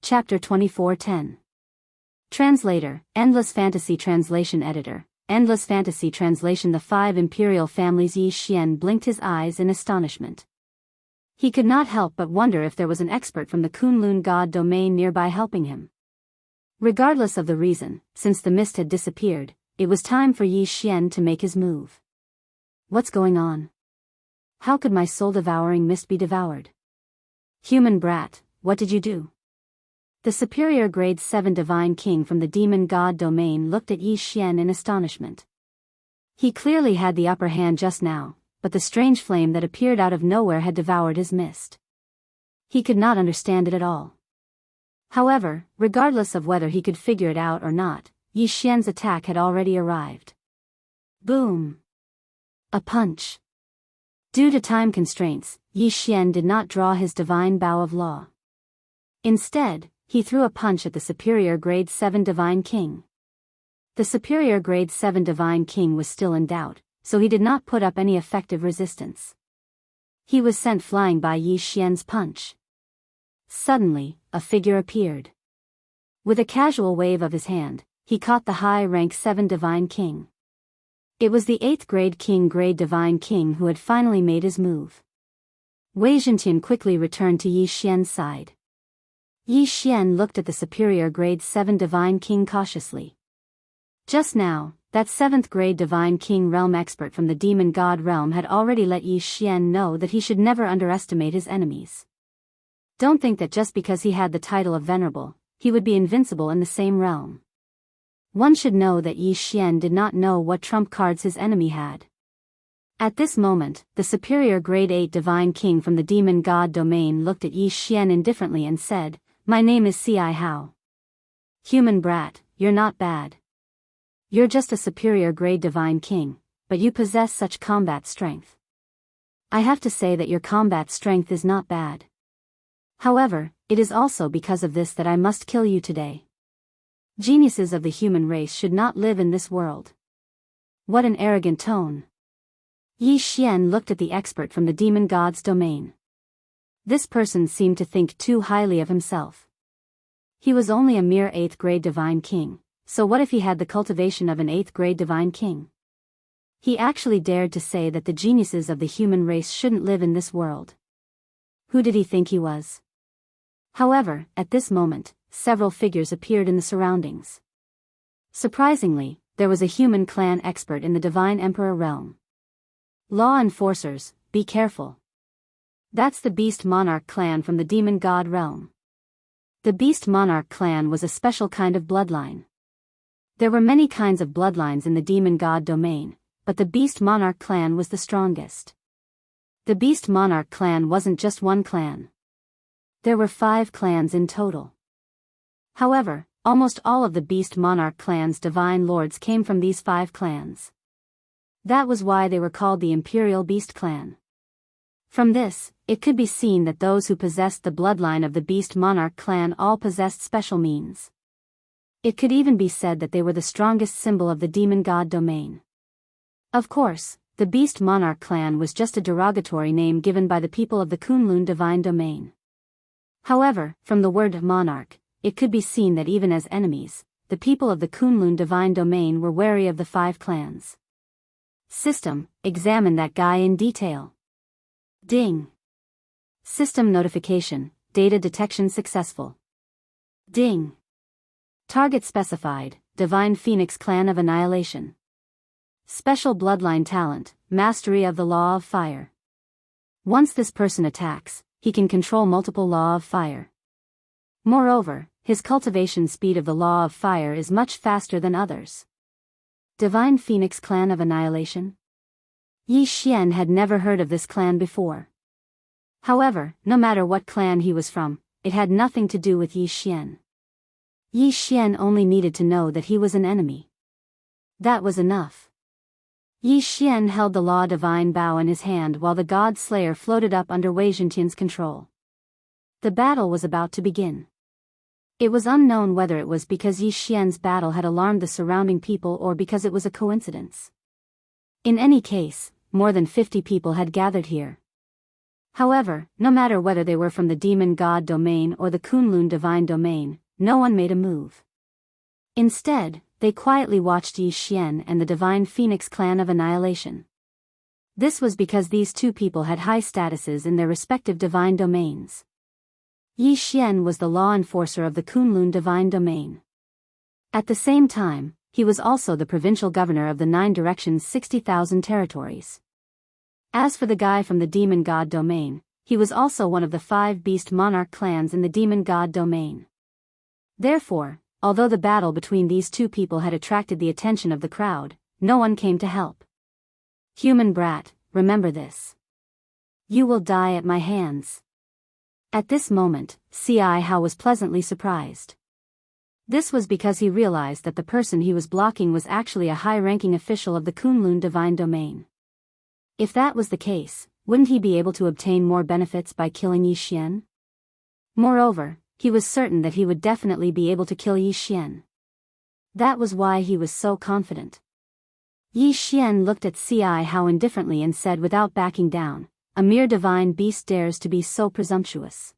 Chapter 24:10. Translator, Endless Fantasy Translation Editor, Endless Fantasy Translation. The five imperial families. Yi Xian blinked his eyes in astonishment. He could not help but wonder if there was an expert from the Kunlun god domain nearby helping him. Regardless of the reason, since the mist had disappeared, it was time for Yi Xian to make his move. What's going on? How could my soul-devouring mist be devoured? Human brat, what did you do? The superior grade 7 divine king from the demon god domain looked at Yi Xian in astonishment. He clearly had the upper hand just now, but the strange flame that appeared out of nowhere had devoured his mist. He could not understand it at all. However, regardless of whether he could figure it out or not, Yi Xian's attack had already arrived. Boom! A punch. Due to time constraints, Yi Xian did not draw his divine bow of law. Instead, he threw a punch at the superior grade 7 divine king. The superior grade 7 divine king was still in doubt, so he did not put up any effective resistance. He was sent flying by Yi Xian's punch. Suddenly, a figure appeared. With a casual wave of his hand, he caught the high rank 7 divine king. It was the 8th grade divine king who had finally made his move. Wei Zhentian quickly returned to Yi Xian's side. Yi Xian looked at the superior grade 7 divine king cautiously. Just now, that 7th grade divine king realm expert from the demon god realm had already let Yi Xian know that he should never underestimate his enemies. Don't think that just because he had the title of venerable, he would be invincible in the same realm. One should know that Yi Xian did not know what trump cards his enemy had. At this moment, the superior grade 8 divine king from the demon god domain looked at Yi Xian indifferently and said, "My name is Si Hao. Human brat, you're not bad. You're just a superior grade divine king, but you possess such combat strength. I have to say that your combat strength is not bad. However, it is also because of this that I must kill you today. Geniuses of the human race should not live in this world." What an arrogant tone. Yi Xian looked at the expert from the demon god's domain. This person seemed to think too highly of himself. He was only a mere 8th grade divine king, so what if he had the cultivation of an 8th grade divine king? He actually dared to say that the geniuses of the human race shouldn't live in this world. Who did he think he was? However, at this moment, several figures appeared in the surroundings. Surprisingly, there was a human clan expert in the Divine Emperor realm. Law enforcers, be careful. That's the Beast Monarch clan from the Demon God realm. The Beast Monarch clan was a special kind of bloodline. There were many kinds of bloodlines in the Demon God domain, but the Beast Monarch clan was the strongest. The Beast Monarch clan wasn't just one clan. There were 5 clans in total. However, almost all of the Beast Monarch clan's divine lords came from these 5 clans. That was why they were called the Imperial Beast Clan. From this, it could be seen that those who possessed the bloodline of the Beast Monarch clan all possessed special means. It could even be said that they were the strongest symbol of the demon god domain. Of course, the Beast Monarch clan was just a derogatory name given by the people of the Kunlun divine domain. However, from the word monarch, it could be seen that even as enemies, the people of the Kunlun divine domain were wary of the 5 clans. System, examine that guy in detail. Ding. System notification, data detection successful. Ding. Target specified, Divine Phoenix Clan of Annihilation. Special bloodline talent, Mastery of the Law of Fire. Once this person attacks, he can control multiple Law of Fire. Moreover, his cultivation speed of the Law of Fire is much faster than others. Divine Phoenix Clan of Annihilation? Yi Xian had never heard of this clan before. However, no matter what clan he was from, it had nothing to do with Yi Xian. Yi Xian only needed to know that he was an enemy. That was enough. Yi Xian held the Law Divine Bow in his hand while the God Slayer floated up under Wei Zhentian's control. The battle was about to begin. It was unknown whether it was because Yi Xian's battle had alarmed the surrounding people or because it was a coincidence. In any case, more than 50 people had gathered here. However, no matter whether they were from the demon god domain or the Kunlun divine domain, no one made a move. Instead, they quietly watched Yi Xian and the divine phoenix clan of annihilation. This was because these two people had high statuses in their respective divine domains. Yi Xian was the law enforcer of the Kunlun divine domain. At the same time, he was also the provincial governor of the 9 Directions' 60,000 territories. As for the guy from the demon god domain, he was also one of the 5 beast monarch clans in the demon god domain. Therefore, although the battle between these two people had attracted the attention of the crowd, no one came to help. Human brat, remember this. You will die at my hands. At this moment, Ci Hao was pleasantly surprised. This was because he realized that the person he was blocking was actually a high-ranking official of the Kunlun divine domain. If that was the case, wouldn't he be able to obtain more benefits by killing Yi Xian? Moreover, he was certain that he would definitely be able to kill Yi Xian. That was why he was so confident. Yi Xian looked at Ci Hao indifferently and said without backing down, "A mere divine beast dares to be so presumptuous.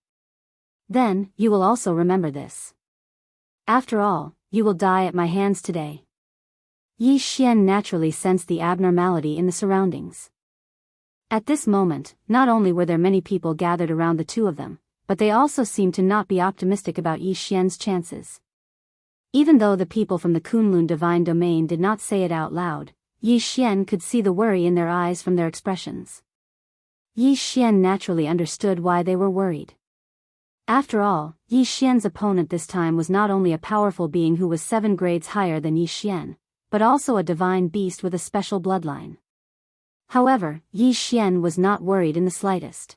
Then, you will also remember this. After all, you will die at my hands today." Yi Xian naturally sensed the abnormality in the surroundings. At this moment, not only were there many people gathered around the two of them, but they also seemed to not be optimistic about Yi Xian's chances. Even though the people from the Kunlun divine domain did not say it out loud, Yi Xian could see the worry in their eyes from their expressions. Yi Xian naturally understood why they were worried. After all, Yi Xian's opponent this time was not only a powerful being who was 7 grades higher than Yi Xian, but also a divine beast with a special bloodline. However, Yi Xian was not worried in the slightest.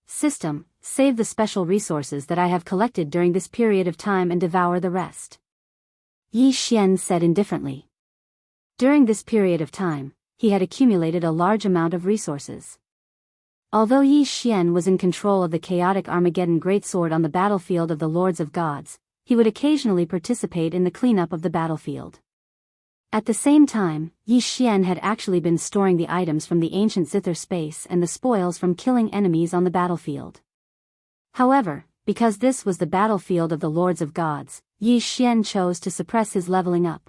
System, save the special resources that I have collected during this period of time and devour the rest. Yi Xian said indifferently. During this period of time, he had accumulated a large amount of resources. Although Yi Xian was in control of the chaotic Armageddon greatsword on the battlefield of the Lords of Gods, he would occasionally participate in the cleanup of the battlefield. At the same time, Yi Xian had actually been storing the items from the ancient zither space and the spoils from killing enemies on the battlefield. However, because this was the battlefield of the Lords of Gods, Yi Xian chose to suppress his leveling up.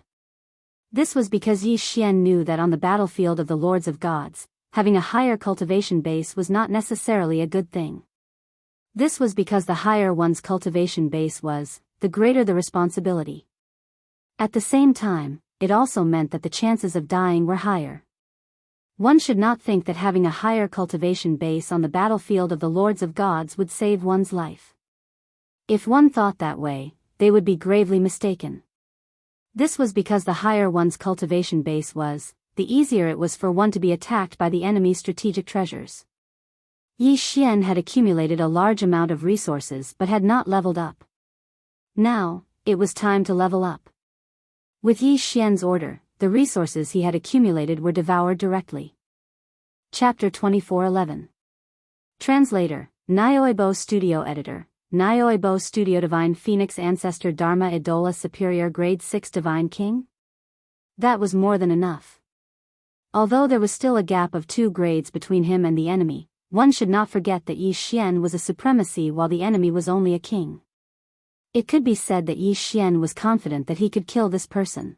This was because Yi Xian knew that on the battlefield of the Lords of Gods, having a higher cultivation base was not necessarily a good thing. This was because the higher one's cultivation base was, the greater the responsibility. At the same time, it also meant that the chances of dying were higher. One should not think that having a higher cultivation base on the battlefield of the Lords of Gods would save one's life. If one thought that way, they would be gravely mistaken. This was because the higher one's cultivation base was, the easier it was for one to be attacked by the enemy's strategic treasures. Yi Xian had accumulated a large amount of resources but had not leveled up. Now, it was time to level up. With Yi Xian's order, the resources he had accumulated were devoured directly. Chapter 24:11. Translator, Nyoibo Studio Editor, Nyoibo Studio Divine Phoenix Ancestor Dharma Idola Superior Grade 6 Divine King? That was more than enough. Although there was still a gap of 2 grades between him and the enemy, one should not forget that Yi Xian was a supremacy while the enemy was only a king. It could be said that Yi Xian was confident that he could kill this person.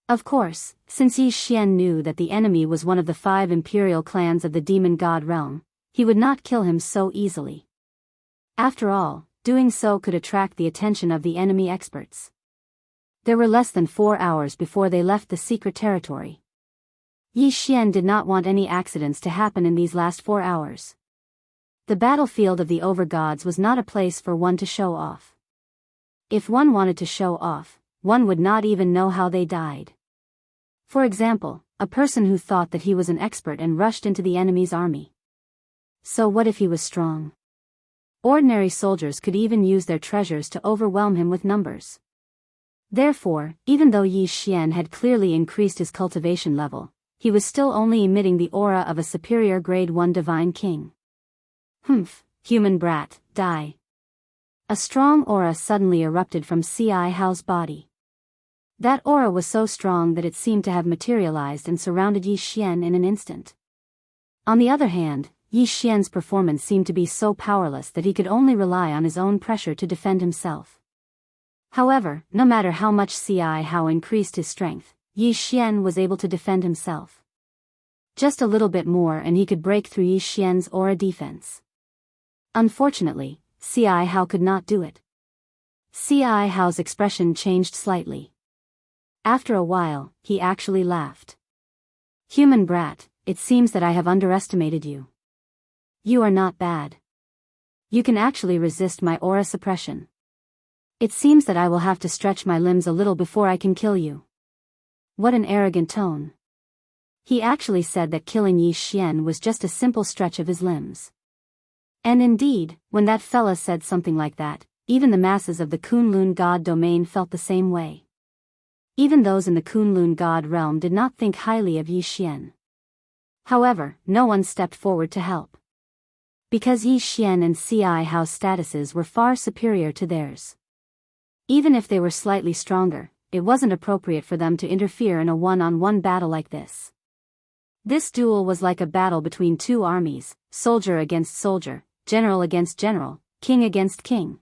Of course, since Yi Xian knew that the enemy was one of the 5 imperial clans of the demon god realm, he would not kill him so easily. After all, doing so could attract the attention of the enemy experts. There were less than 4 hours before they left the secret territory. Yi Xian did not want any accidents to happen in these last 4 hours. The battlefield of the overgods was not a place for one to show off. If one wanted to show off, one would not even know how they died. For example, a person who thought that he was an expert and rushed into the enemy's army. So what if he was strong? Ordinary soldiers could even use their treasures to overwhelm him with numbers. Therefore, even though Yi Xian had clearly increased his cultivation level, he was still only emitting the aura of a superior grade 1 divine king. Humph, human brat, die. A strong aura suddenly erupted from Ci Hao's body. That aura was so strong that it seemed to have materialized and surrounded Yi Xian in an instant. On the other hand, Yi Xian's performance seemed to be so powerless that he could only rely on his own pressure to defend himself. However, no matter how much Ci Hao increased his strength, Yi Xian was able to defend himself. Just a little bit more and he could break through Yi Xian's aura defense. Unfortunately, Ci Hao could not do it. Ci Hao's expression changed slightly. After a while, he actually laughed. "Human brat, it seems that I have underestimated you. You are not bad. You can actually resist my aura suppression. It seems that I will have to stretch my limbs a little before I can kill you." What an arrogant tone. He actually said that killing Yi Xian was just a simple stretch of his limbs. And indeed, when that fella said something like that, even the masses of the Kunlun God domain felt the same way. Even those in the Kunlun God realm did not think highly of Yi Xian. However, no one stepped forward to help. Because Yi Xian and Ci Hao's statuses were far superior to theirs. Even if they were slightly stronger, it wasn't appropriate for them to interfere in a one-on-one battle like this. This duel was like a battle between two armies, soldier against soldier, general against general, king against king.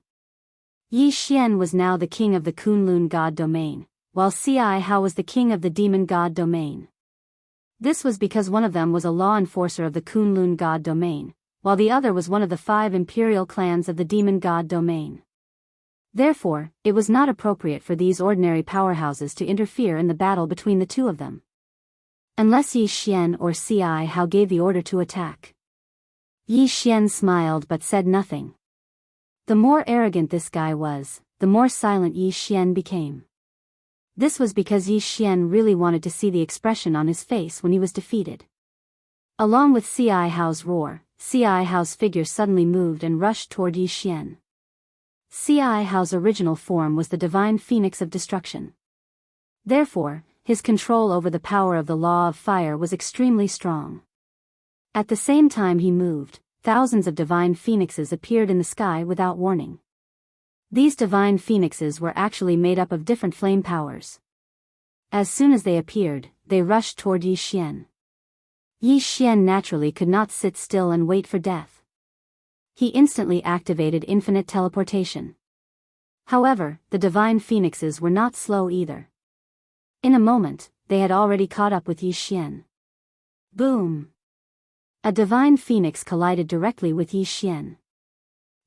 Yi Xian was now the king of the Kunlun God domain, while Ci Hao was the king of the demon God domain. This was because one of them was a law enforcer of the Kunlun God domain, while the other was one of the 5 imperial clans of the demon God domain. Therefore, it was not appropriate for these ordinary powerhouses to interfere in the battle between the two of them. Unless Yi Xian or Ci Hao gave the order to attack. Yi Xian smiled but said nothing. The more arrogant this guy was, the more silent Yi Xian became. This was because Yi Xian really wanted to see the expression on his face when he was defeated. Along with Ci Hao's roar, Ci Hao's figure suddenly moved and rushed toward Yi Xian. Ci Hao's original form was the divine phoenix of destruction. Therefore, his control over the power of the law of fire was extremely strong. At the same time he moved, thousands of divine phoenixes appeared in the sky without warning. These divine phoenixes were actually made up of different flame powers. As soon as they appeared, they rushed toward Yi Xian. Yi Xian naturally could not sit still and wait for death. He instantly activated infinite teleportation. However, the divine phoenixes were not slow either. In a moment, they had already caught up with Yi Xian. Boom! A divine phoenix collided directly with Yi Xian.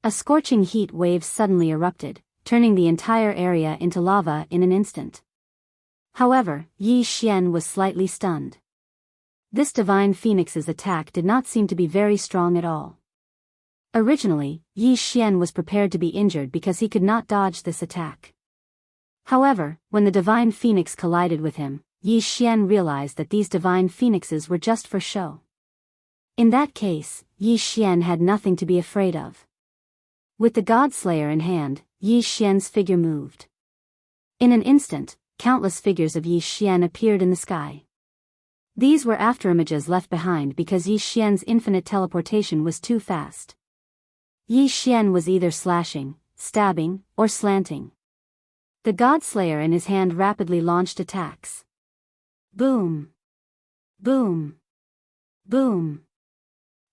A scorching heat wave suddenly erupted, turning the entire area into lava in an instant. However, Yi Xian was slightly stunned. This divine phoenix's attack did not seem to be very strong at all. Originally, Yi Xian was prepared to be injured because he could not dodge this attack. However, when the divine phoenix collided with him, Yi Xian realized that these divine phoenixes were just for show. In that case, Yi Xian had nothing to be afraid of. With the God Slayer in hand, Yi Xian's figure moved. In an instant, countless figures of Yi Xian appeared in the sky. These were afterimages left behind because Yi Xian's infinite teleportation was too fast. Yi Xian was either slashing, stabbing, or slanting. The God Slayer in his hand rapidly launched attacks. Boom! Boom! Boom!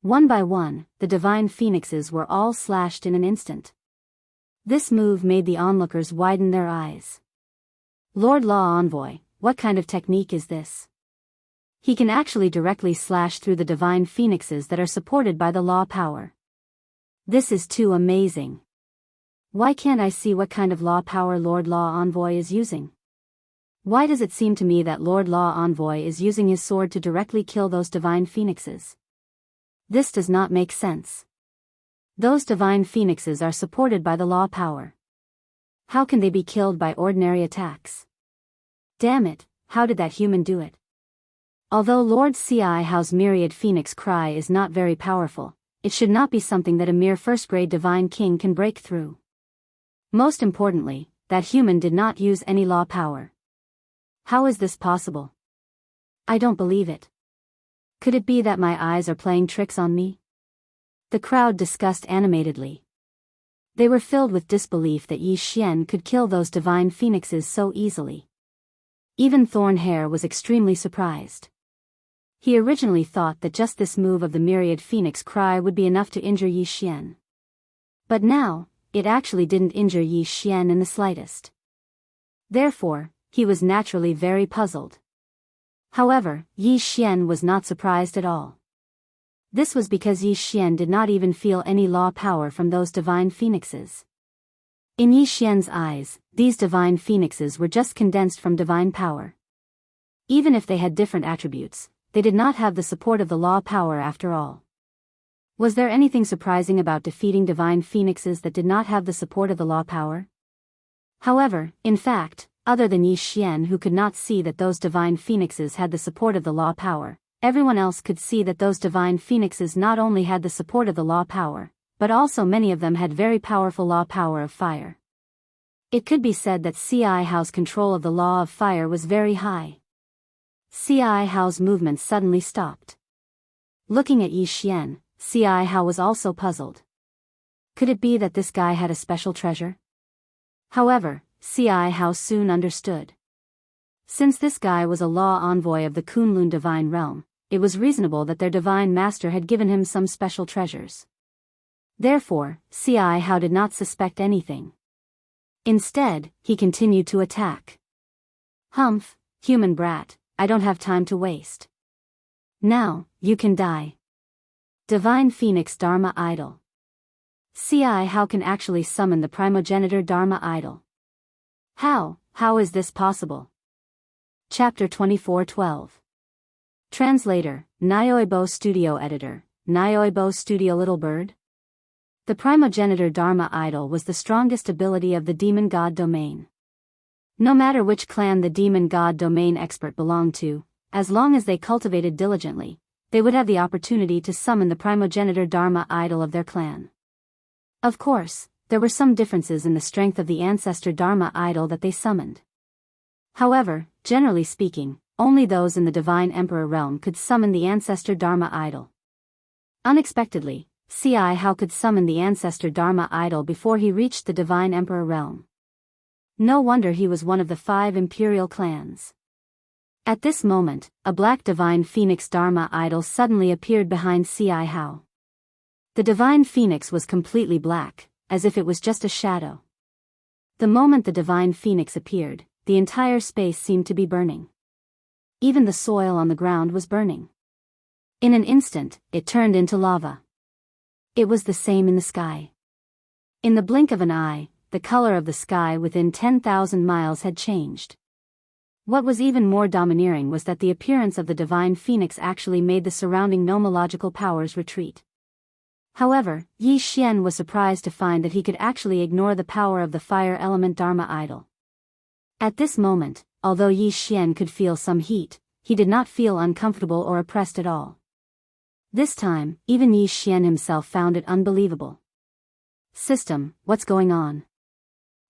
One by one, the divine phoenixes were all slashed in an instant. This move made the onlookers widen their eyes. Lord Law Envoy, what kind of technique is this? He can actually directly slash through the divine phoenixes that are supported by the law power. This is too amazing. Why can't I see what kind of law power Lord Law Envoy is using? Why does it seem to me that Lord Law Envoy is using his sword to directly kill those divine phoenixes? This does not make sense. Those divine phoenixes are supported by the law power. How can they be killed by ordinary attacks? Damn it, how did that human do it? Although Lord Ci Hao's myriad phoenix cry is not very powerful, it should not be something that a mere first-grade divine king can break through. Most importantly, that human did not use any law power. How is this possible? I don't believe it. Could it be that my eyes are playing tricks on me? The crowd discussed animatedly. They were filled with disbelief that Yi Xian could kill those divine phoenixes so easily. Even Thornhair was extremely surprised. He originally thought that just this move of the myriad phoenix cry would be enough to injure Yi Xian. But now, it actually didn't injure Yi Xian in the slightest. Therefore, he was naturally very puzzled. However, Yi Xian was not surprised at all. This was because Yi Xian did not even feel any law power from those divine phoenixes. In Yi Xian's eyes, these divine phoenixes were just condensed from divine power. Even if they had different attributes, they did not have the support of the law power after all. Was there anything surprising about defeating divine phoenixes that did not have the support of the law power? However, in fact, other than Yi Xian, who could not see that those divine phoenixes had the support of the law power, everyone else could see that those divine phoenixes not only had the support of the law power, but also many of them had very powerful law power of fire. It could be said that Ci Hao's control of the law of fire was very high. Ci Hao's movement suddenly stopped. Looking at Yi Xian, Ci Hao was also puzzled. Could it be that this guy had a special treasure? However, Ci Hao soon understood. Since this guy was a law envoy of the Kunlun divine realm, it was reasonable that their divine master had given him some special treasures. Therefore, Ci Hao did not suspect anything. Instead, he continued to attack. Humph, human brat, I don't have time to waste. Now, you can die. Divine Phoenix Dharma Idol. Ci Hao can actually summon the primogenitor Dharma Idol. How is this possible? Chapter 24:12. Translator, Nyoibo Studio Editor, Nyoibo Studio Little Bird. The primogenitor Dharma Idol was the strongest ability of the demon god domain. No matter which clan the demon god domain expert belonged to, as long as they cultivated diligently, they would have the opportunity to summon the primogenitor Dharma Idol of their clan. Of course, there were some differences in the strength of the ancestor Dharma Idol that they summoned. However, generally speaking, only those in the Divine Emperor realm could summon the ancestor Dharma Idol. Unexpectedly, Ci Hao could summon the ancestor Dharma Idol before he reached the Divine Emperor realm. No wonder he was one of the 5 imperial clans. At this moment, a black divine phoenix Dharma Idol suddenly appeared behind Ci Hao. The divine phoenix was completely black, as if it was just a shadow. The moment the divine phoenix appeared, the entire space seemed to be burning. Even the soil on the ground was burning. In an instant, it turned into lava. It was the same in the sky. In the blink of an eye, the color of the sky within 10,000 miles had changed. What was even more domineering was that the appearance of the divine phoenix actually made the surrounding nomological powers retreat. However, Yi Xian was surprised to find that he could actually ignore the power of the fire element Dharma Idol. At this moment, although Yi Xian could feel some heat, he did not feel uncomfortable or oppressed at all. This time, even Yi Xian himself found it unbelievable. System, what's going on?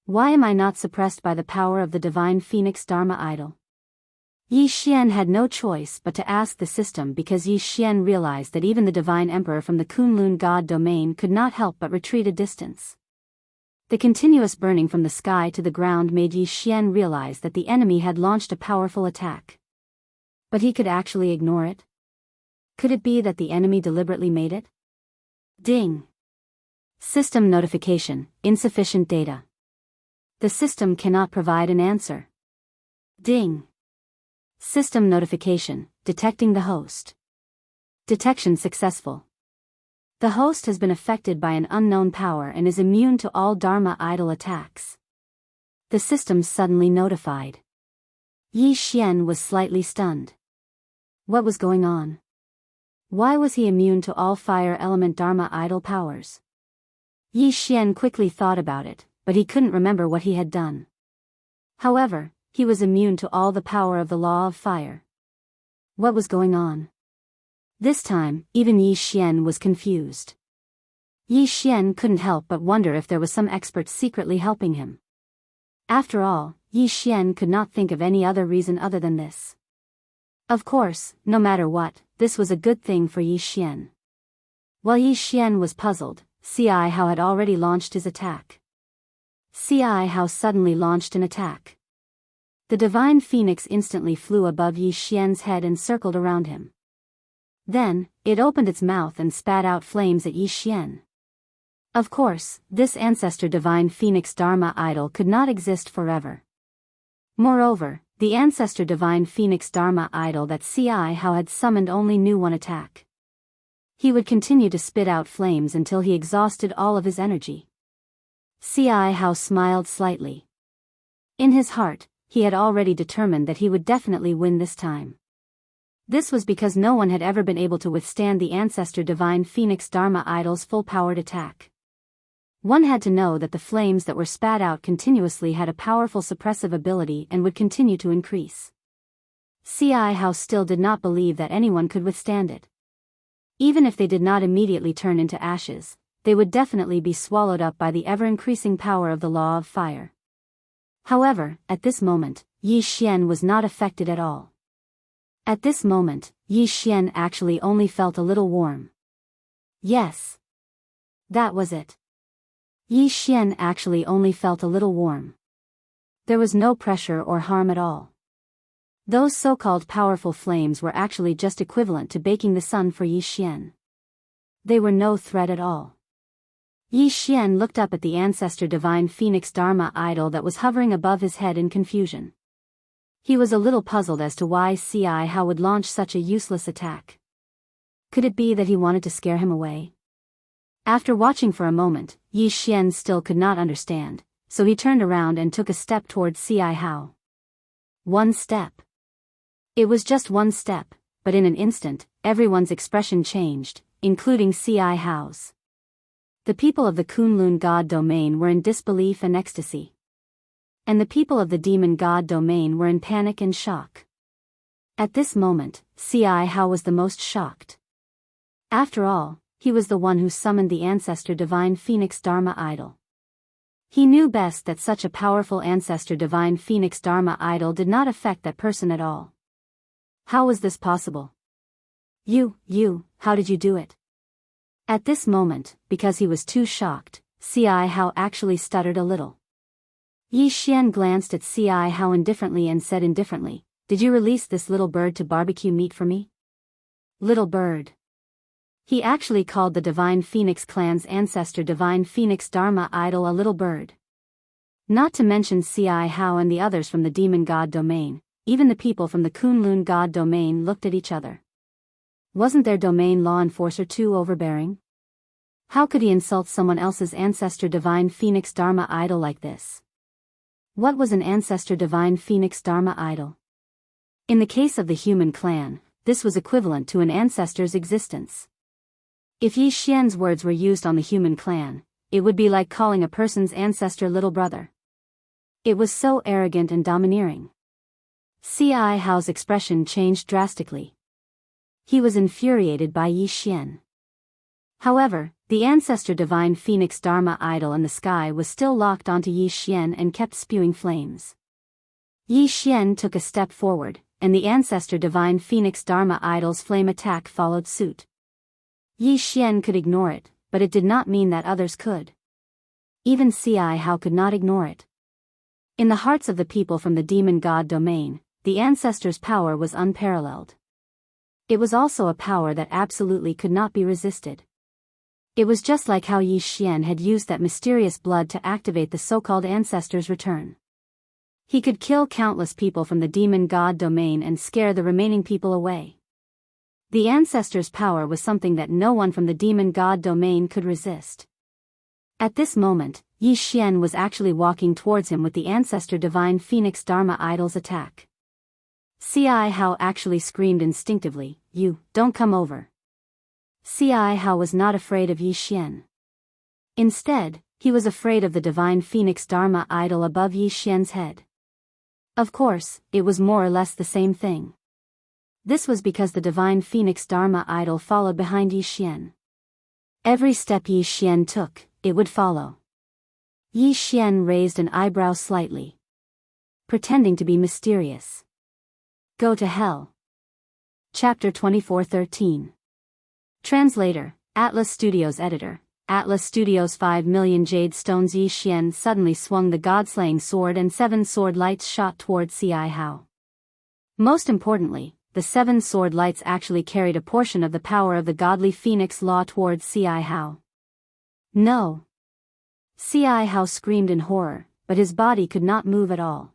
Why am I not suppressed by the power of the divine phoenix Dharma Idol? Yi Xian had no choice but to ask the system, because Yi Xian realized that even the divine emperor from the Kunlun god domain could not help but retreat a distance. The continuous burning from the sky to the ground made Yi Xian realize that the enemy had launched a powerful attack. But he could actually ignore it? Could it be that the enemy deliberately made it? Ding! System notification, insufficient data. The system cannot provide an answer. Ding! System notification, detecting the host. Detection successful. The host has been affected by an unknown power and is immune to all Dharma Idol attacks. The system suddenly notified. Yi Xian was slightly stunned. What was going on? Why was he immune to all fire element Dharma Idol powers? Yi Xian quickly thought about it, but he couldn't remember what he had done. However, he was immune to all the power of the law of fire. What was going on? This time, even Yi Xian was confused. Yi Xian couldn't help but wonder if there was some expert secretly helping him. After all, Yi Xian could not think of any other reason other than this. Of course, no matter what, this was a good thing for Yi Xian. While Yi Xian was puzzled, Ci Hao had already launched his attack. Ci Hao suddenly launched an attack. The divine phoenix instantly flew above Yi Xian's head and circled around him. Then, it opened its mouth and spat out flames at Yi Xian. Of course, this ancestor divine phoenix Dharma idol could not exist forever. Moreover, the ancestor divine phoenix Dharma idol that Ci Hao had summoned only knew one attack. He would continue to spit out flames until he exhausted all of his energy. Ci Hao smiled slightly. In his heart, he had already determined that he would definitely win this time. This was because no one had ever been able to withstand the ancestor divine phoenix Dharma idol's full-powered attack. One had to know that the flames that were spat out continuously had a powerful suppressive ability and would continue to increase. Ci Hao still did not believe that anyone could withstand it. Even if they did not immediately turn into ashes, they would definitely be swallowed up by the ever-increasing power of the law of fire. However, at this moment, Yi Xian was not affected at all. At this moment, Yi Xian actually only felt a little warm. Yes. That was it. Yi Xian actually only felt a little warm. There was no pressure or harm at all. Those so-called powerful flames were actually just equivalent to baking the sun for Yi Xian. They were no threat at all. Yi Xian looked up at the ancestor divine phoenix Dharma idol that was hovering above his head in confusion. He was a little puzzled as to why Ci Hao would launch such a useless attack. Could it be that he wanted to scare him away? After watching for a moment, Yi Xian still could not understand, so he turned around and took a step towards Ci Hao. One step. It was just one step, but in an instant, everyone's expression changed, including Ci Hao's. The people of the Kunlun god domain were in disbelief and ecstasy. And the people of the demon god domain were in panic and shock. At this moment, Ci Hao was the most shocked. After all, he was the one who summoned the ancestor divine phoenix Dharma idol. He knew best that such a powerful ancestor divine phoenix Dharma idol did not affect that person at all. How was this possible? How did you do it? At this moment, because he was too shocked, Ci Hao actually stuttered a little. Yi Xian glanced at Ci Hao indifferently and said indifferently, "Did you release this little bird to barbecue meat for me?" Little bird. He actually called the Divine Phoenix clan's ancestor Divine Phoenix Dharma idol a little bird. Not to mention Ci Hao and the others from the demon god domain, even the people from the Kunlun god domain looked at each other. Wasn't their domain law enforcer too overbearing? How could he insult someone else's ancestor Divine Phoenix Dharma idol like this? What was an ancestor Divine Phoenix Dharma idol? In the case of the human clan, this was equivalent to an ancestor's existence. If Yi Xian's words were used on the human clan, it would be like calling a person's ancestor little brother. It was so arrogant and domineering. Ci Hao's expression changed drastically. He was infuriated by Yi Xian. However, the ancestor divine phoenix Dharma idol in the sky was still locked onto Yi Xian and kept spewing flames. Yi Xian took a step forward, and the ancestor divine phoenix Dharma idol's flame attack followed suit. Yi Xian could ignore it, but it did not mean that others could. Even Ci Hao could not ignore it. In the hearts of the people from the demon god domain, the ancestor's power was unparalleled. It was also a power that absolutely could not be resisted. It was just like how Yi Xian had used that mysterious blood to activate the so-called ancestor's return. He could kill countless people from the demon god domain and scare the remaining people away. The ancestor's power was something that no one from the demon god domain could resist. At this moment, Yi Xian was actually walking towards him with the ancestor divine phoenix Dharma idol's attack. Ci Hao actually screamed instinctively, "You, don't come over." Ci Hao was not afraid of Yi Xian. Instead, he was afraid of the divine phoenix Dharma idol above Yi Xian's head. Of course, it was more or less the same thing. This was because the divine phoenix Dharma idol followed behind Yi Xian. Every step Yi Xian took, it would follow. Yi Xian raised an eyebrow slightly, pretending to be mysterious. Go to hell. Chapter 24:13. Translator, Atlas Studios Editor. Atlas Studios 5 million jade stones. Yi Xian suddenly swung the god-slaying sword and 7 sword lights shot towards Ci Hao. Most importantly, the seven sword lights actually carried a portion of the power of the godly phoenix law towards Ci Hao. No! Ci Hao screamed in horror, but his body could not move at all.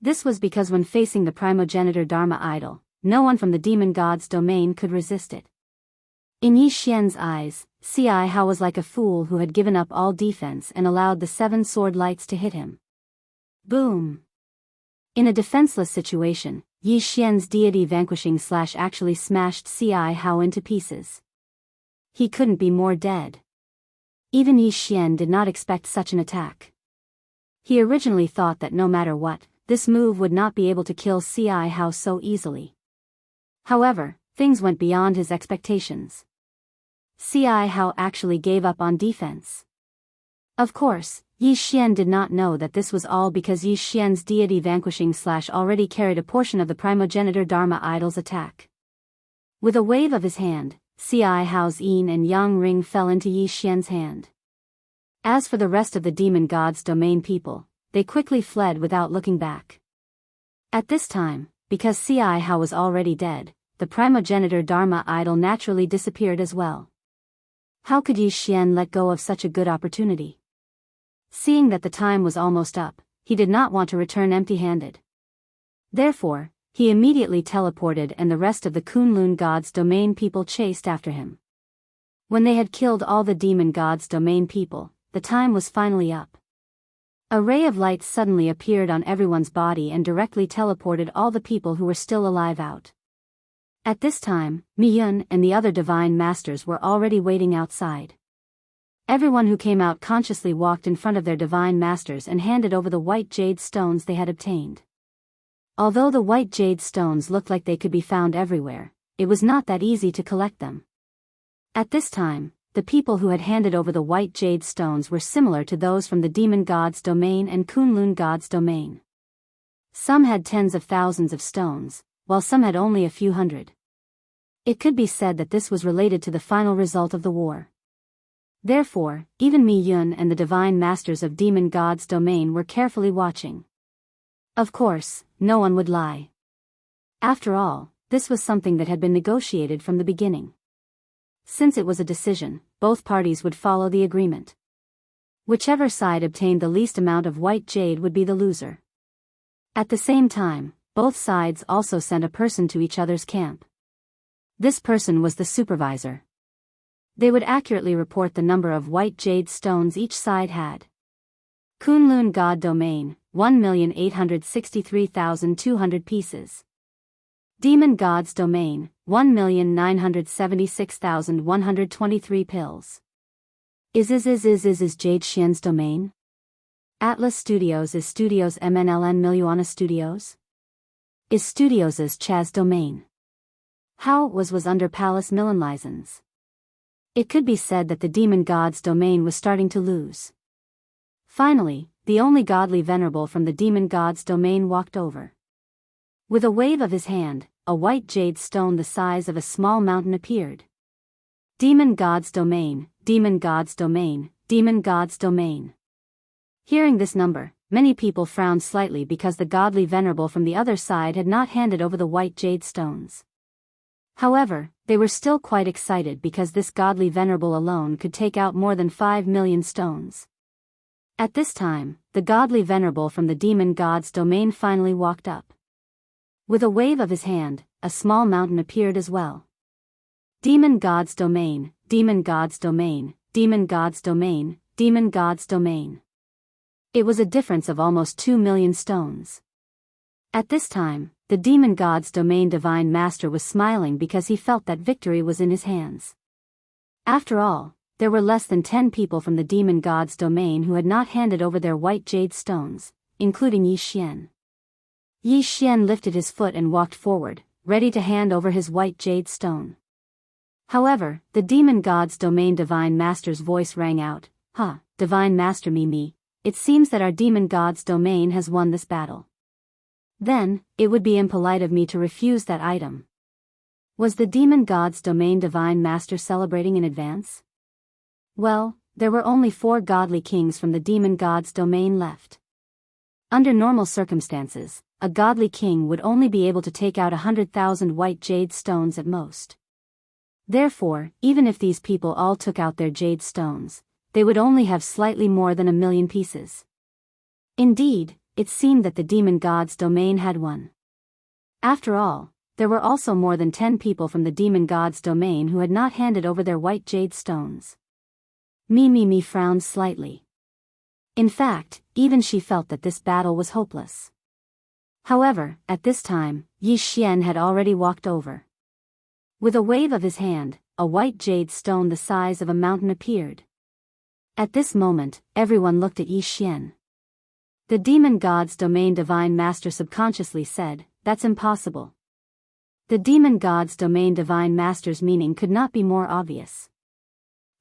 This was because when facing the primogenitor Dharma idol, no one from the demon god's domain could resist it. In Yi Xian's eyes, Ci Hao was like a fool who had given up all defense and allowed the seven sword lights to hit him. Boom! In a defenseless situation, Yi Xian's deity vanquishing slash actually smashed Ci Hao into pieces. He couldn't be more dead. Even Yi Xian did not expect such an attack. He originally thought that no matter what, this move would not be able to kill Ci Hao so easily. However, things went beyond his expectations. Ci Hao actually gave up on defense. Of course, Yi Xian did not know that this was all because Yi Xian's deity vanquishing slash already carried a portion of the primogenitor Dharma idol's attack. With a wave of his hand, Ci Hao's yin and yang ring fell into Yi Xian's hand. As for the rest of the demon god's domain people, they quickly fled without looking back. At this time, because Ci Hao was already dead, the primogenitor Dharma idol naturally disappeared as well. How could Yi Xian let go of such a good opportunity? Seeing that the time was almost up, he did not want to return empty-handed. Therefore, he immediately teleported and the rest of the Kunlun god's domain people chased after him. When they had killed all the demon god's domain people, the time was finally up. A ray of light suddenly appeared on everyone's body and directly teleported all the people who were still alive out. At this time, Mi Yun and the other divine masters were already waiting outside. Everyone who came out consciously walked in front of their divine masters and handed over the white jade stones they had obtained. Although the white jade stones looked like they could be found everywhere, it was not that easy to collect them. At this time, the people who had handed over the white jade stones were similar to those from the demon god's domain and Kunlun god's domain. Some had tens of thousands of stones, while some had only a few hundred. It could be said that this was related to the final result of the war. Therefore, even Mi Yun and the divine masters of demon god's domain were carefully watching. Of course, no one would lie. After all, this was something that had been negotiated from the beginning. Since it was a decision, both parties would follow the agreement. Whichever side obtained the least amount of white jade would be the loser. At the same time, both sides also sent a person to each other's camp. This person was the supervisor. They would accurately report the number of white jade stones each side had. Kunlun God Domain, 1,863,200 pieces. Demon God's Domain, 1,976,123 pills. Is Jade Xian's domain? Atlas Studios is Studios MNLN Miliuana Studios? Is Studios' Chaz domain? How was under Palace Milan license? It could be said that the demon god's domain was starting to lose. Finally, the only godly venerable from the demon god's domain walked over. With a wave of his hand, a white jade stone the size of a small mountain appeared. Demon god's domain, demon god's domain, demon god's domain. Hearing this number, many people frowned slightly because the godly venerable from the other side had not handed over the white jade stones. However, they were still quite excited because this godly venerable alone could take out more than 5 million stones. At this time, the godly venerable from the demon god's domain finally walked up. With a wave of his hand, a small mountain appeared as well. Demon god's domain, demon god's domain, demon god's domain, demon god's domain. It was a difference of almost 2 million stones. At this time, the demon god's domain divine master was smiling because he felt that victory was in his hands. After all, there were less than 10 people from the demon god's domain who had not handed over their white jade stones, including Yi Xian. Yi Xian lifted his foot and walked forward, ready to hand over his white jade stone. However, the demon god's domain divine master's voice rang out, Divine Master Me, it seems that our demon god's domain has won this battle. Then, it would be impolite of me to refuse that item. Was the demon god's domain divine master celebrating in advance? Well, there were only 4 godly kings from the demon god's domain left. Under normal circumstances, a godly king would only be able to take out 100,000 white jade stones at most. Therefore, even if these people all took out their jade stones, they would only have slightly more than 1,000,000 pieces. Indeed, it seemed that the demon god's domain had won. After all, there were also more than 10 people from the demon god's domain who had not handed over their white jade stones. Me frowned slightly. In fact, even she felt that this battle was hopeless. However, at this time, Yi Xian had already walked over. With a wave of his hand, a white jade stone the size of a mountain appeared. At this moment, everyone looked at Yi Xian. The demon god's domain divine master subconsciously said, "That's impossible." The demon god's domain divine master's meaning could not be more obvious.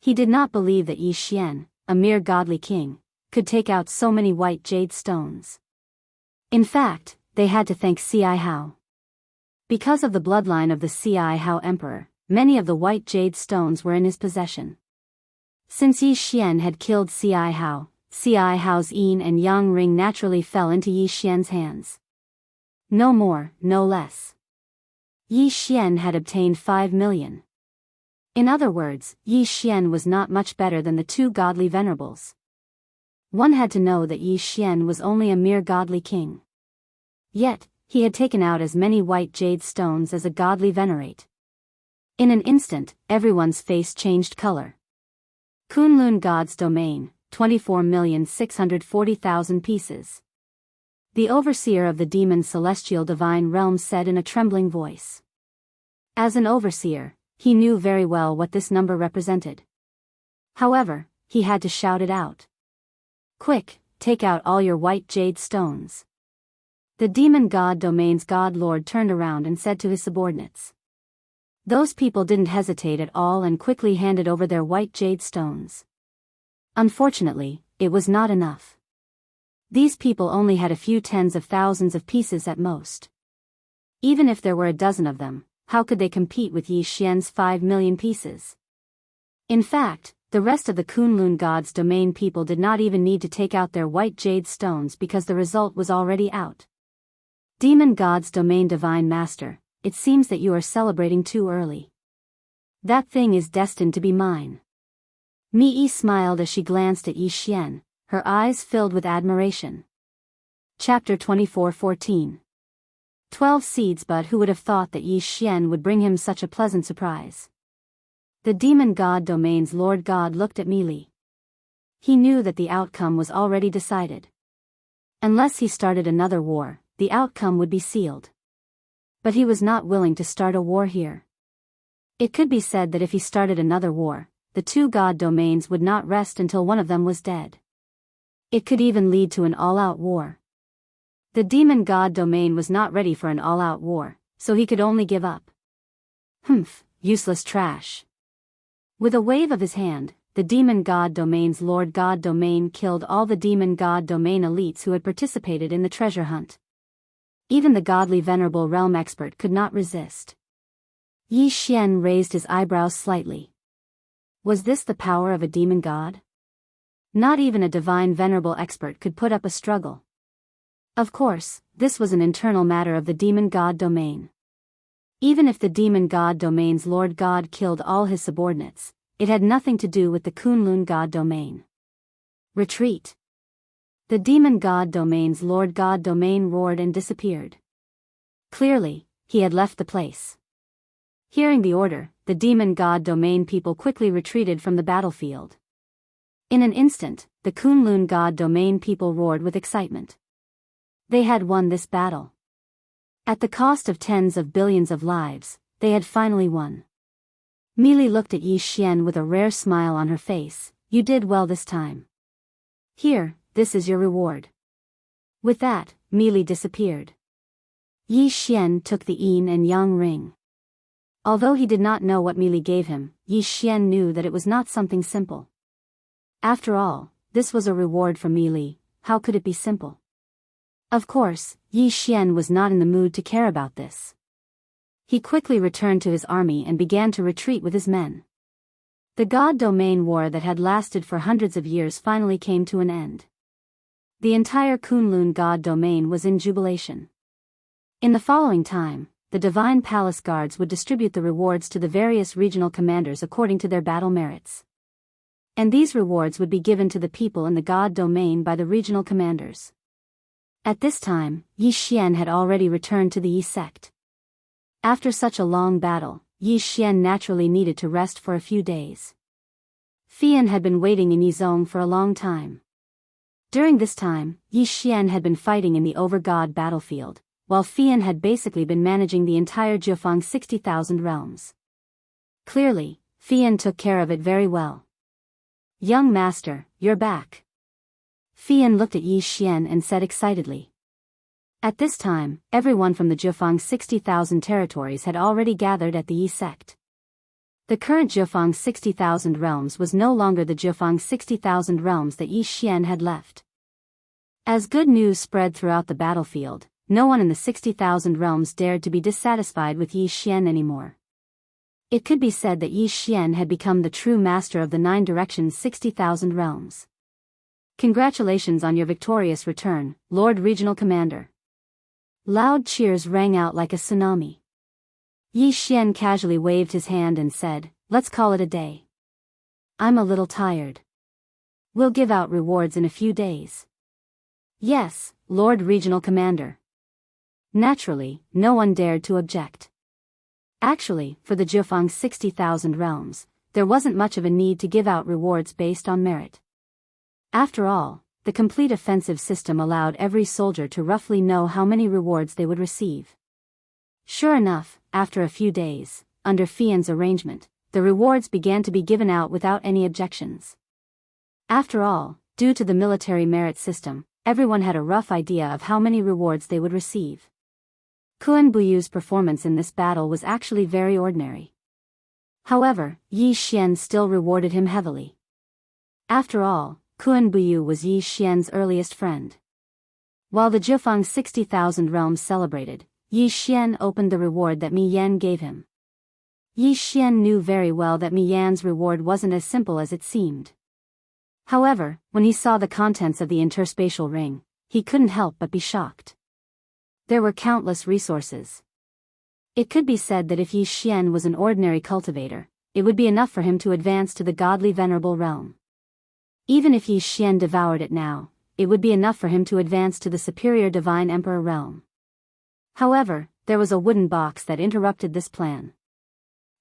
He did not believe that Yi Xian, a mere godly king, could take out so many white jade stones. In fact, they had to thank Ci Hao. Because of the bloodline of the Ci Hao emperor, many of the white jade stones were in his possession. Since Yi Xian had killed Ci Hao's yin and yang ring naturally fell into Yi Xian's hands. No more, no less. Yi Xian had obtained 5 million. In other words, Yi Xian was not much better than the two godly venerables. One had to know that Yi Xian was only a mere godly king. Yet, he had taken out as many white jade stones as a godly venerate. In an instant, everyone's face changed color. Kunlun God's domain, 24,640,000 pieces. The overseer of the demon's celestial divine realm said in a trembling voice. As an overseer, he knew very well what this number represented. However, he had to shout it out. "Quick, take out all your white jade stones." The demon god domain's god lord turned around and said to his subordinates. Those people didn't hesitate at all and quickly handed over their white jade stones. Unfortunately, it was not enough. These people only had a few tens of thousands of pieces at most. Even if there were a dozen of them, how could they compete with Yi Xian's 5 million pieces? In fact, the rest of the Kunlun god's domain people did not even need to take out their white jade stones because the result was already out. Demon god's domain divine master, it seems that you are celebrating too early. That thing is destined to be mine. Mi smiled as she glanced at Yi Xian, her eyes filled with admiration. Chapter 24:14. 12 seeds. But who would have thought that Yi Xian would bring him such a pleasant surprise? The demon god domain's lord god looked at Meili. He knew that the outcome was already decided. Unless he started another war, the outcome would be sealed. But he was not willing to start a war here. It could be said that if he started another war, the two god domains would not rest until one of them was dead. It could even lead to an all-out war. The demon god domain was not ready for an all-out war, so he could only give up. Useless trash. With a wave of his hand, the demon god domain's lord god domain killed all the demon god domain elites who had participated in the treasure hunt. Even the godly venerable realm expert could not resist. Yi Xian raised his eyebrows slightly. Was this the power of a demon god? Not even a divine venerable expert could put up a struggle. Of course, this was an internal matter of the demon god domain. Even if the demon god domain's lord god killed all his subordinates, it had nothing to do with the Kunlun god domain. Retreat. The demon god domain's lord god domain roared and disappeared. Clearly, he had left the place. Hearing the order, the demon god domain people quickly retreated from the battlefield. In an instant, the Kunlun god domain people roared with excitement. They had won this battle. At the cost of tens of billions of lives, they had finally won. Meili looked at Yi Xian with a rare smile on her face. "You did well this time. Here, this is your reward." With that, Meili disappeared. Yi Xian took the yin and yang ring. Although he did not know what Meili gave him, Yi Xian knew that it was not something simple. After all, this was a reward from Meili. How could it be simple? Of course, Yi Xian was not in the mood to care about this. He quickly returned to his army and began to retreat with his men. The god domain war that had lasted for hundreds of years finally came to an end. The entire Kunlun god domain was in jubilation. In the following time, the divine palace guards would distribute the rewards to the various regional commanders according to their battle merits. And these rewards would be given to the people in the god domain by the regional commanders. At this time, Yi Xian had already returned to the Yi sect. After such a long battle, Yi Xian naturally needed to rest for a few days. Fian had been waiting in Yizong for a long time. During this time, Yi Xian had been fighting in the over-god battlefield, while Fian had basically been managing the entire Jiufang 60,000 realms. Clearly, Fian took care of it very well. "Young master, you're back." Fian looked at Yi Xian and said excitedly. At this time, everyone from the Jiufang 60,000 territories had already gathered at the Yi sect. The current Jiufang 60,000 realms was no longer the Jiufang 60,000 realms that Yi Xian had left. As good news spread throughout the battlefield, no one in the 60,000 realms dared to be dissatisfied with Yi Xian anymore. It could be said that Yi Xian had become the true master of the 9 directions 60,000 realms. "Congratulations on your victorious return, Lord Regional Commander." Loud cheers rang out like a tsunami. Yi Xian casually waved his hand and said, "Let's call it a day. I'm a little tired. We'll give out rewards in a few days." "Yes, Lord Regional Commander." Naturally, no one dared to object. Actually, for the Jiufang 60,000 realms, there wasn't much of a need to give out rewards based on merit. After all, the complete offensive system allowed every soldier to roughly know how many rewards they would receive. Sure enough, after a few days, under Fian's arrangement, the rewards began to be given out without any objections. After all, due to the military merit system, everyone had a rough idea of how many rewards they would receive. Kuan Buyu's performance in this battle was actually very ordinary. However, Yi Xian still rewarded him heavily. After all, Kuan Buyu was Yi Xian's earliest friend. While the Jiufang 60,000 realms celebrated, Yi Xian opened the reward that Mi Yan gave him. Yi Xian knew very well that Mi Yan's reward wasn't as simple as it seemed. However, when he saw the contents of the interspatial ring, he couldn't help but be shocked. There were countless resources. It could be said that if Yi Xian was an ordinary cultivator, it would be enough for him to advance to the godly venerable realm. Even if Yi Xian devoured it now, it would be enough for him to advance to the superior divine emperor realm. However, there was a wooden box that interrupted this plan.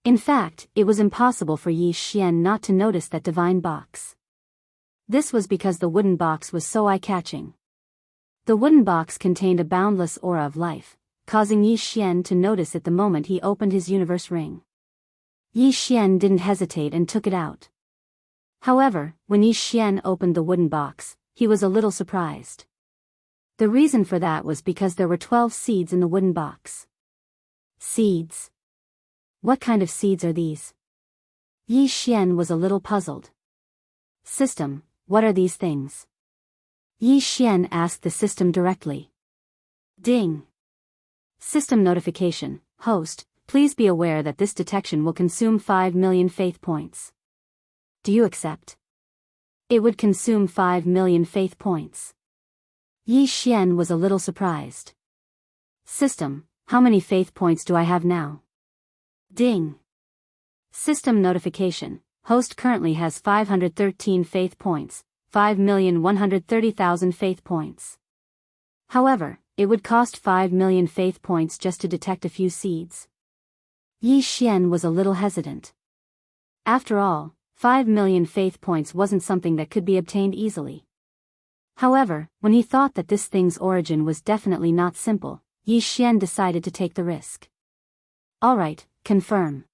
In fact, it was impossible for Yi Xian not to notice that divine box. This was because the wooden box was so eye-catching. The wooden box contained a boundless aura of life, causing Yi Xian to notice it the moment he opened his universe ring. Yi Xian didn't hesitate and took it out. However, when Yi Xian opened the wooden box, he was a little surprised. The reason for that was because there were 12 seeds in the wooden box. Seeds? What kind of seeds are these? Yi Xian was a little puzzled. "System, what are these things?" Yi Xian asked the system directly. Ding. System notification. Host, please be aware that this detection will consume 5 million faith points. Do you accept? It would consume 5 million faith points. Yi Xian was a little surprised. System, how many faith points do I have now? Ding. System notification. Host currently has 513 faith points, 5,130,000 faith points. However, it would cost 5 million faith points just to detect a few seeds. Yi Xian was a little hesitant. After all, 5 million faith points wasn't something that could be obtained easily. However, when he thought that this thing's origin was definitely not simple, Yi Xian decided to take the risk. Alright, confirm.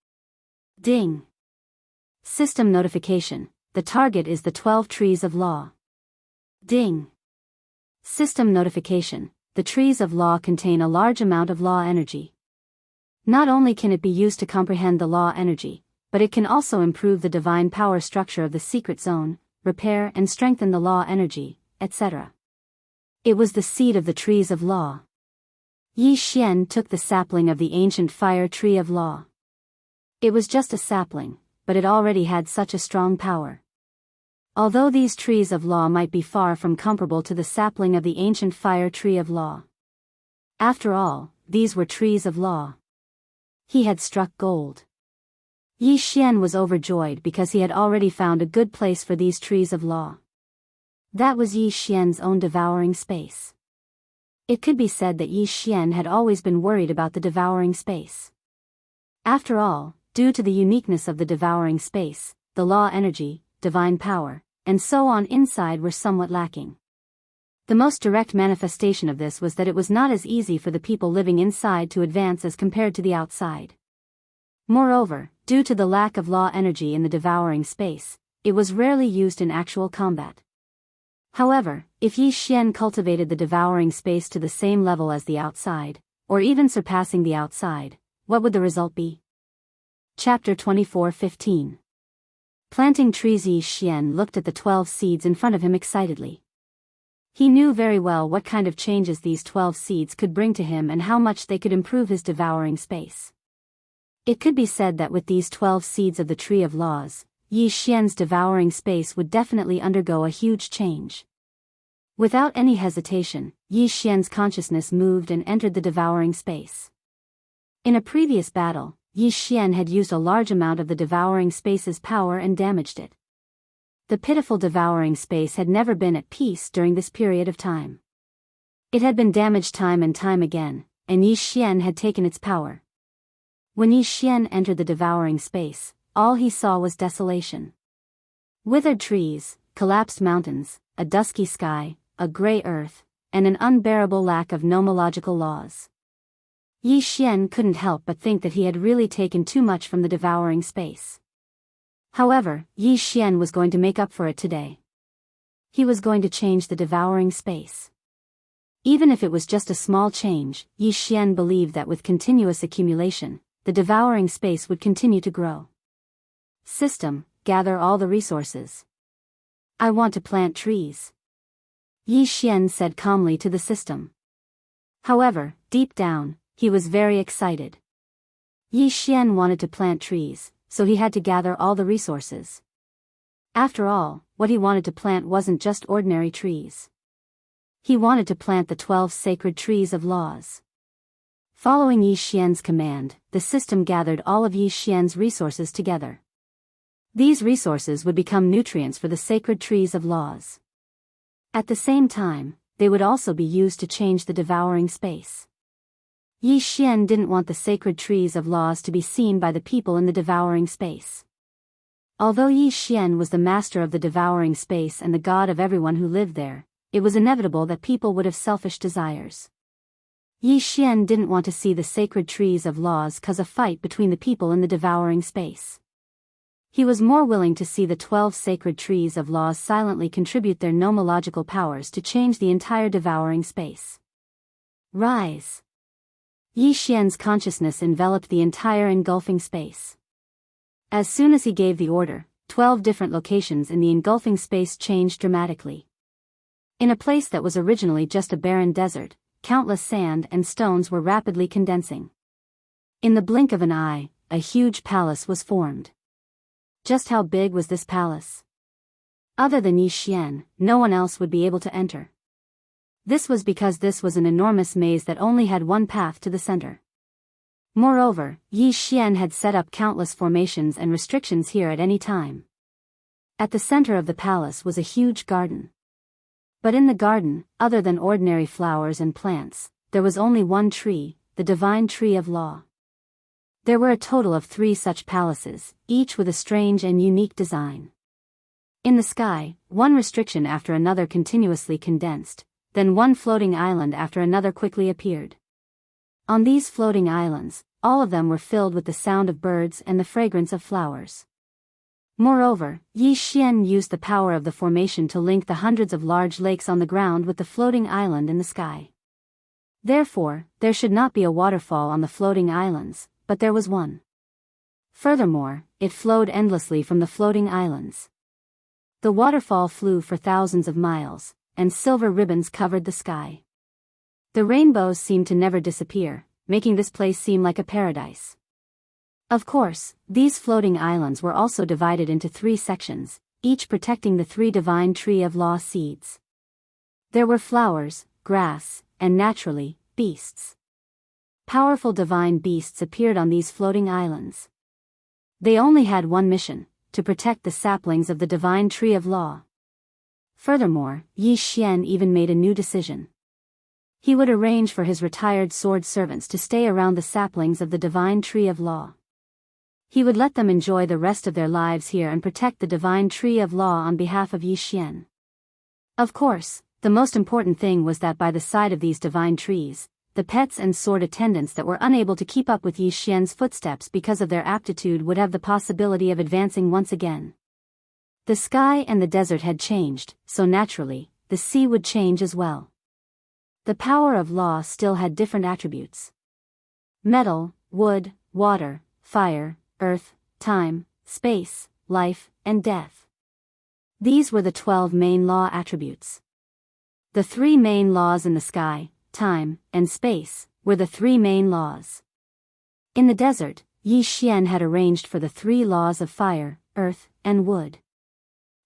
Ding. System notification. The target is the 12 trees of law. Ding. System notification. The trees of law contain a large amount of law energy. Not only can it be used to comprehend the law energy, but it can also improve the divine power structure of the secret zone, repair and strengthen the law energy, etc. It was the seed of the trees of law. Yi Xian took the sapling of the ancient fire tree of law. It was just a sapling, but it already had such a strong power. Although these trees of law might be far from comparable to the sapling of the ancient fire tree of law. After all, these were trees of law. He had struck gold. Yi Xian was overjoyed because he had already found a good place for these trees of law. That was Yi Xian's own devouring space. It could be said that Yi Xian had always been worried about the devouring space. After all, due to the uniqueness of the devouring space, the law energy, divine power, and so on inside were somewhat lacking. The most direct manifestation of this was that it was not as easy for the people living inside to advance as compared to the outside. Moreover, due to the lack of law energy in the devouring space, it was rarely used in actual combat. However, if Yi Xian cultivated the devouring space to the same level as the outside, or even surpassing the outside, what would the result be? Chapter 24:15. Planting trees. Yi Xian looked at the 12 seeds in front of him excitedly. He knew very well what kind of changes these 12 seeds could bring to him and how much they could improve his devouring space. It could be said that with these 12 seeds of the Tree of Laws, Yi Xian's devouring space would definitely undergo a huge change. Without any hesitation, Yi Xian's consciousness moved and entered the devouring space. In a previous battle, Yi Xian had used a large amount of the devouring space's power and damaged it. The pitiful devouring space had never been at peace during this period of time. It had been damaged time and time again, and Yi Xian had taken its power. When Yi Xian entered the devouring space, all he saw was desolation. Withered trees, collapsed mountains, a dusky sky, a gray earth, and an unbearable lack of nomological laws. Yi Xian couldn't help but think that he had really taken too much from the devouring space. However, Yi Xian was going to make up for it today. He was going to change the devouring space. Even if it was just a small change, Yi Xian believed that with continuous accumulation, the devouring space would continue to grow. System, gather all the resources. I want to plant trees. Yi Xian said calmly to the system. However, deep down, he was very excited. Yi Xian wanted to plant trees, so he had to gather all the resources. After all, what he wanted to plant wasn't just ordinary trees. He wanted to plant the 12 sacred trees of laws. Following Yi Xian's command, the system gathered all of Yi Xian's resources together. These resources would become nutrients for the sacred trees of laws. At the same time, they would also be used to change the devouring space. Yi Xian didn't want the sacred trees of laws to be seen by the people in the devouring space. Although Yi Xian was the master of the devouring space and the god of everyone who lived there, it was inevitable that people would have selfish desires. Yi Xian didn't want to see the sacred trees of laws cause a fight between the people in the devouring space. He was more willing to see the 12 sacred trees of laws silently contribute their nomological powers to change the entire devouring space. Rise. Yi Xian's consciousness enveloped the entire engulfing space. As soon as he gave the order, 12 different locations in the engulfing space changed dramatically. In a place that was originally just a barren desert, countless sand and stones were rapidly condensing. In the blink of an eye, a huge palace was formed. Just how big was this palace? Other than Yi Xian, no one else would be able to enter. This was because this was an enormous maze that only had one path to the center. Moreover, Yi Xian had set up countless formations and restrictions here at any time. At the center of the palace was a huge garden. But in the garden, other than ordinary flowers and plants, there was only one tree, the divine tree of law. There were a total of 3 such palaces, each with a strange and unique design. In the sky, one restriction after another continuously condensed, then one floating island after another quickly appeared. On these floating islands, all of them were filled with the sound of birds and the fragrance of flowers. Moreover, Yi Xian used the power of the formation to link the hundreds of large lakes on the ground with the floating island in the sky. Therefore, there should not be a waterfall on the floating islands, but there was one. Furthermore, it flowed endlessly from the floating islands. The waterfall flew for thousands of miles, and silver ribbons covered the sky. The rainbows seemed to never disappear, making this place seem like a paradise. Of course, these floating islands were also divided into 3 sections, each protecting the three divine tree of law seeds. There were flowers, grass, and naturally, beasts. Powerful divine beasts appeared on these floating islands. They only had one mission: to protect the saplings of the divine tree of law. Furthermore, Yi Xian even made a new decision. He would arrange for his retired sword servants to stay around the saplings of the divine tree of law. He would let them enjoy the rest of their lives here and protect the divine tree of law on behalf of Yi Xian. Of course, the most important thing was that by the side of these divine trees, the pets and sword attendants that were unable to keep up with Yi Xian's footsteps because of their aptitude would have the possibility of advancing once again. The sky and the desert had changed, so naturally, the sea would change as well. The power of law still had different attributes. Metal, wood, water, fire, earth, time, space, life, and death. These were the 12 main law attributes. The 3 main laws in the sky, time, and space, were the 3 main laws. In the desert, Yi Xian had arranged for the 3 laws of fire, earth, and wood.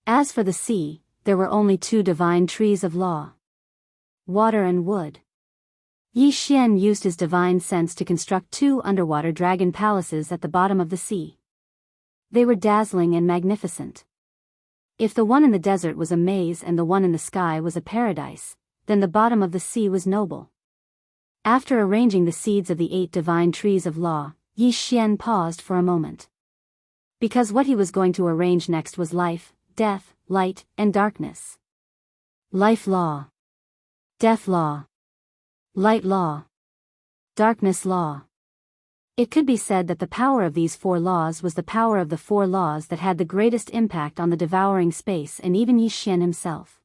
As for the sea, there were only 2 divine trees of law: water and wood. Yi Xian used his divine sense to construct 2 underwater dragon palaces at the bottom of the sea. They were dazzling and magnificent. If the one in the desert was a maze and the one in the sky was a paradise, then the bottom of the sea was noble. After arranging the seeds of the 8 divine trees of law, Yi Xian paused for a moment. Because what he was going to arrange next was life, death, light, and darkness. Life law. Death law. Light law. Darkness law. It could be said that the power of these 4 laws was the power of the 4 laws that had the greatest impact on the devouring space and even Yi Xian himself.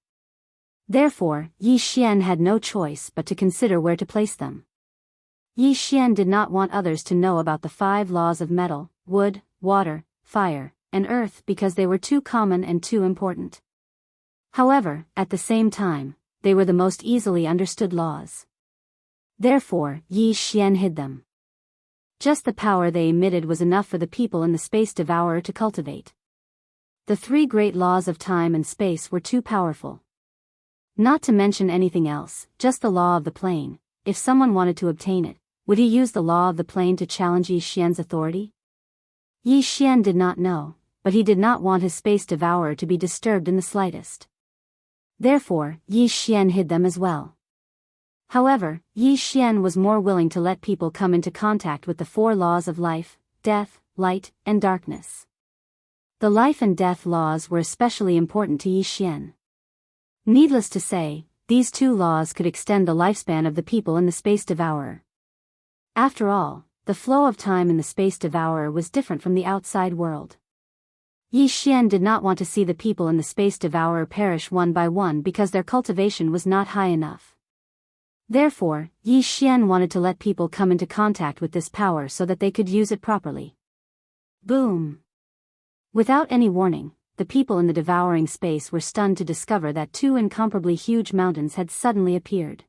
Therefore, Yi Xian had no choice but to consider where to place them. Yi Xian did not want others to know about the 5 laws of metal, wood, water, fire, and earth because they were too common and too important. However, at the same time, they were the most easily understood laws. Therefore, Yi Xian hid them. Just the power they emitted was enough for the people in the space devourer to cultivate. The 3 great laws of time and space were too powerful. Not to mention anything else, just the law of the plane. If someone wanted to obtain it, would he use the law of the plane to challenge Yi Xian's authority? Yi Xian did not know, but he did not want his space devourer to be disturbed in the slightest. Therefore, Yi Xian hid them as well. However, Yi Xian was more willing to let people come into contact with the 4 laws of life, death, light, and darkness. The life and death laws were especially important to Yi Xian. Needless to say, these 2 laws could extend the lifespan of the people in the space devourer. After all, the flow of time in the space devourer was different from the outside world. Yi Xian did not want to see the people in the space devourer perish one by one because their cultivation was not high enough. Therefore, Yi Xian wanted to let people come into contact with this power so that they could use it properly. Boom! Without any warning, the people in the devouring space were stunned to discover that 2 incomparably huge mountains had suddenly appeared.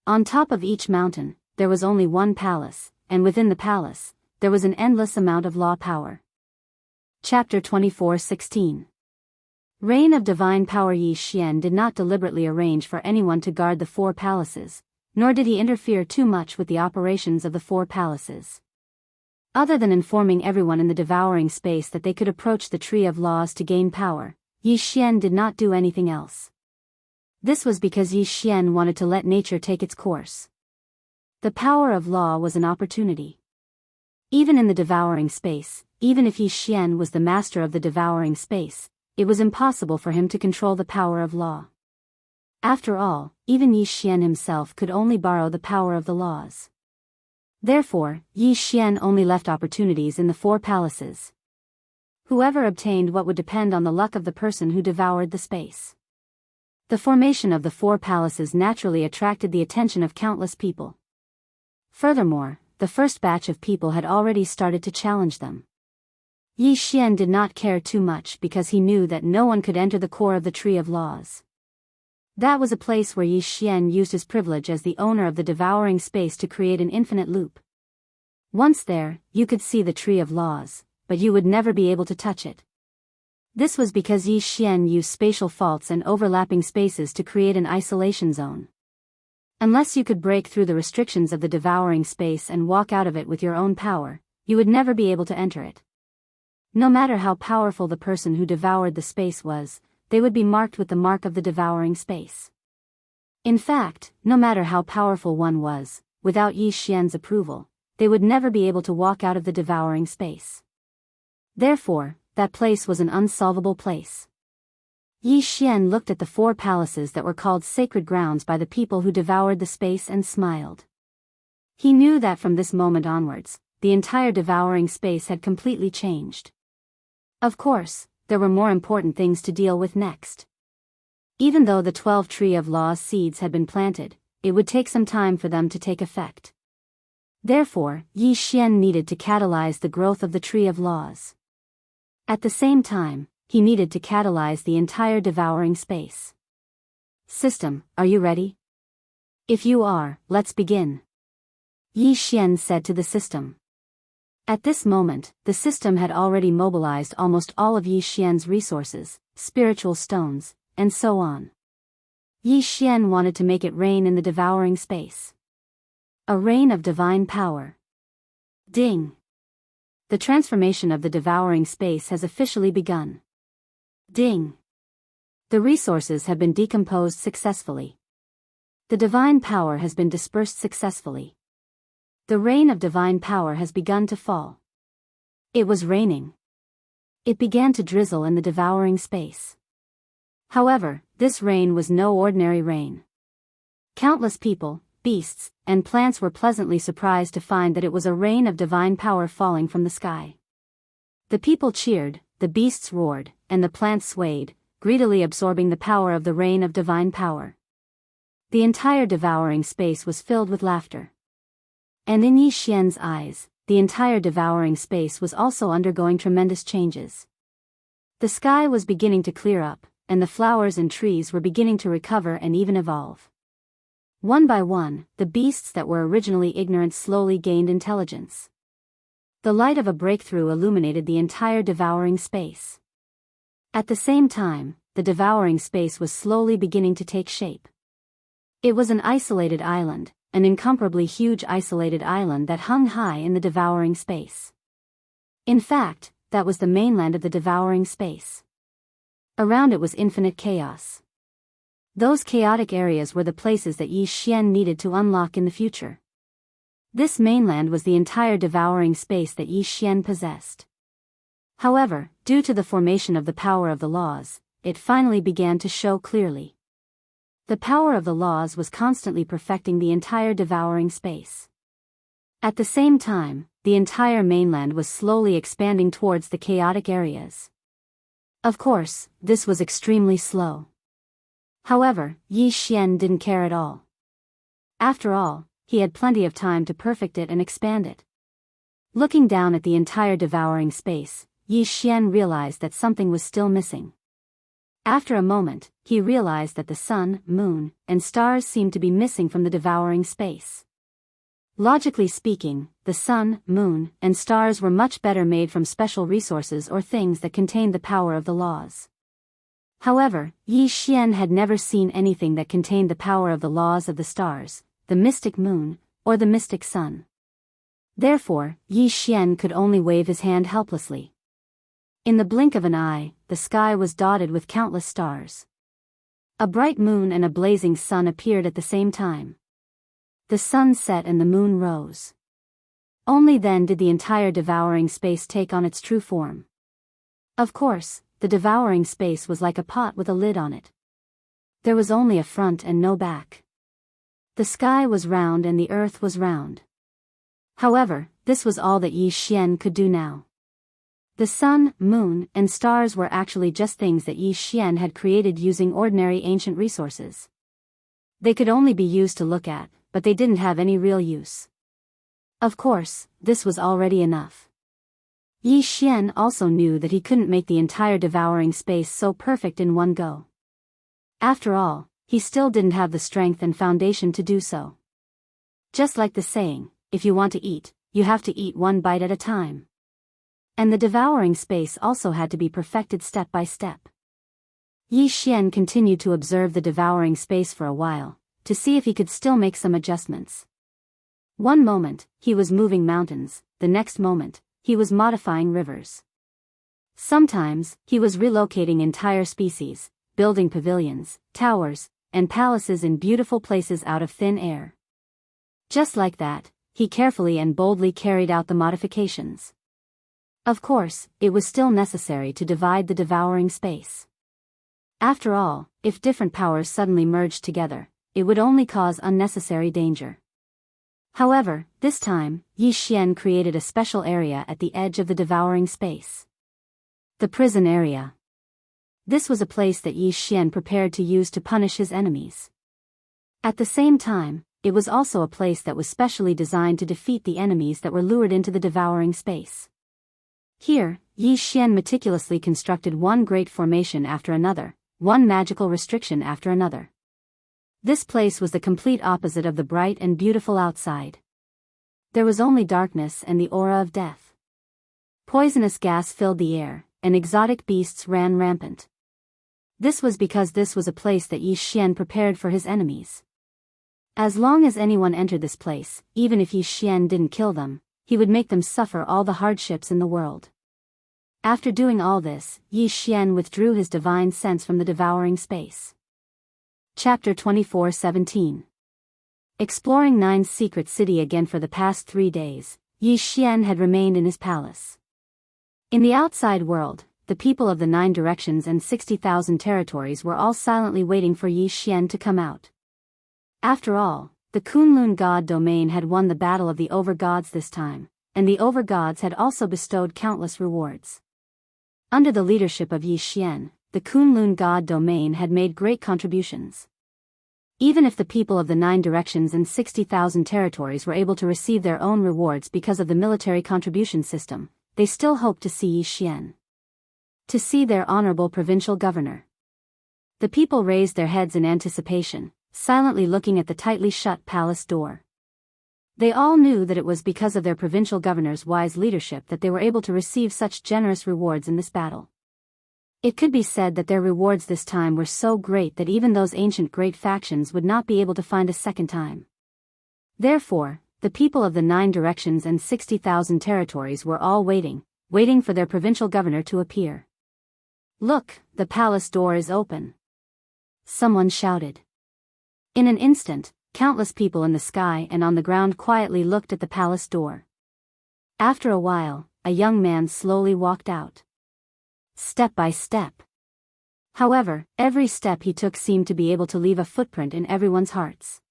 On top of each mountain, there was only one palace, and within the palace, there was an endless amount of law power. Chapter 24:16. Reign of Divine Power. Yi Xian did not deliberately arrange for anyone to guard the 4 palaces, nor did he interfere too much with the operations of the 4 palaces. Other than informing everyone in the devouring space that they could approach the Tree of Laws to gain power, Yi Xian did not do anything else. This was because Yi Xian wanted to let nature take its course. The power of law was an opportunity. Even in the devouring space, even if Yi Xian was the master of the devouring space, it was impossible for him to control the power of law. After all, even Yi Xian himself could only borrow the power of the laws. Therefore, Yi Xian only left opportunities in the 4 palaces. Whoever obtained what would depend on the luck of the person who devoured the space. The formation of the 4 palaces naturally attracted the attention of countless people. Furthermore, the first batch of people had already started to challenge them. Yi Xian did not care too much because he knew that no one could enter the core of the Tree of Laws. That was a place where Yi Xian used his privilege as the owner of the devouring space to create an infinite loop. Once there, you could see the Tree of Laws, but you would never be able to touch it. This was because Yi Xian used spatial faults and overlapping spaces to create an isolation zone. Unless you could break through the restrictions of the devouring space and walk out of it with your own power, you would never be able to enter it. No matter how powerful the person who devoured the space was, they would be marked with the mark of the devouring space. In fact, no matter how powerful one was, without Yi Xian's approval, they would never be able to walk out of the devouring space. Therefore, that place was an unsolvable place. Yi Xian looked at the 4 palaces that were called sacred grounds by the people who devoured the space and smiled. He knew that from this moment onwards, the entire devouring space had completely changed. Of course, there were more important things to deal with next. Even though the 12 Tree of Laws seeds had been planted, it would take some time for them to take effect. Therefore, Yi Xian needed to catalyze the growth of the Tree of Laws. At the same time, he needed to catalyze the entire devouring space. System, are you ready? If you are, let's begin. Yi Xian said to the system. At this moment, the system had already mobilized almost all of Yi Xian's resources, spiritual stones, and so on. Yi Xian wanted to make it rain in the devouring space. A rain of divine power. Ding! The transformation of the devouring space has officially begun. Ding! The resources have been decomposed successfully. The divine power has been dispersed successfully. The rain of divine power has begun to fall. It was raining. It began to drizzle in the devouring space. However, this rain was no ordinary rain. Countless people, beasts, and plants were pleasantly surprised to find that it was a rain of divine power falling from the sky. The people cheered, the beasts roared, and the plants swayed, greedily absorbing the power of the rain of divine power. The entire devouring space was filled with laughter. And in Yi Xian's eyes, the entire devouring space was also undergoing tremendous changes. The sky was beginning to clear up, and the flowers and trees were beginning to recover and even evolve. One by one, the beasts that were originally ignorant slowly gained intelligence. The light of a breakthrough illuminated the entire devouring space. At the same time, the devouring space was slowly beginning to take shape. It was an isolated island, an incomparably huge isolated island that hung high in the devouring space. In fact, that was the mainland of the devouring space. Around it was infinite chaos. Those chaotic areas were the places that Yi Xian needed to unlock in the future. This mainland was the entire devouring space that Yi Xian possessed. However, due to the formation of the power of the laws, it finally began to show clearly. The power of the laws was constantly perfecting the entire devouring space. At the same time, the entire mainland was slowly expanding towards the chaotic areas. Of course, this was extremely slow. However, Yi Xian didn't care at all. After all, he had plenty of time to perfect it and expand it. Looking down at the entire devouring space, Yi Xian realized that something was still missing. After a moment, he realized that the sun, moon, and stars seemed to be missing from the devouring space. Logically speaking, the sun, moon, and stars were much better made from special resources or things that contained the power of the laws. However, Yi Xian had never seen anything that contained the power of the laws of the stars, the mystic moon, or the mystic sun. Therefore, Yi Xian could only wave his hand helplessly. In the blink of an eye, the sky was dotted with countless stars. A bright moon and a blazing sun appeared at the same time. The sun set and the moon rose. Only then did the entire devouring space take on its true form. Of course, the devouring space was like a pot with a lid on it. There was only a front and no back. The sky was round and the earth was round. However, this was all that Yi Xian could do now. The sun, moon, and stars were actually just things that Yi Xian had created using ordinary ancient resources. They could only be used to look at, but they didn't have any real use. Of course, this was already enough. Yi Xian also knew that he couldn't make the entire devouring space so perfect in one go. After all, he still didn't have the strength and foundation to do so. Just like the saying, if you want to eat, you have to eat one bite at a time. And the devouring space also had to be perfected step by step. Yi Xian continued to observe the devouring space for a while, to see if he could still make some adjustments. One moment, he was moving mountains, the next moment, he was modifying rivers. Sometimes, he was relocating entire species, building pavilions, towers, and palaces in beautiful places out of thin air. Just like that, he carefully and boldly carried out the modifications. Of course, it was still necessary to divide the devouring space. After all, if different powers suddenly merged together, it would only cause unnecessary danger. However, this time, Yi Xian created a special area at the edge of the devouring space. The prison area. This was a place that Yi Xian prepared to use to punish his enemies. At the same time, it was also a place that was specially designed to defeat the enemies that were lured into the devouring space. Here, Yi Xian meticulously constructed one great formation after another, one magical restriction after another. This place was the complete opposite of the bright and beautiful outside. There was only darkness and the aura of death. Poisonous gas filled the air, and exotic beasts ran rampant. This was because this was a place that Yi Xian prepared for his enemies. As long as anyone entered this place, even if Yi Xian didn't kill them, he would make them suffer all the hardships in the world. After doing all this, Yi Xian withdrew his divine sense from the devouring space. Chapter 24:17. Exploring Nine's secret city again for the past 3 days, Yi Xian had remained in his palace. In the outside world, the people of the 9 directions and 60,000 territories were all silently waiting for Yi Xian to come out. After all, the Kunlun god domain had won the battle of the over-gods this time, and the over-gods had also bestowed countless rewards. Under the leadership of Yi Xian, the Kunlun god domain had made great contributions. Even if the people of the 9 directions and 60,000 territories were able to receive their own rewards because of the military contribution system, they still hoped to see Yi Xian. To see their honorable provincial governor. The people raised their heads in anticipation, silently looking at the tightly shut palace door. They all knew that it was because of their provincial governor's wise leadership that they were able to receive such generous rewards in this battle. It could be said that their rewards this time were so great that even those ancient great factions would not be able to find a second time. Therefore, the people of the 9 directions and 60,000 territories were all waiting for their provincial governor to appear. "Look, the palace door is open," someone shouted. In an instant, countless people in the sky and on the ground quietly looked at the palace door. After a while, a young man slowly walked out. Step by step. However, every step he took seemed to be able to leave a footprint in everyone's hearts.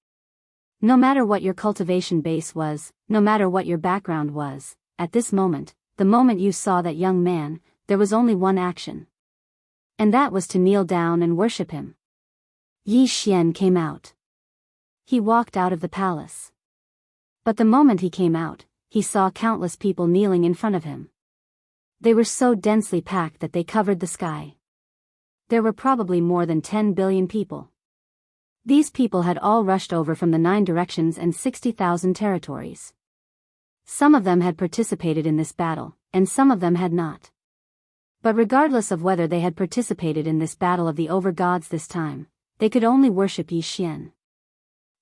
No matter what your cultivation base was, no matter what your background was, at this moment, the moment you saw that young man, there was only one action. And that was to kneel down and worship him. Yi Xian came out. He walked out of the palace. But the moment he came out, he saw countless people kneeling in front of him. They were so densely packed that they covered the sky. There were probably more than 10 billion people. These people had all rushed over from the 9 directions and 60,000 territories. Some of them had participated in this battle, and some of them had not. But regardless of whether they had participated in this battle of the over-gods this time, they could only worship Yi Xian.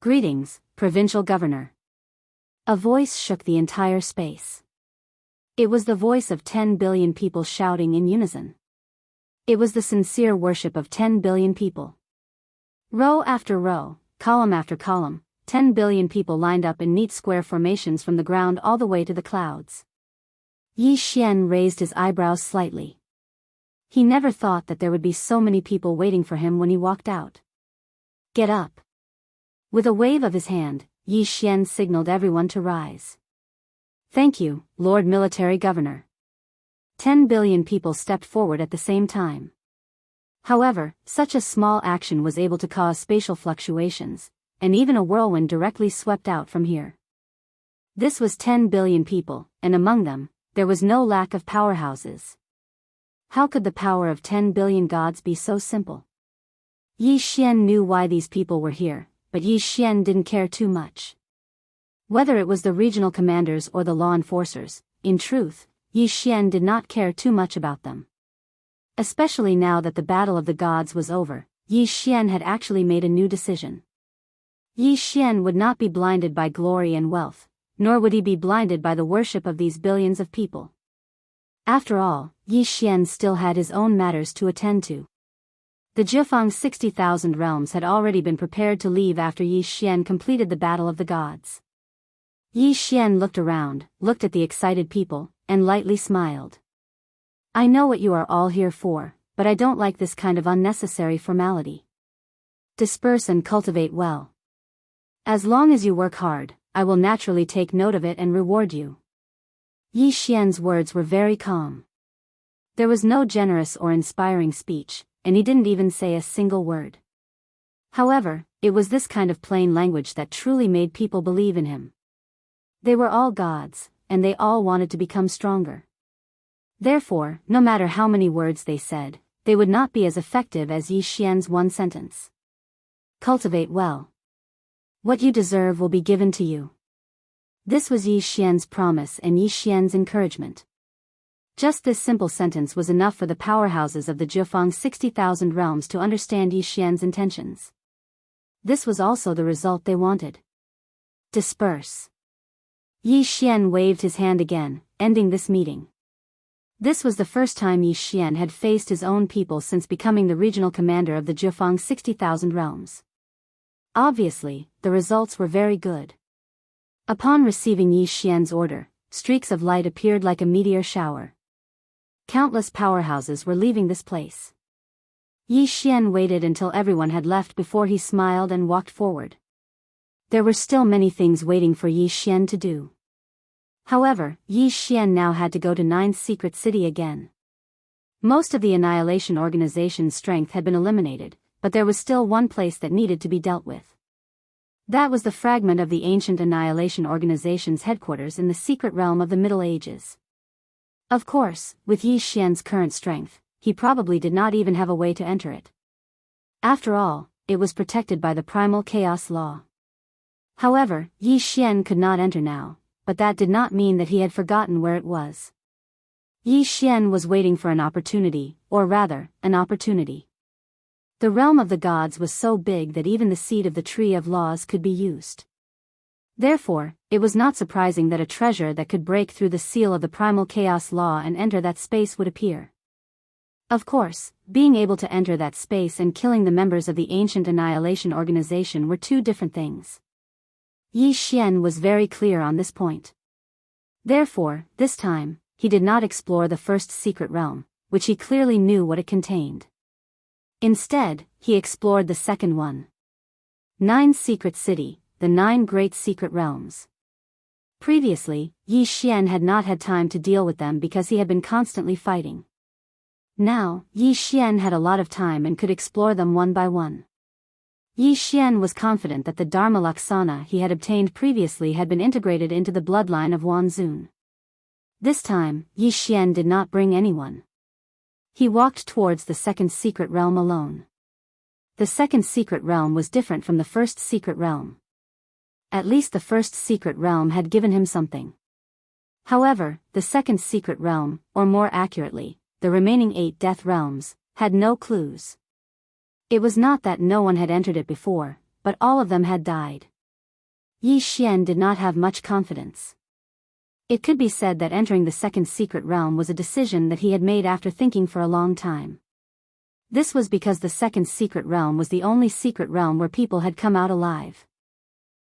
"Greetings, provincial governor." A voice shook the entire space. It was the voice of 10 billion people shouting in unison. It was the sincere worship of 10 billion people. Row after row, column after column, 10 billion people lined up in neat square formations from the ground all the way to the clouds. Yi Xian raised his eyebrows slightly. He never thought that there would be so many people waiting for him when he walked out. "Get up." With a wave of his hand, Yi Xian signaled everyone to rise. "Thank you, Lord Military Governor." 10 billion people stepped forward at the same time. However, such a small action was able to cause spatial fluctuations, and even a whirlwind directly swept out from here. This was 10 billion people, and among them, there was no lack of powerhouses. How could the power of 10 billion gods be so simple? Yi Xian knew why these people were here, but Yi Xian didn't care too much. Whether it was the regional commanders or the law enforcers, in truth, Yi Xian did not care too much about them. Especially now that the battle of the gods was over, Yi Xian had actually made a new decision. Yi Xian would not be blinded by glory and wealth, nor would he be blinded by the worship of these billions of people. After all, Yi Xian still had his own matters to attend to. The Jiufeng 60,000 realms had already been prepared to leave after Yi Xian completed the battle of the gods. Yi Xian looked around, looked at the excited people, and lightly smiled. I know what you are all here for, but I don't like this kind of unnecessary formality. Disperse and cultivate well. As long as you work hard, I will naturally take note of it and reward you. Yi Xian's words were very calm. There was no generous or inspiring speech, and he didn't even say a single word. However, it was this kind of plain language that truly made people believe in him. They were all gods, and they all wanted to become stronger. Therefore, no matter how many words they said, they would not be as effective as Yi Xian's one sentence. Cultivate well. What you deserve will be given to you. This was Yi Xian's promise and Yi Xian's encouragement. Just this simple sentence was enough for the powerhouses of the Jiufeng 60,000 realms to understand Yi Xian's intentions. This was also the result they wanted. Disperse. Yi Xian waved his hand again, ending this meeting. This was the first time Yi Xian had faced his own people since becoming the regional commander of the Jiufeng 60,000 realms. Obviously, the results were very good. Upon receiving Yi Xian's order, streaks of light appeared like a meteor shower. Countless powerhouses were leaving this place. Yi Xian waited until everyone had left before he smiled and walked forward. There were still many things waiting for Yi Xian to do. However, Yi Xian now had to go to Ninth Secret City again. Most of the Annihilation Organization's strength had been eliminated, but there was still one place that needed to be dealt with. That was the fragment of the ancient Annihilation Organization's headquarters in the secret realm of the Middle Ages. Of course, with Yi Xian's current strength, he probably did not even have a way to enter it. After all, it was protected by the primal chaos law. However, Yi Xian could not enter now, but that did not mean that he had forgotten where it was. Yi Xian was waiting for an opportunity, or rather, an opportunity. The realm of the gods was so big that even the seed of the tree of laws could be used. Therefore, it was not surprising that a treasure that could break through the seal of the primal chaos law and enter that space would appear. Of course, being able to enter that space and killing the members of the ancient Annihilation Organization were two different things. Yi Xian was very clear on this point. Therefore, this time, he did not explore the first secret realm, which he clearly knew what it contained. Instead, he explored the second one. 9 Secret City, the 9 Great Secret Realms. Previously, Yi Xian had not had time to deal with them because he had been constantly fighting. Now, Yi Xian had a lot of time and could explore them one by one. Yi Xian was confident that the Dharma Laksana he had obtained previously had been integrated into the bloodline of Wan Zun. This time, Yi Xian did not bring anyone. He walked towards the second secret realm alone. The second secret realm was different from the first secret realm. At least the first secret realm had given him something. However, the second secret realm, or more accurately, the remaining 8 death realms, had no clues. It was not that no one had entered it before, but all of them had died. Yi Xian did not have much confidence. It could be said that entering the second secret realm was a decision that he had made after thinking for a long time. This was because the second secret realm was the only secret realm where people had come out alive.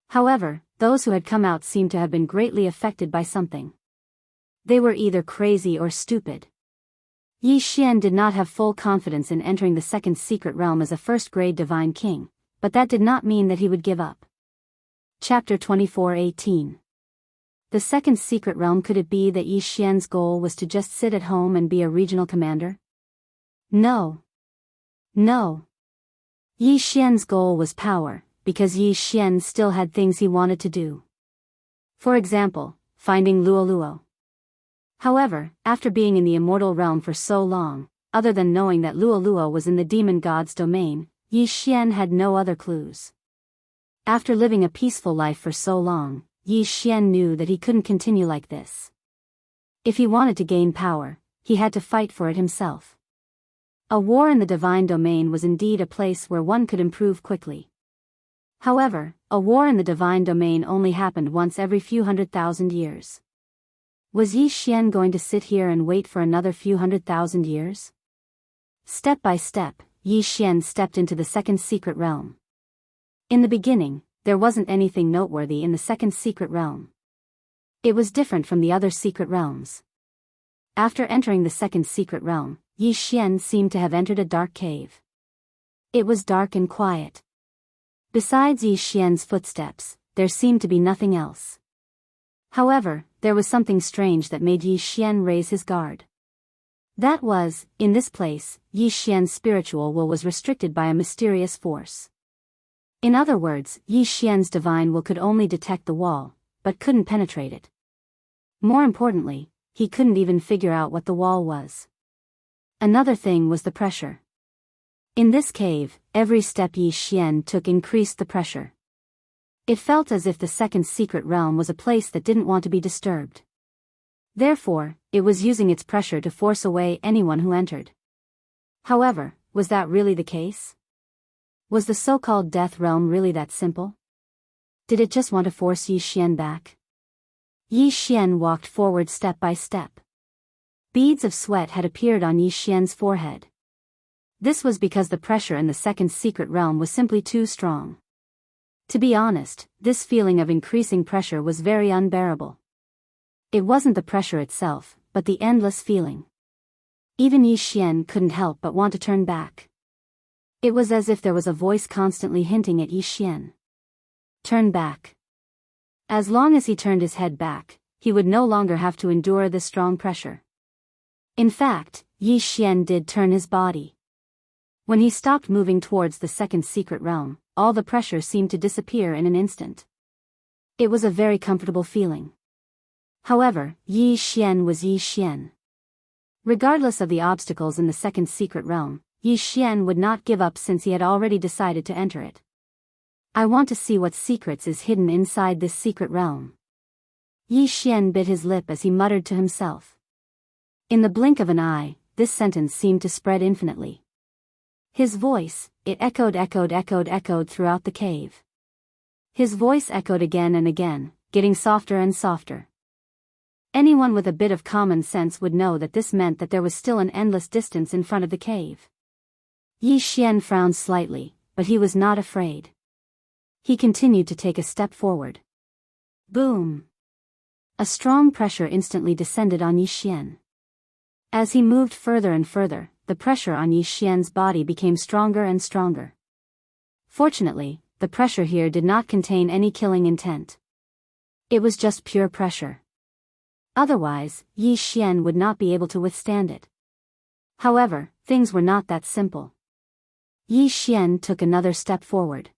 However, those who had come out seemed to have been greatly affected by something. They were either crazy or stupid. Yi Xian did not have full confidence in entering the second secret realm as a first-grade divine king, but that did not mean that he would give up. Chapter 24:18. The second secret realm. Could it be that Yi Xian's goal was to just sit at home and be a regional commander? No. No. Yi Xian's goal was power, because Yi Xian still had things he wanted to do. For example, finding Luoluo. However, after being in the immortal realm for so long, other than knowing that Luoluo was in the demon god's domain, Yi Xian had no other clues. After living a peaceful life for so long, Yi Xian knew that he couldn't continue like this. If he wanted to gain power, he had to fight for it himself. A war in the divine domain was indeed a place where one could improve quickly. However, a war in the divine domain only happened once every few 100,000 years. Was Yi Xian going to sit here and wait for another few 100,000 years? Step by step, Yi Xian stepped into the second secret realm. In the beginning, there wasn't anything noteworthy in the second secret realm. It was different from the other secret realms. After entering the second secret realm, Yi Xian seemed to have entered a dark cave. It was dark and quiet. Besides Yi Xian's footsteps, there seemed to be nothing else. However, there was something strange that made Yi Xian raise his guard. That was, in this place, Yi Xian's spiritual will was restricted by a mysterious force. In other words, Yi Xian's divine will could only detect the wall, but couldn't penetrate it. More importantly, he couldn't even figure out what the wall was. Another thing was the pressure. In this cave, every step Yi Xian took increased the pressure. It felt as if the second secret realm was a place that didn't want to be disturbed. Therefore, it was using its pressure to force away anyone who entered. However, was that really the case? Was the so-called death realm really that simple? Did it just want to force Yi Xian back? Yi Xian walked forward step by step. Beads of sweat had appeared on Yi Xian's forehead. This was because the pressure in the second secret realm was simply too strong. To be honest, this feeling of increasing pressure was very unbearable. It wasn't the pressure itself, but the endless feeling. Even Yi Xian couldn't help but want to turn back. It was as if there was a voice constantly hinting at Yi Xian. Turn back. As long as he turned his head back, he would no longer have to endure this strong pressure. In fact, Yi Xian did turn his body. When he stopped moving towards the second secret realm, all the pressure seemed to disappear in an instant. It was a very comfortable feeling. However, Yi Xian was Yi Xian. Regardless of the obstacles in the second secret realm, Yi Xian would not give up since he had already decided to enter it. I want to see what secrets is hidden inside this secret realm. Yi Xian bit his lip as he muttered to himself. In the blink of an eye, this sentence seemed to spread infinitely. His voice, it echoed throughout the cave. His voice echoed again and again, getting softer and softer. Anyone with a bit of common sense would know that this meant that there was still an endless distance in front of the cave. Yi Xian frowned slightly, but he was not afraid. He continued to take a step forward. Boom! A strong pressure instantly descended on Yi Xian. As he moved further and further, the pressure on Yi Xian's body became stronger and stronger. Fortunately, the pressure here did not contain any killing intent. It was just pure pressure. Otherwise, Yi Xian would not be able to withstand it. However, things were not that simple. Yi Xian took another step forward.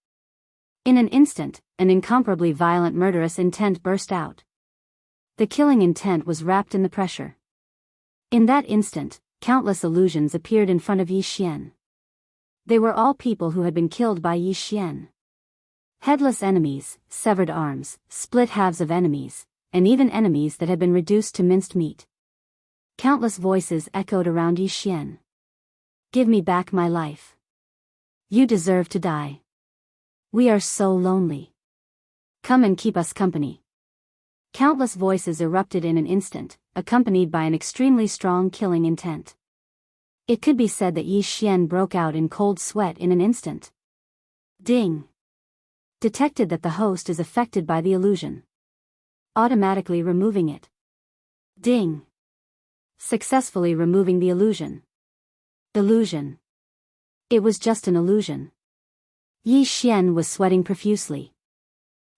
In an instant, an incomparably violent murderous intent burst out. The killing intent was wrapped in the pressure. In that instant, countless illusions appeared in front of Yi Xian. They were all people who had been killed by Yi Xian. Headless enemies, severed arms, split halves of enemies, and even enemies that had been reduced to minced meat. Countless voices echoed around Yi Xian. Give me back my life. You deserve to die. We are so lonely. Come and keep us company. Countless voices erupted in an instant, accompanied by an extremely strong killing intent. It could be said that Yi Xian broke out in cold sweat in an instant. Ding! Detected that the host is affected by the illusion. Automatically removing it. Ding! Successfully removing the illusion. Illusion. It was just an illusion. Yi Xian was sweating profusely.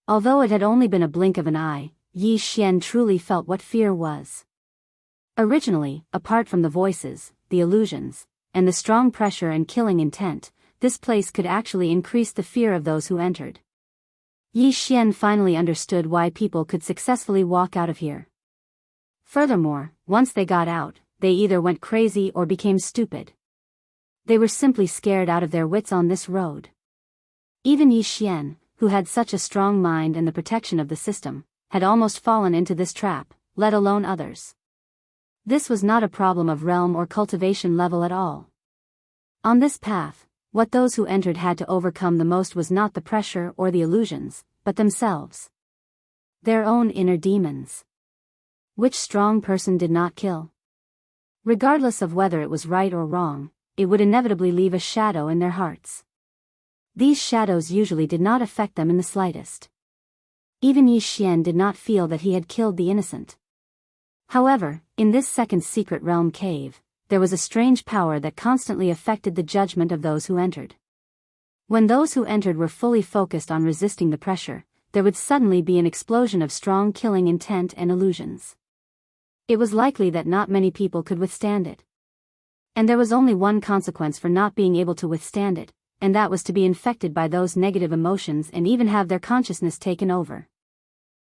Although it had only been a blink of an eye, Yi Xian truly felt what fear was. Originally, apart from the voices, the illusions, and the strong pressure and killing intent, this place could actually increase the fear of those who entered. Yi Xian finally understood why people could successfully walk out of here. Furthermore, once they got out, they either went crazy or became stupid. They were simply scared out of their wits on this road. Even Yi Xian, who had such a strong mind and the protection of the system, had almost fallen into this trap, let alone others. This was not a problem of realm or cultivation level at all. On this path, what those who entered had to overcome the most was not the pressure or the illusions, but themselves. Their own inner demons. Which strong person did not kill? Regardless of whether it was right or wrong, it would inevitably leave a shadow in their hearts. These shadows usually did not affect them in the slightest. Even Yi Xian did not feel that he had killed the innocent. However, in this second secret realm cave, there was a strange power that constantly affected the judgment of those who entered. When those who entered were fully focused on resisting the pressure, there would suddenly be an explosion of strong killing intent and illusions. It was likely that not many people could withstand it. And there was only one consequence for not being able to withstand it, and that was to be infected by those negative emotions and even have their consciousness taken over.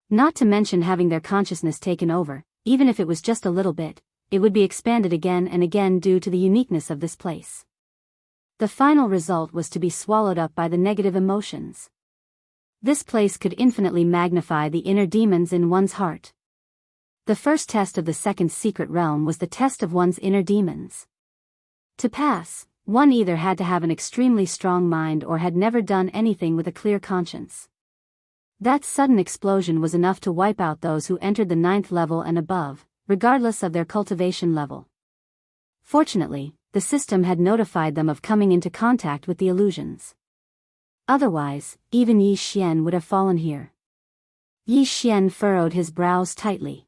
Not to mention having their consciousness taken over, even if it was just a little bit, it would be expanded again and again due to the uniqueness of this place. The final result was to be swallowed up by the negative emotions. This place could infinitely magnify the inner demons in one's heart. The first test of the second secret realm was the test of one's inner demons. To pass, one either had to have an extremely strong mind or had never done anything with a clear conscience. That sudden explosion was enough to wipe out those who entered the 9th level and above, regardless of their cultivation level. Fortunately, the system had notified them of coming into contact with the illusions. Otherwise, even Yi Xian would have fallen here. Yi Xian furrowed his brows tightly.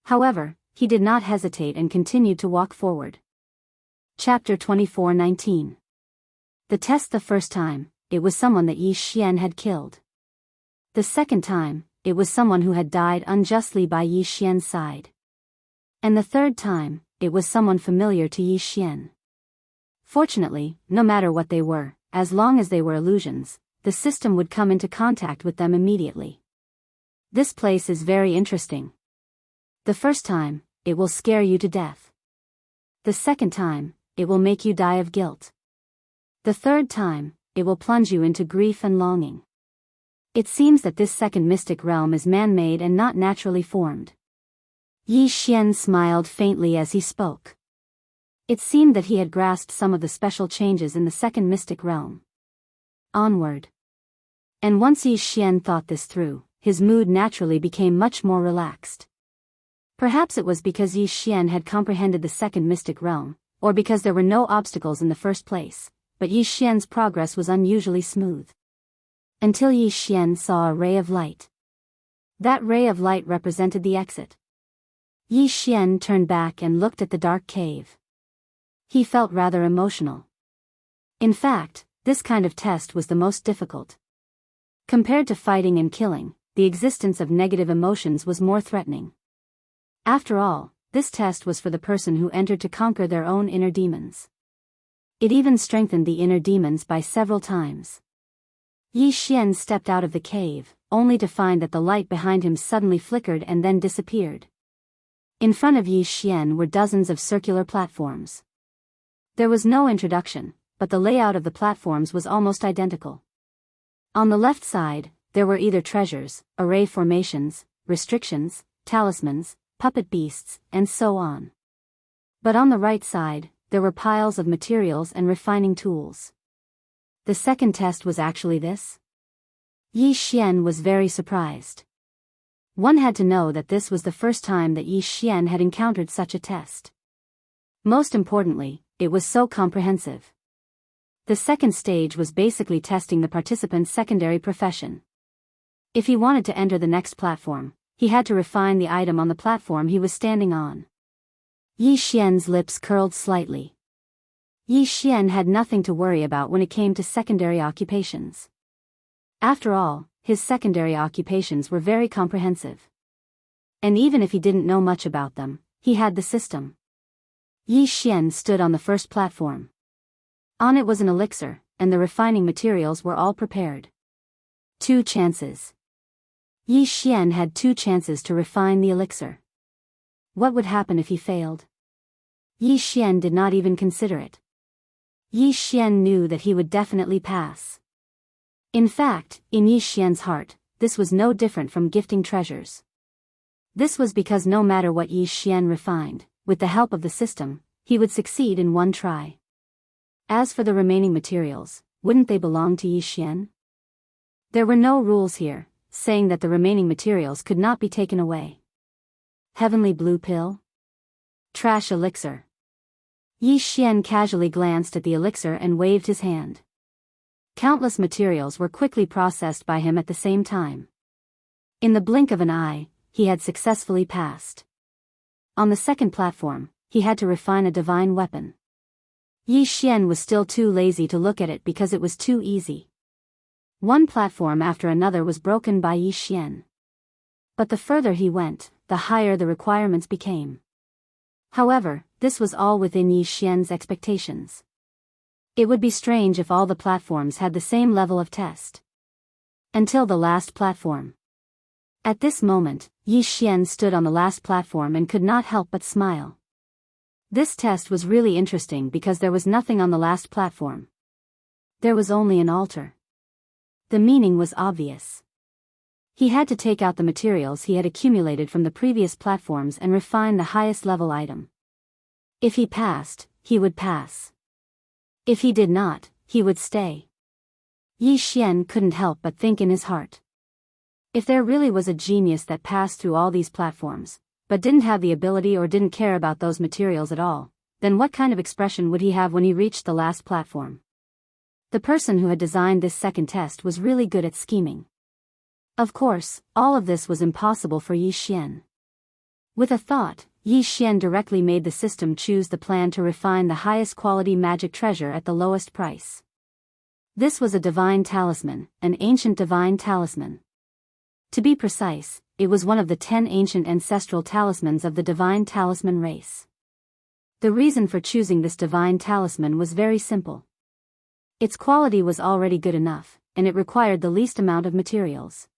However, he did not hesitate and continued to walk forward. Chapter 24:19. The test. The first time, it was someone that Yi Xian had killed. The second time, it was someone who had died unjustly by Yi Xian's side. And the third time, it was someone familiar to Yi Xian. Fortunately, no matter what they were, as long as they were illusions, the system would come into contact with them immediately. This place is very interesting. The first time, it will scare you to death. The second time, it will make you die of guilt. The third time, it will plunge you into grief and longing. It seems that this second mystic realm is man-made and not naturally formed. Yi Xian smiled faintly as he spoke. It seemed that he had grasped some of the special changes in the second mystic realm. Onward. And once Yi Xian thought this through, his mood naturally became much more relaxed. Perhaps it was because Yi Xian had comprehended the second mystic realm, or because there were no obstacles in the first place, but Yi Xian's progress was unusually smooth. Until Yi Xian saw a ray of light. That ray of light represented the exit. Yi Xian turned back and looked at the dark cave. He felt rather emotional. In fact, this kind of test was the most difficult. Compared to fighting and killing, the existence of negative emotions was more threatening. After all, this test was for the person who entered to conquer their own inner demons. It even strengthened the inner demons by several times. Yi Xian stepped out of the cave, only to find that the light behind him suddenly flickered and then disappeared. In front of Yi Xian were dozens of circular platforms. There was no introduction, but the layout of the platforms was almost identical. On the left side, there were either treasures, array formations, restrictions, talismans, puppet beasts, and so on. But on the right side, there were piles of materials and refining tools. The second test was actually this? Yi Xian was very surprised. One had to know that this was the first time that Yi Xian had encountered such a test. Most importantly, it was so comprehensive. The second stage was basically testing the participant's secondary profession. If he wanted to enter the next platform, he had to refine the item on the platform he was standing on. Yi Xian's lips curled slightly. Yi Xian had nothing to worry about when it came to secondary occupations. After all, his secondary occupations were very comprehensive. And even if he didn't know much about them, he had the system. Yi Xian stood on the first platform. On it was an elixir, and the refining materials were all prepared. 2 chances. Yi Xian had 2 chances to refine the elixir. What would happen if he failed? Yi Xian did not even consider it. Yi Xian knew that he would definitely pass. In fact, in Yi Xian's heart, this was no different from gifting treasures. This was because no matter what Yi Xian refined, with the help of the system, he would succeed in one try. As for the remaining materials, wouldn't they belong to Yi Xian? There were no rules here, saying that the remaining materials could not be taken away. Heavenly blue pill? Trash elixir. Yi Xian casually glanced at the elixir and waved his hand. Countless materials were quickly processed by him at the same time. In the blink of an eye, he had successfully passed. On the second platform, he had to refine a divine weapon. Yi Xian was still too lazy to look at it because it was too easy. One platform after another was broken by Yi Xian. But the further he went, the higher the requirements became. However, this was all within Yi Xian's expectations. It would be strange if all the platforms had the same level of test. Until the last platform. At this moment, Yi Xian stood on the last platform and could not help but smile. This test was really interesting because there was nothing on the last platform. There was only an altar. The meaning was obvious. He had to take out the materials he had accumulated from the previous platforms and refine the highest level item. If he passed, he would pass. If he did not, he would stay. Yi Xian couldn't help but think in his heart. If there really was a genius that passed through all these platforms, but didn't have the ability or didn't care about those materials at all, then what kind of expression would he have when he reached the last platform? The person who had designed this second test was really good at scheming. Of course, all of this was impossible for Yi Xian. With a thought, Yi Xian directly made the system choose the plan to refine the highest quality magic treasure at the lowest price. This was a divine talisman, an ancient divine talisman. To be precise, it was one of the 10 ancient ancestral talismans of the divine talisman race. The reason for choosing this divine talisman was very simple. Its quality was already good enough, and it required the least amount of materials.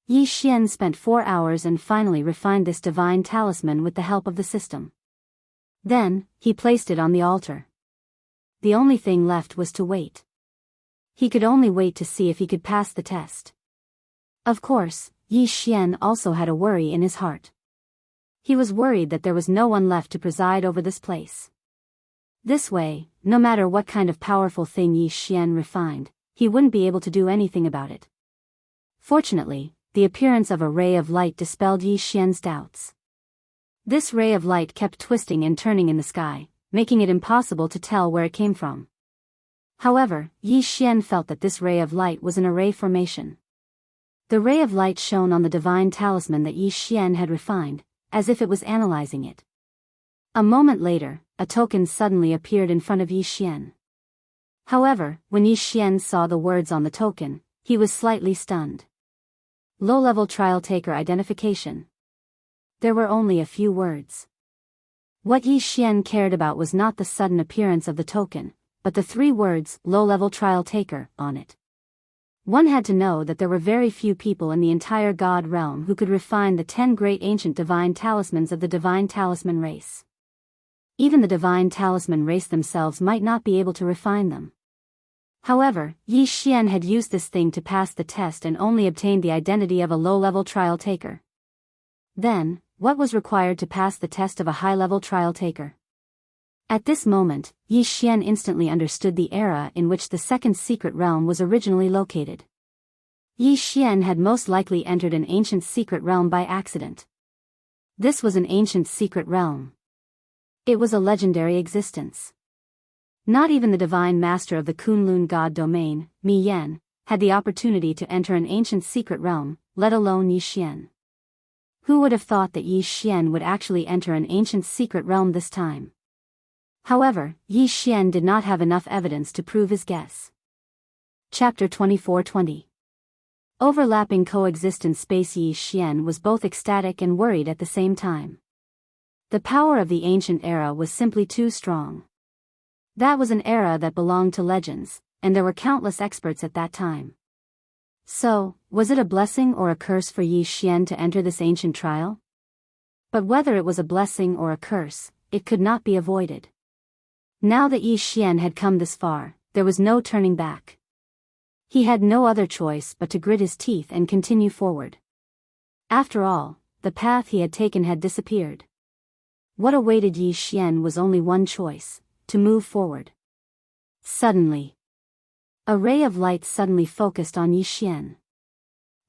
Yi Xian spent 4 hours and finally refined this divine talisman with the help of the system. Then, he placed it on the altar. The only thing left was to wait. He could only wait to see if he could pass the test. Of course, Yi Xian also had a worry in his heart. He was worried that there was no one left to preside over this place. This way, no matter what kind of powerful thing Yi Xian refined, he wouldn't be able to do anything about it. Fortunately, the appearance of a ray of light dispelled Yi Xian's doubts. This ray of light kept twisting and turning in the sky, making it impossible to tell where it came from. However, Yi Xian felt that this ray of light was an array formation. The ray of light shone on the divine talisman that Yi Xian had refined, as if it was analyzing it. A moment later, a token suddenly appeared in front of Yi Xian. However, when Yi Xian saw the words on the token, he was slightly stunned. Low-level trial taker identification. There were only a few words. What Yi Xian cared about was not the sudden appearance of the token, but the 3 words, low-level trial taker, on it. One had to know that there were very few people in the entire God realm who could refine the 10 great ancient divine talismans of the divine talisman race. Even the divine talisman race themselves might not be able to refine them. However, Yi Xian had used this thing to pass the test and only obtained the identity of a low-level trial taker. Then, what was required to pass the test of a high-level trial taker? At this moment, Yi Xian instantly understood the era in which the second secret realm was originally located. Yi Xian had most likely entered an ancient secret realm by accident. This was an ancient secret realm. It was a legendary existence. Not even the divine master of the Kunlun god domain, Mi Yan, had the opportunity to enter an ancient secret realm, let alone Yi Xian. Who would have thought that Yi Xian would actually enter an ancient secret realm this time? However, Yi Xian did not have enough evidence to prove his guess. Chapter 24:20. Overlapping coexistence space. Yi Xian was both ecstatic and worried at the same time. The power of the ancient era was simply too strong. That was an era that belonged to legends, and there were countless experts at that time. So, was it a blessing or a curse for Yi Xian to enter this ancient trial? But whether it was a blessing or a curse, it could not be avoided. Now that Yi Xian had come this far, there was no turning back. He had no other choice but to grit his teeth and continue forward. After all, the path he had taken had disappeared. What awaited Yi Xian was only one choice: to move forward. Suddenly, a ray of light suddenly focused on Yi Xian.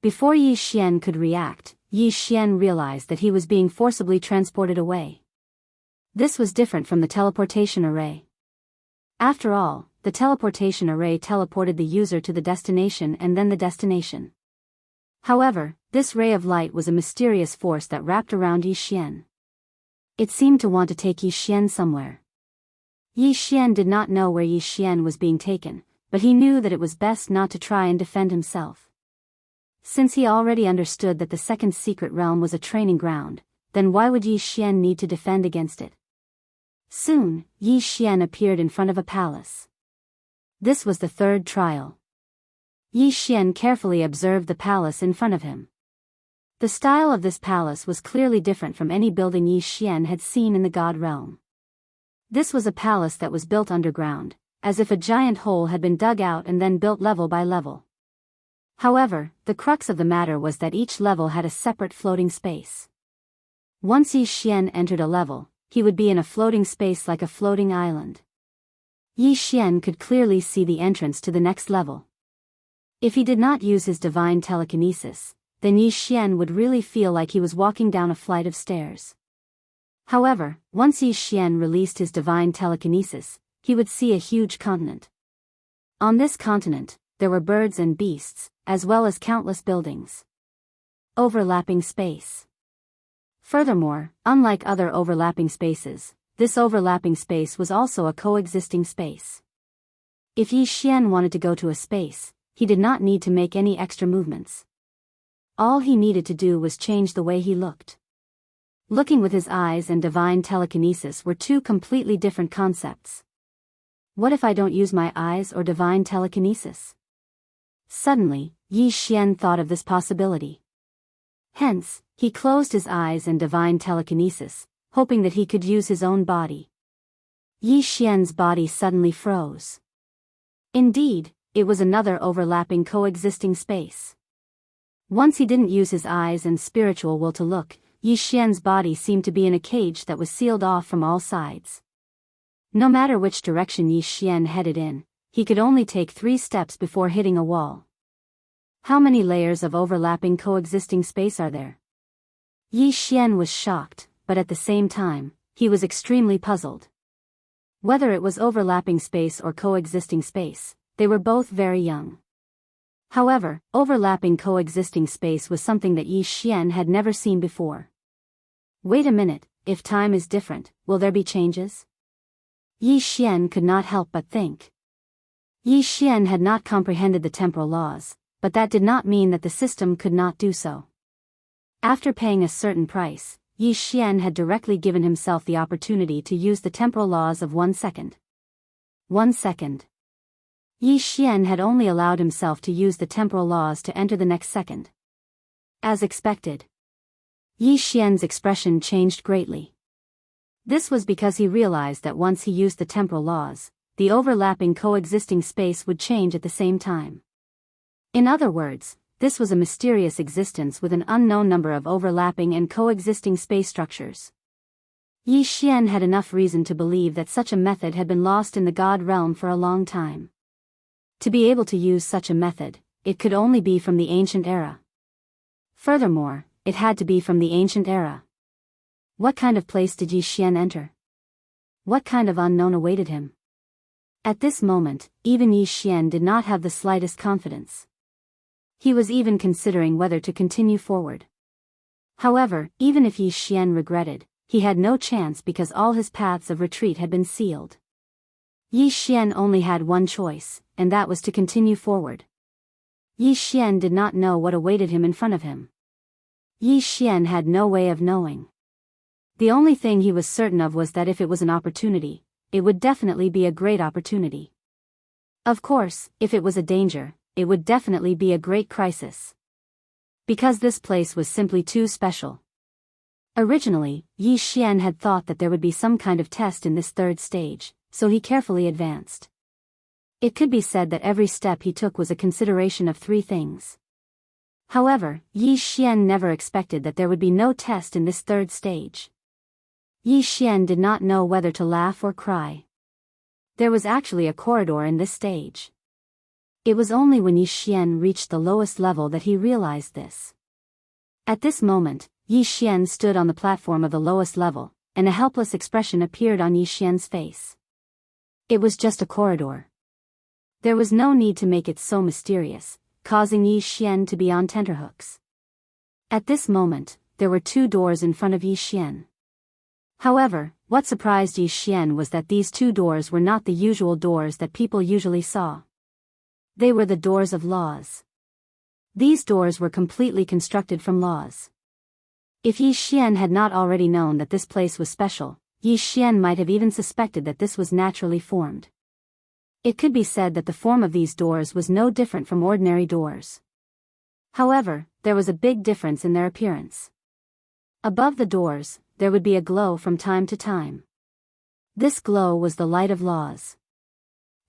Before Yi Xian could react, Yi Xian realized that he was being forcibly transported away. This was different from the teleportation array. After all, the teleportation array teleported the user to the destination and then the destination. However, this ray of light was a mysterious force that wrapped around Yi Xian. It seemed to want to take Yi Xian somewhere. Yi Xian did not know where Yi Xian was being taken, but he knew that it was best not to try and defend himself. Since he already understood that the second secret realm was a training ground, then why would Yi Xian need to defend against it? Soon, Yi Xian appeared in front of a palace. This was the third trial. Yi Xian carefully observed the palace in front of him. The style of this palace was clearly different from any building Yi Xian had seen in the God realm. This was a palace that was built underground, as if a giant hole had been dug out and then built level by level. However, the crux of the matter was that each level had a separate floating space. Once Yi Xian entered a level, he would be in a floating space like a floating island. Yi Xian could clearly see the entrance to the next level. If he did not use his divine telekinesis, then Yi Xian would really feel like he was walking down a flight of stairs. However, once Yi Xian released his divine telekinesis, he would see a huge continent. On this continent, there were birds and beasts, as well as countless buildings. Overlapping space. Furthermore, unlike other overlapping spaces, this overlapping space was also a coexisting space. If Yi Xian wanted to go to a space, he did not need to make any extra movements. All he needed to do was change the way he looked. Looking with his eyes and divine telekinesis were two completely different concepts. What if I don't use my eyes or divine telekinesis? Suddenly, Yi Xian thought of this possibility. Hence, he closed his eyes and divine telekinesis, hoping that he could use his own body. Yi Xian's body suddenly froze. Indeed, it was another overlapping coexisting space. Once he didn't use his eyes and spiritual will to look, Yi Xian's body seemed to be in a cage that was sealed off from all sides. No matter which direction Yi Xian headed in, he could only take 3 steps before hitting a wall. How many layers of overlapping coexisting space are there? Yi Xian was shocked, but at the same time, he was extremely puzzled. Whether it was overlapping space or coexisting space, they were both very young. However, overlapping coexisting space was something that Yi Xian had never seen before. Wait a minute, if time is different, will there be changes? Yi Xian could not help but think. Yi Xian had not comprehended the temporal laws, but that did not mean that the system could not do so. After paying a certain price, Yi Xian had directly given himself the opportunity to use the temporal laws of 1 second. 1 second. Yi Xian had only allowed himself to use the temporal laws to enter the next second. As expected, Yi Xian's expression changed greatly. This was because he realized that once he used the temporal laws, the overlapping coexisting space would change at the same time. In other words, this was a mysterious existence with an unknown number of overlapping and coexisting space structures. Yi Xian had enough reason to believe that such a method had been lost in the God realm for a long time. To be able to use such a method, it could only be from the ancient era. Furthermore, it had to be from the ancient era. What kind of place did Yi Xian enter? What kind of unknown awaited him? At this moment, even Yi Xian did not have the slightest confidence. He was even considering whether to continue forward. However, even if Yi Xian regretted, he had no chance because all his paths of retreat had been sealed. Yi Xian only had one choice, and that was to continue forward. Yi Xian did not know what awaited him in front of him. Yi Xian had no way of knowing. The only thing he was certain of was that if it was an opportunity, it would definitely be a great opportunity. Of course, if it was a danger, it would definitely be a great crisis. Because this place was simply too special. Originally, Yi Xian had thought that there would be some kind of test in this third stage, so he carefully advanced. It could be said that every step he took was a consideration of 3 things. However, Yi Xian never expected that there would be no test in this third stage. Yi Xian did not know whether to laugh or cry. There was actually a corridor in this stage. It was only when Yi Xian reached the lowest level that he realized this. At this moment, Yi Xian stood on the platform of the lowest level, and a helpless expression appeared on Yi Xian's face. It was just a corridor. There was no need to make it so mysterious, causing Yi Xian to be on tenterhooks. At this moment, there were 2 doors in front of Yi Xian. However, what surprised Yi Xian was that these 2 doors were not the usual doors that people usually saw. They were the doors of laws. These doors were completely constructed from laws. If Yi Xian had not already known that this place was special, Yi Xian might have even suspected that this was naturally formed. It could be said that the form of these doors was no different from ordinary doors. However, there was a big difference in their appearance. Above the doors, there would be a glow from time to time. This glow was the light of laws.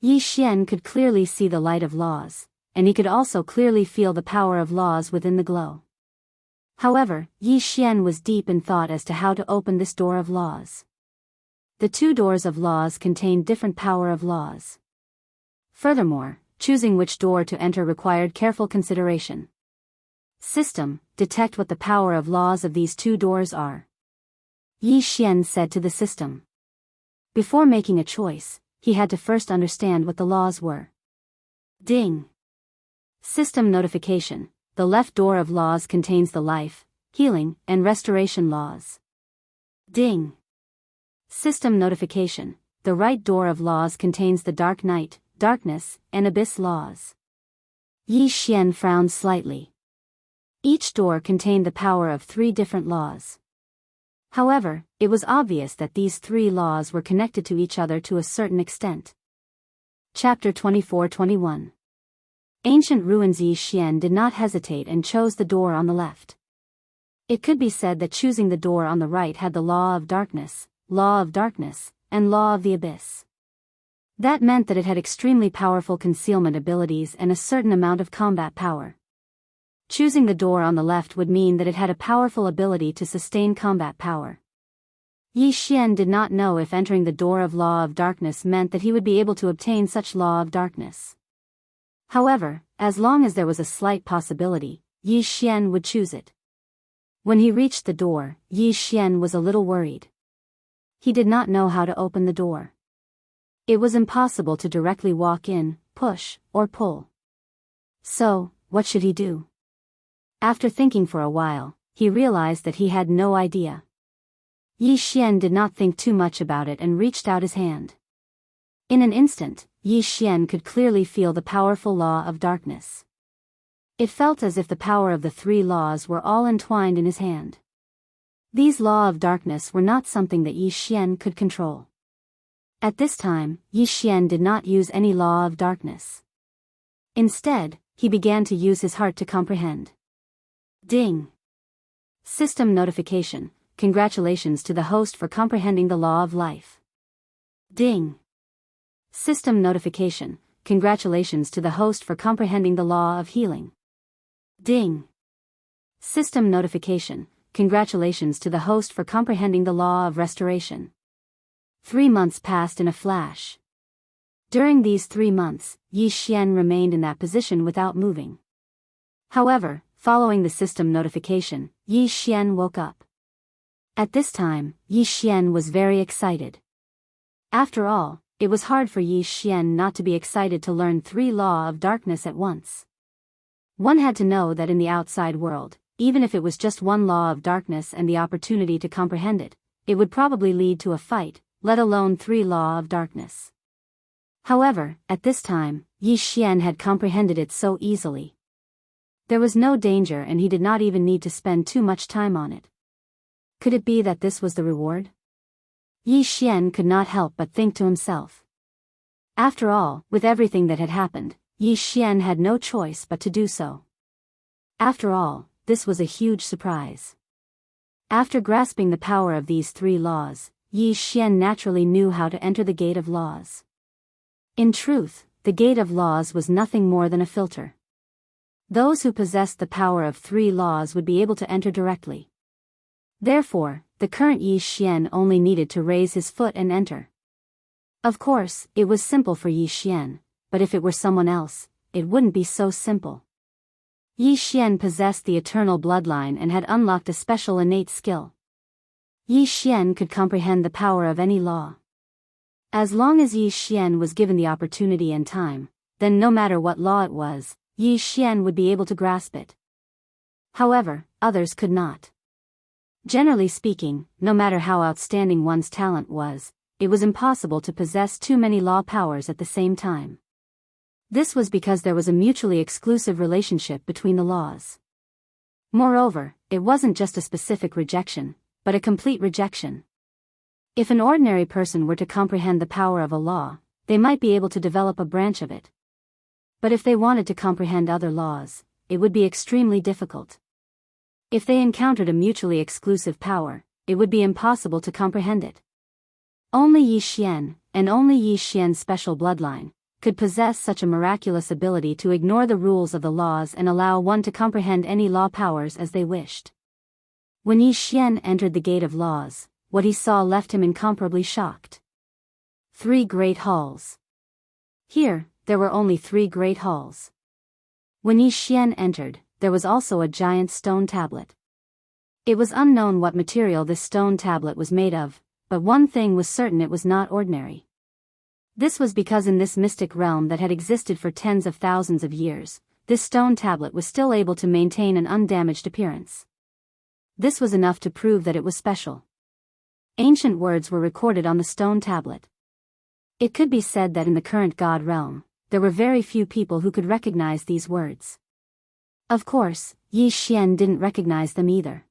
Yi Xian could clearly see the light of laws, and he could also clearly feel the power of laws within the glow. However, Yi Xian was deep in thought as to how to open this door of laws. The 2 doors of laws contained different power of laws. Furthermore, choosing which door to enter required careful consideration. System, detect what the power of laws of these 2 doors are. Yi Xian said to the system. Before making a choice, he had to first understand what the laws were. Ding. System notification. The left door of laws contains the life, healing, and restoration laws. Ding. System notification. The right door of laws contains the dark night, darkness, and abyss laws. Yi Xian frowned slightly. Each door contained the power of 3 different laws. However, it was obvious that these 3 laws were connected to each other to a certain extent. Chapter 24-21. Ancient Ruins. Yi Xian did not hesitate and chose the door on the left. It could be said that choosing the door on the right had the law of darkness, and law of the abyss. That meant that it had extremely powerful concealment abilities and a certain amount of combat power. Choosing the door on the left would mean that it had a powerful ability to sustain combat power. Yi Xian did not know if entering the door of law of darkness meant that he would be able to obtain such law of darkness. However, as long as there was a slight possibility, Yi Xian would choose it. When he reached the door, Yi Xian was a little worried. He did not know how to open the door. It was impossible to directly walk in, push, or pull. So, what should he do? After thinking for a while, he realized that he had no idea. Yi Xian did not think too much about it and reached out his hand. In an instant, Yi Xian could clearly feel the powerful law of darkness. It felt as if the power of the 3 laws were all entwined in his hand. These laws of darkness were not something that Yi Xian could control. At this time, Yi Xian did not use any law of darkness. Instead, he began to use his heart to comprehend. Ding. System notification. Congratulations to the host for comprehending the law of life. Ding. System notification. Congratulations to the host for comprehending the law of healing. Ding. System notification. Congratulations to the host for comprehending the law of restoration. 3 months passed in a flash. During these 3 months, Yi Xian remained in that position without moving. However, following the system notification, Yi Xian woke up. At this time, Yi Xian was very excited. After all, it was hard for Yi Xian not to be excited to learn 3 laws of darkness at once. One had to know that in the outside world, even if it was just 1 law of darkness and the opportunity to comprehend it, it would probably lead to a fight, let alone 3 laws of darkness. However, at this time, Yi Xian had comprehended it so easily. There was no danger and he did not even need to spend too much time on it. Could it be that this was the reward? Yi Xian could not help but think to himself. After all, with everything that had happened, Yi Xian had no choice but to do so. After all, this was a huge surprise. After grasping the power of these 3 laws, Yi Xian naturally knew how to enter the gate of laws. In truth, the gate of laws was nothing more than a filter. Those who possessed the power of 3 laws would be able to enter directly. Therefore, the current Yi Xian only needed to raise his foot and enter. Of course, it was simple for Yi Xian, but if it were someone else, it wouldn't be so simple. Yi Xian possessed the eternal bloodline and had unlocked a special innate skill. Yi Xian could comprehend the power of any law. As long as Yi Xian was given the opportunity and time, then no matter what law it was, Yi Xian would be able to grasp it. However, others could not. Generally speaking, no matter how outstanding one's talent was, it was impossible to possess too many law powers at the same time. This was because there was a mutually exclusive relationship between the laws. Moreover, it wasn't just a specific rejection, but a complete rejection. If an ordinary person were to comprehend the power of a law, they might be able to develop a branch of it. But if they wanted to comprehend other laws, it would be extremely difficult. If they encountered a mutually exclusive power, it would be impossible to comprehend it. Only Yi Xian, and only Yi Xian's special bloodline, could possess such a miraculous ability to ignore the rules of the laws and allow one to comprehend any law powers as they wished. When Yi Xian entered the gate of laws, what he saw left him incomparably shocked. 3 great halls. Here, there were only 3 great halls. When Yi Xian entered, there was also a giant stone tablet. It was unknown what material this stone tablet was made of, but one thing was certain: it was not ordinary. This was because in this mystic realm that had existed for tens of thousands of years, this stone tablet was still able to maintain an undamaged appearance. This was enough to prove that it was special. Ancient words were recorded on the stone tablet. It could be said that in the current God realm, there were very few people who could recognize these words. Of course, Yi Xian didn't recognize them either.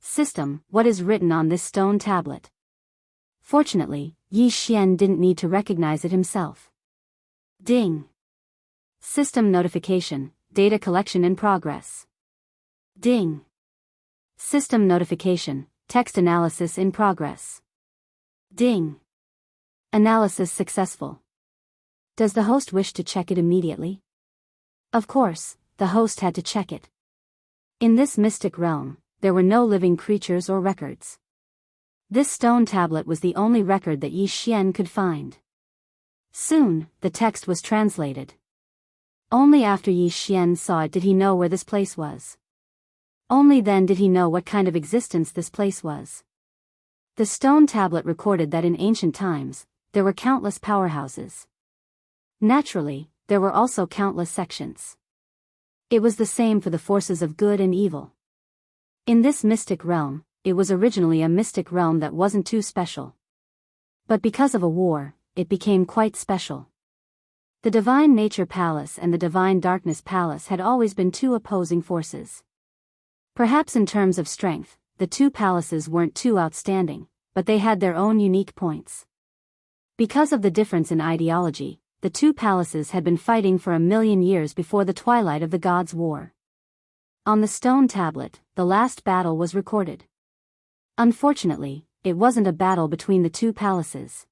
System: what is written on this stone tablet? Fortunately, Yi Xian didn't need to recognize it himself. Ding. System notification: data collection in progress. Ding. System notification: text analysis in progress. Ding. Analysis successful. Does the host wish to check it immediately? Of course, the host had to check it. In this mystic realm, there were no living creatures or records. This stone tablet was the only record that Yi Xian could find. Soon, the text was translated. Only after Yi Xian saw it did he know where this place was. Only then did he know what kind of existence this place was. The stone tablet recorded that in ancient times, there were countless powerhouses. Naturally, there were also countless sections. It was the same for the forces of good and evil. In this mystic realm, it was originally a mystic realm that wasn't too special. But because of a war, it became quite special. The Divine Nature Palace and the Divine Darkness Palace had always been 2 opposing forces. Perhaps in terms of strength, the 2 palaces weren't too outstanding, but they had their own unique points. Because of the difference in ideology, the 2 palaces had been fighting for 1,000,000 years before the twilight of the Gods' War. On the stone tablet, the last battle was recorded. Unfortunately, it wasn't a battle between the 2 palaces.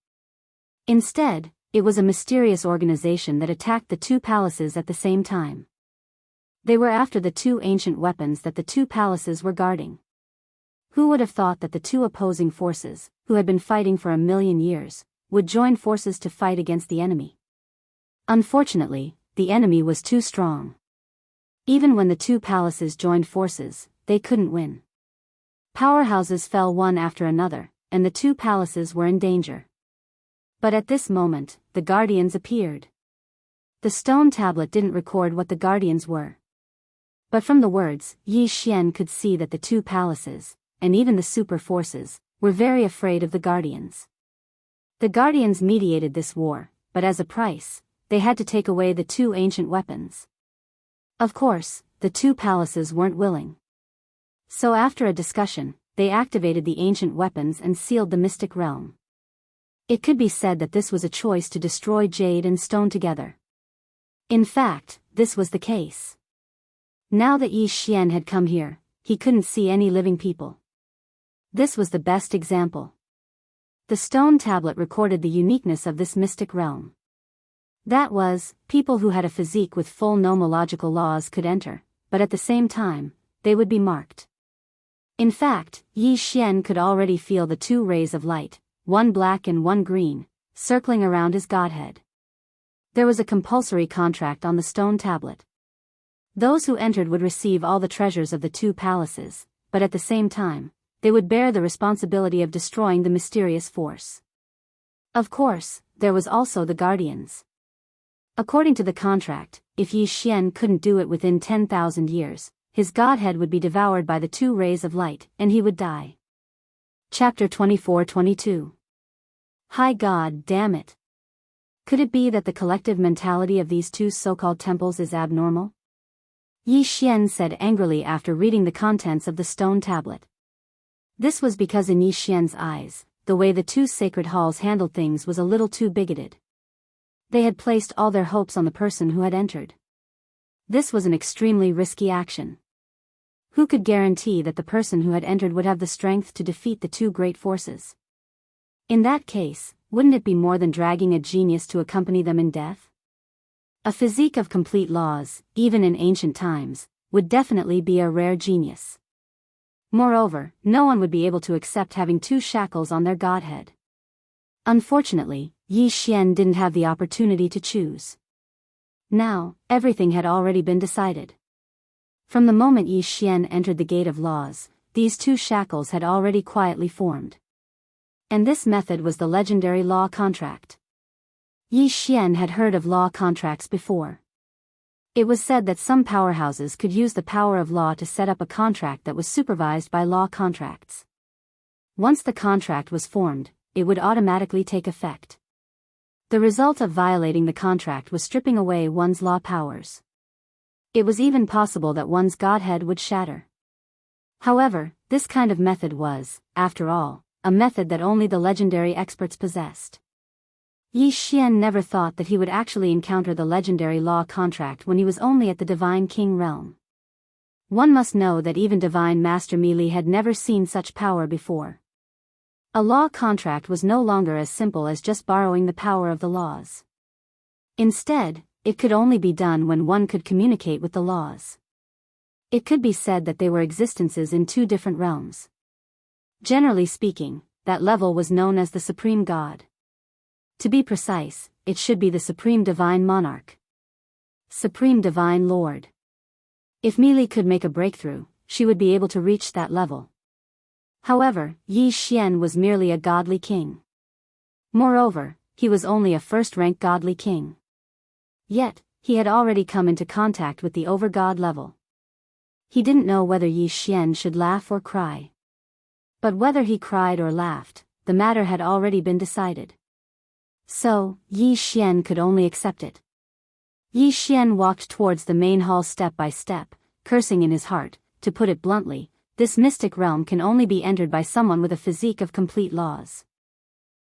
Instead, it was a mysterious organization that attacked the 2 palaces at the same time. They were after the 2 ancient weapons that the 2 palaces were guarding. Who would have thought that the 2 opposing forces, who had been fighting for 1,000,000 years, would join forces to fight against the enemy? Unfortunately, the enemy was too strong. Even when the 2 palaces joined forces, they couldn't win. Powerhouses fell one after another, and the 2 palaces were in danger. But at this moment, the guardians appeared. The stone tablet didn't record what the guardians were. But from the words, Yi Xian could see that the 2 palaces, and even the super forces, were very afraid of the guardians. The guardians mediated this war, but as a price, they had to take away the 2 ancient weapons. Of course, the 2 palaces weren't willing. So after a discussion, they activated the ancient weapons and sealed the mystic realm. It could be said that this was a choice to destroy jade and stone together. In fact, this was the case. Now that Yi Xian had come here, he couldn't see any living people. This was the best example. The stone tablet recorded the uniqueness of this mystic realm. That was, people who had a physique with full nomological laws could enter, but at the same time, they would be marked. In fact, Yi Xian could already feel the two rays of light, one black and one green, circling around his godhead. There was a compulsory contract on the stone tablet. Those who entered would receive all the treasures of the two palaces, but at the same time, they would bear the responsibility of destroying the mysterious force. Of course, there was also the guardians. According to the contract, if Yi Xian couldn't do it within 10,000 years, his godhead would be devoured by the two rays of light, and he would die. Chapter 24-22. Hi God damn it. Could it be that the collective mentality of these two so-called temples is abnormal? Yi Xian said angrily after reading the contents of the stone tablet. This was because in Yi Xian's eyes, the way the two sacred halls handled things was a little too bigoted. They had placed all their hopes on the person who had entered. This was an extremely risky action. Who could guarantee that the person who had entered would have the strength to defeat the two great forces? In that case, wouldn't it be more than dragging a genius to accompany them in death? A physique of complete laws, even in ancient times, would definitely be a rare genius. Moreover, no one would be able to accept having two shackles on their godhead. Unfortunately, Yi Xian didn't have the opportunity to choose. Now, everything had already been decided. From the moment Yi Xian entered the gate of laws, these two shackles had already quietly formed. And this method was the legendary law contract. Yi Xian had heard of law contracts before. It was said that some powerhouses could use the power of law to set up a contract that was supervised by law contracts. Once the contract was formed, it would automatically take effect. The result of violating the contract was stripping away one's law powers. It was even possible that one's godhead would shatter. However, this kind of method was, after all, a method that only the legendary experts possessed. Yi Xian never thought that he would actually encounter the legendary law contract when he was only at the Divine King realm. One must know that even Divine Master Meili had never seen such power before. A law contract was no longer as simple as just borrowing the power of the laws. Instead, it could only be done when one could communicate with the laws. It could be said that they were existences in two different realms. Generally speaking, that level was known as the Supreme God. To be precise, it should be the Supreme Divine Monarch. Supreme Divine Lord. If Meili could make a breakthrough, she would be able to reach that level. However, Yi Xian was merely a godly king. Moreover, he was only a first-rank godly king. Yet, he had already come into contact with the over-god level. He didn't know whether Yi Xian should laugh or cry. But whether he cried or laughed, the matter had already been decided. So, Yi Xian could only accept it. Yi Xian walked towards the main hall step by step, cursing in his heart. To put it bluntly, this mystic realm can only be entered by someone with a physique of complete laws.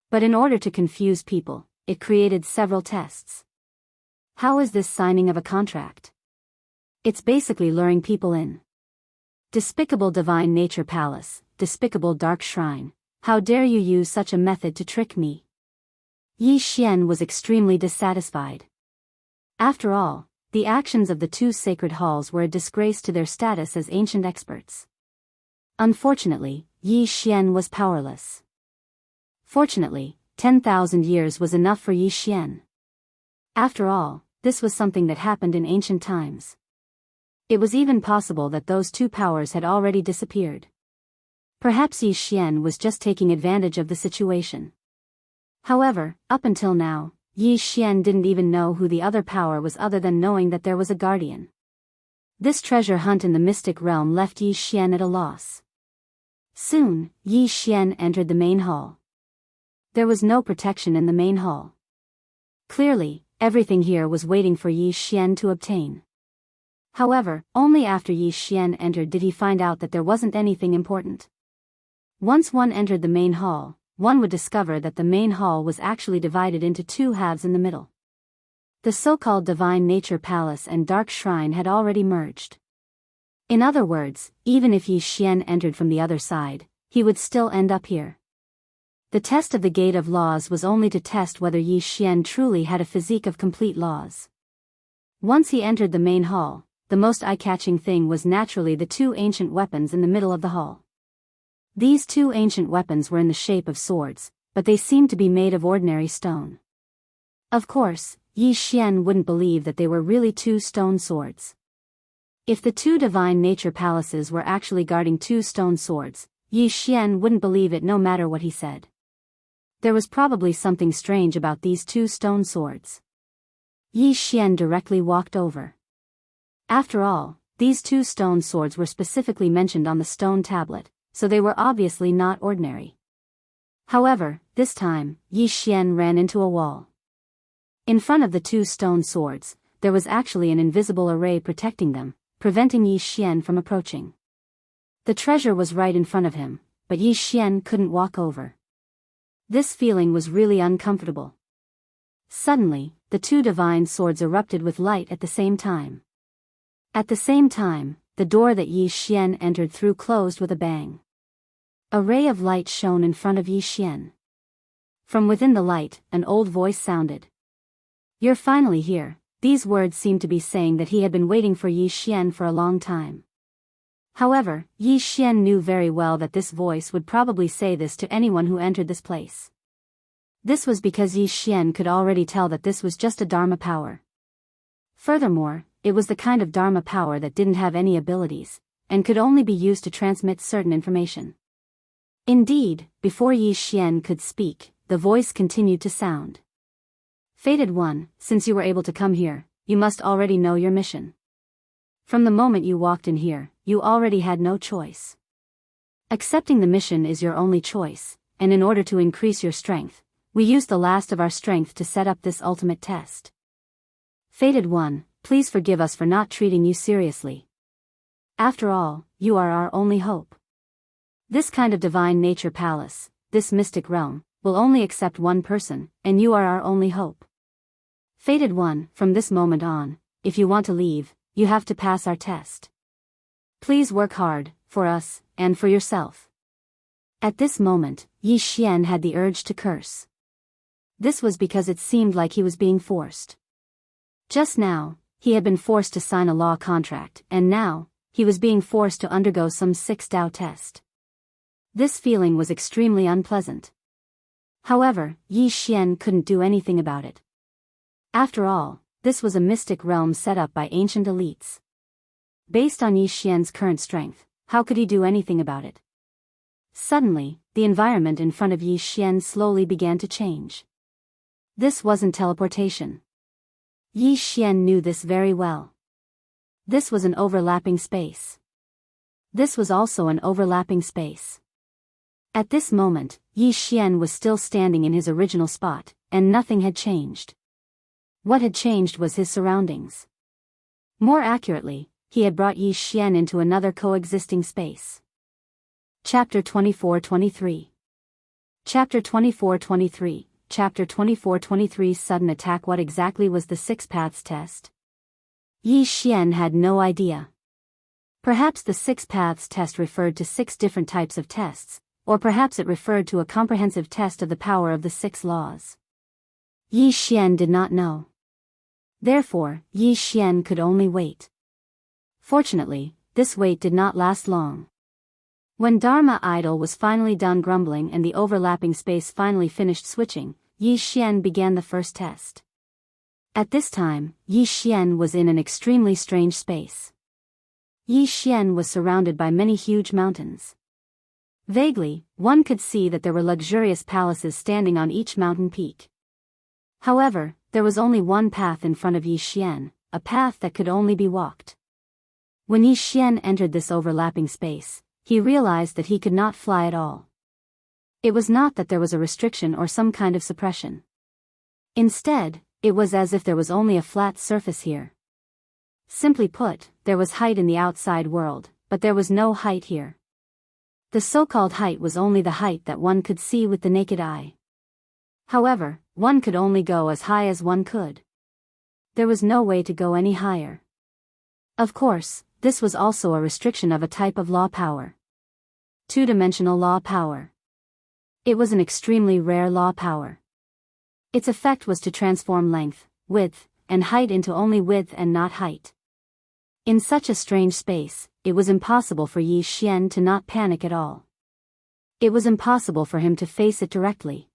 But in order to confuse people, it created several tests. How is this signing of a contract? It's basically luring people in. Despicable Divine Nature Palace, despicable Dark Shrine, how dare you use such a method to trick me? Yi Xian was extremely dissatisfied. After all, the actions of the two sacred halls were a disgrace to their status as ancient experts. Unfortunately, Yi Xian was powerless. Fortunately, 10,000 years was enough for Yi Xian. After all, this was something that happened in ancient times. It was even possible that those two powers had already disappeared. Perhaps Yi Xian was just taking advantage of the situation. However, up until now, Yi Xian didn't even know who the other power was other than knowing that there was a guardian. This treasure hunt in the mystic realm left Yi Xian at a loss. Soon, Yi Xian entered the main hall. There was no protection in the main hall. Clearly, everything here was waiting for Yi Xian to obtain. However, only after Yi Xian entered did he find out that there wasn't anything important. Once one entered the main hall, one would discover that the main hall was actually divided into two halves in the middle. The so-called Divine Nature Palace and Dark Shrine had already merged. In other words, even if Yi Xian entered from the other side, he would still end up here. The test of the Gate of Laws was only to test whether Yi Xian truly had a physique of complete laws. Once he entered the main hall, the most eye-catching thing was naturally the two ancient weapons in the middle of the hall. These two ancient weapons were in the shape of swords, but they seemed to be made of ordinary stone. Of course, Yi Xian wouldn't believe that they were really two stone swords. If the two divine nature palaces were actually guarding two stone swords, Yi Xian wouldn't believe it no matter what he said. There was probably something strange about these two stone swords. Yi Xian directly walked over. After all, these two stone swords were specifically mentioned on the stone tablet, so they were obviously not ordinary. However, this time, Yi Xian ran into a wall. In front of the two stone swords, there was actually an invisible array protecting them, preventing Yi Xian from approaching. The treasure was right in front of him, but Yi Xian couldn't walk over. This feeling was really uncomfortable. Suddenly, the two divine swords erupted with light at the same time. At the same time, the door that Yi Xian entered through closed with a bang. A ray of light shone in front of Yi Xian. From within the light, an old voice sounded. "You're finally here." These words seemed to be saying that he had been waiting for Yi Xian for a long time. However, Yi Xian knew very well that this voice would probably say this to anyone who entered this place. This was because Yi Xian could already tell that this was just a Dharma power. Furthermore, it was the kind of Dharma power that didn't have any abilities, and could only be used to transmit certain information. Indeed, before Yi Xian could speak, the voice continued to sound. "Fated one, since you were able to come here, you must already know your mission. From the moment you walked in here, you already had no choice. Accepting the mission is your only choice, and in order to increase your strength, we used the last of our strength to set up this ultimate test. Fated one, please forgive us for not treating you seriously. After all, you are our only hope. This kind of divine nature palace, this mystic realm, will only accept one person, and you are our only hope. Fated one, from this moment on, if you want to leave, you have to pass our test. Please work hard, for us, and for yourself." At this moment, Yi Xian had the urge to curse. This was because it seemed like he was being forced. Just now, he had been forced to sign a law contract, and now, he was being forced to undergo some 6 Tao test. This feeling was extremely unpleasant. However, Yi Xian couldn't do anything about it. After all, this was a mystic realm set up by ancient elites. Based on Yi Xian's current strength, how could he do anything about it? Suddenly, the environment in front of Yi Xian slowly began to change. This wasn't teleportation. Yi Xian knew this very well. This was an overlapping space. This was also an overlapping space. At this moment, Yi Xian was still standing in his original spot, and nothing had changed. What had changed was his surroundings. More accurately, he had brought Yi Xian into another coexisting space. Chapter 24-23. Chapter 24-23. Chapter 24-23 Sudden Attack. What exactly was the 6 Paths test? Yi Xian had no idea. Perhaps the 6 Paths test referred to 6 different types of tests, or perhaps it referred to a comprehensive test of the power of the 6 laws. Yi Xian did not know. Therefore, Yi Xian could only wait. Fortunately, this wait did not last long. When Dharma Idol was finally done grumbling and the overlapping space finally finished switching, Yi Xian began the first test. At this time, Yi Xian was in an extremely strange space. Yi Xian was surrounded by many huge mountains. Vaguely, one could see that there were luxurious palaces standing on each mountain peak. However, there was only one path in front of Yi Xian, a path that could only be walked. When Yi Xian entered this overlapping space, he realized that he could not fly at all. It was not that there was a restriction or some kind of suppression. Instead, it was as if there was only a flat surface here. Simply put, there was height in the outside world, but there was no height here. The so-called height was only the height that one could see with the naked eye. However, one could only go as high as one could. There was no way to go any higher. Of course, this was also a restriction of a type of law power. 2-dimensional law power. It was an extremely rare law power. Its effect was to transform length, width, and height into only width and not height. In such a strange space, it was impossible for Yi Xian to not panic at all. It was impossible for him to face it directly.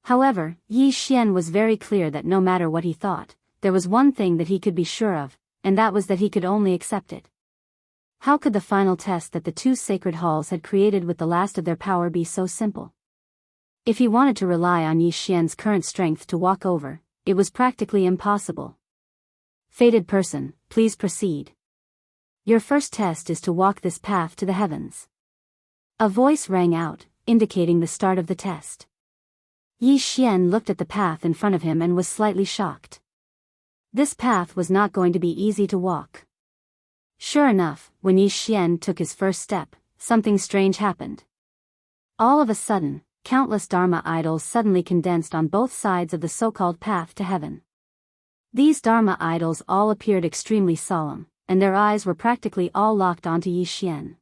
However, Yi Xian was very clear that no matter what he thought, there was one thing that he could be sure of, and that was that he could only accept it. How could the final test that the two sacred halls had created with the last of their power be so simple? If he wanted to rely on Yi Xian's current strength to walk over, it was practically impossible. Fated person, please proceed. Your first test is to walk this path to the heavens. A voice rang out, indicating the start of the test. Yi Xian looked at the path in front of him and was slightly shocked. This path was not going to be easy to walk. Sure enough, when Yi Xian took his first step, something strange happened. All of a sudden, countless Dharma idols suddenly condensed on both sides of the so-called path to heaven. These Dharma idols all appeared extremely solemn, and their eyes were practically all locked onto Yi Xian.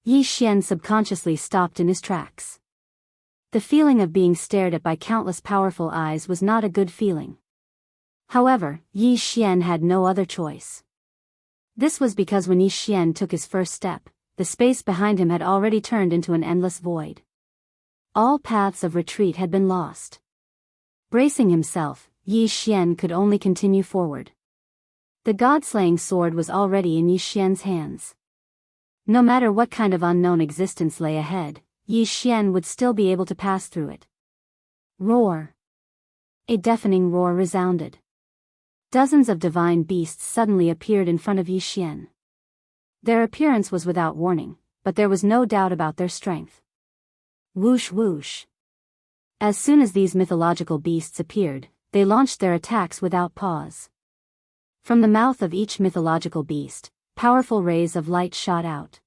Yi Xian subconsciously stopped in his tracks. The feeling of being stared at by countless powerful eyes was not a good feeling. However, Yi Xian had no other choice. This was because when Yi Xian took his first step, the space behind him had already turned into an endless void. All paths of retreat had been lost. Bracing himself, Yi Xian could only continue forward. The god-slaying sword was already in Yi Xian's hands. No matter what kind of unknown existence lay ahead, Yi Xian would still be able to pass through it. Roar! A deafening roar resounded. Dozens of divine beasts suddenly appeared in front of Yi Xian. Their appearance was without warning, but there was no doubt about their strength. Whoosh whoosh. As soon as these mythological beasts appeared, they launched their attacks without pause. From the mouth of each mythological beast, powerful rays of light shot out.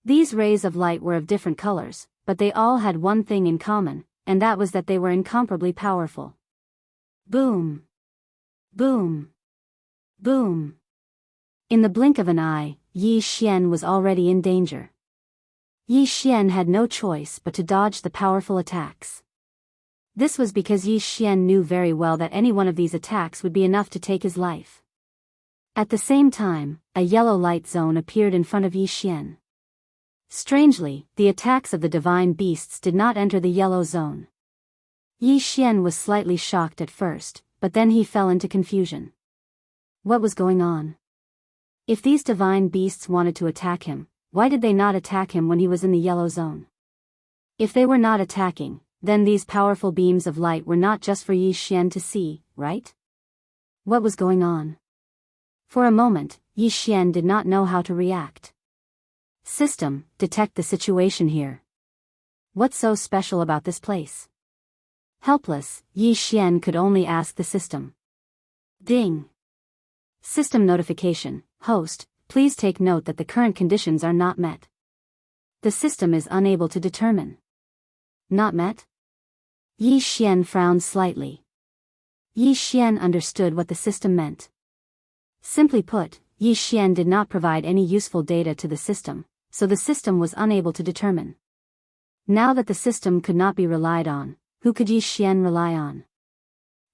These rays of light were of different colors, but they all had one thing in common, and that was that they were incomparably powerful. Boom! Boom! Boom! In the blink of an eye, Yi Xian was already in danger. Yi Xian had no choice but to dodge the powerful attacks. This was because Yi Xian knew very well that any one of these attacks would be enough to take his life. At the same time, a yellow light zone appeared in front of Yi Xian. Strangely, the attacks of the divine beasts did not enter the yellow zone. Yi Xian was slightly shocked at first, but then he fell into confusion. What was going on? If these divine beasts wanted to attack him, why did they not attack him when he was in the yellow zone? If they were not attacking, then these powerful beams of light were not just for Yi Xian to see, right? What was going on? For a moment, Yi Xian did not know how to react. System, detect the situation here. What's so special about this place? Helpless, Yi Xian could only ask the system. Ding! System notification, host, please take note that the current conditions are not met. The system is unable to determine. Not met? Yi Xian frowned slightly. Yi Xian understood what the system meant. Simply put, Yi Xian did not provide any useful data to the system, so the system was unable to determine. Now that the system could not be relied on, who could Yi Xian rely on?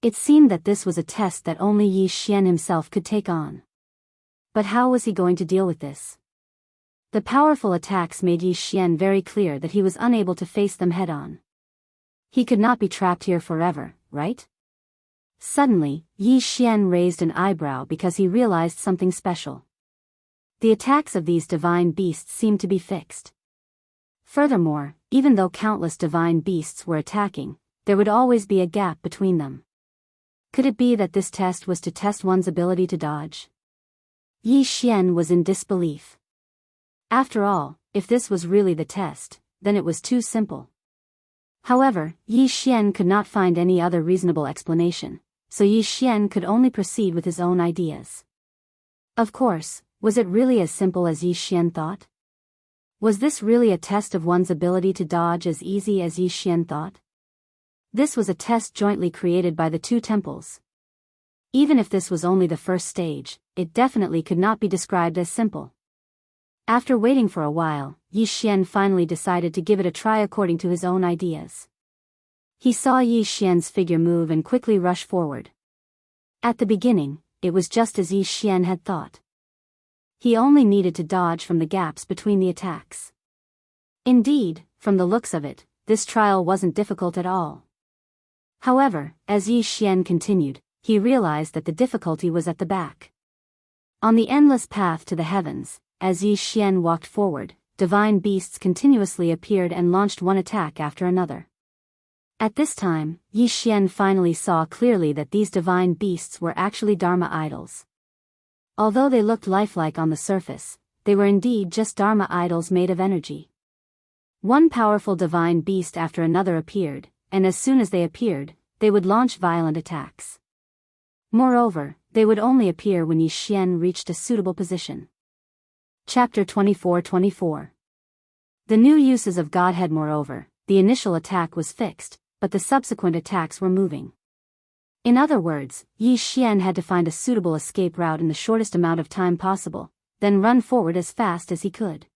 It seemed that this was a test that only Yi Xian himself could take on. But how was he going to deal with this? The powerful attacks made Yi Xian very clear that he was unable to face them head-on. He could not be trapped here forever, right? Suddenly, Yi Xian raised an eyebrow because he realized something special. The attacks of these divine beasts seemed to be fixed. Furthermore, even though countless divine beasts were attacking, there would always be a gap between them. Could it be that this test was to test one's ability to dodge? Yi Xian was in disbelief. After all, if this was really the test, then it was too simple. However, Yi Xian could not find any other reasonable explanation, so Yi Xian could only proceed with his own ideas. Of course, was it really as simple as Yi Xian thought? Was this really a test of one's ability to dodge as easy as Yi Xian thought? This was a test jointly created by the two temples. Even if this was only the first stage, it definitely could not be described as simple. After waiting for a while, Yi Xian finally decided to give it a try according to his own ideas. He saw Yi Xian's figure move and quickly rush forward. At the beginning, it was just as Yi Xian had thought. He only needed to dodge from the gaps between the attacks. Indeed, from the looks of it, this trial wasn't difficult at all. However, as Yi Xian continued, he realized that the difficulty was at the back. On the endless path to the heavens, as Yi Xian walked forward, divine beasts continuously appeared and launched one attack after another. At this time, Yi Xian finally saw clearly that these divine beasts were actually Dharma idols. Although they looked lifelike on the surface, they were indeed just Dharma idols made of energy. One powerful divine beast after another appeared, and as soon as they appeared, they would launch violent attacks. Moreover, they would only appear when Yi Xian reached a suitable position. Chapter 24-24. The new uses of Godhead. Moreover, the initial attack was fixed, but the subsequent attacks were moving. In other words, Yi Xian had to find a suitable escape route in the shortest amount of time possible, then run forward as fast as he could.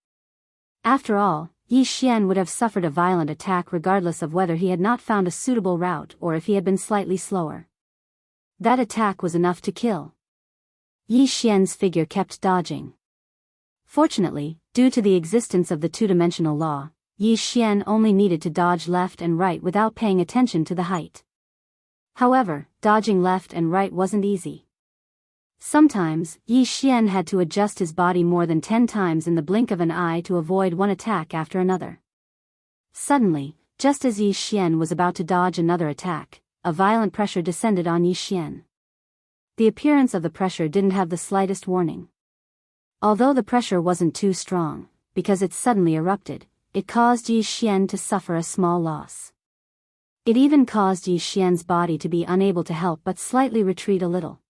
After all, Yi Xian would have suffered a violent attack regardless of whether he had not found a suitable route or if he had been slightly slower. That attack was enough to kill. Yi Xian's figure kept dodging. Fortunately, due to the existence of the two-dimensional law, Yi Xian only needed to dodge left and right without paying attention to the height. However, dodging left and right wasn't easy. Sometimes, Yi Xian had to adjust his body more than 10 times in the blink of an eye to avoid one attack after another. Suddenly, just as Yi Xian was about to dodge another attack, a violent pressure descended on Yi Xian. The appearance of the pressure didn't have the slightest warning. Although the pressure wasn't too strong, because it suddenly erupted, it caused Yi Xian to suffer a small loss. It even caused Yi Xian's body to be unable to help but slightly retreat a little.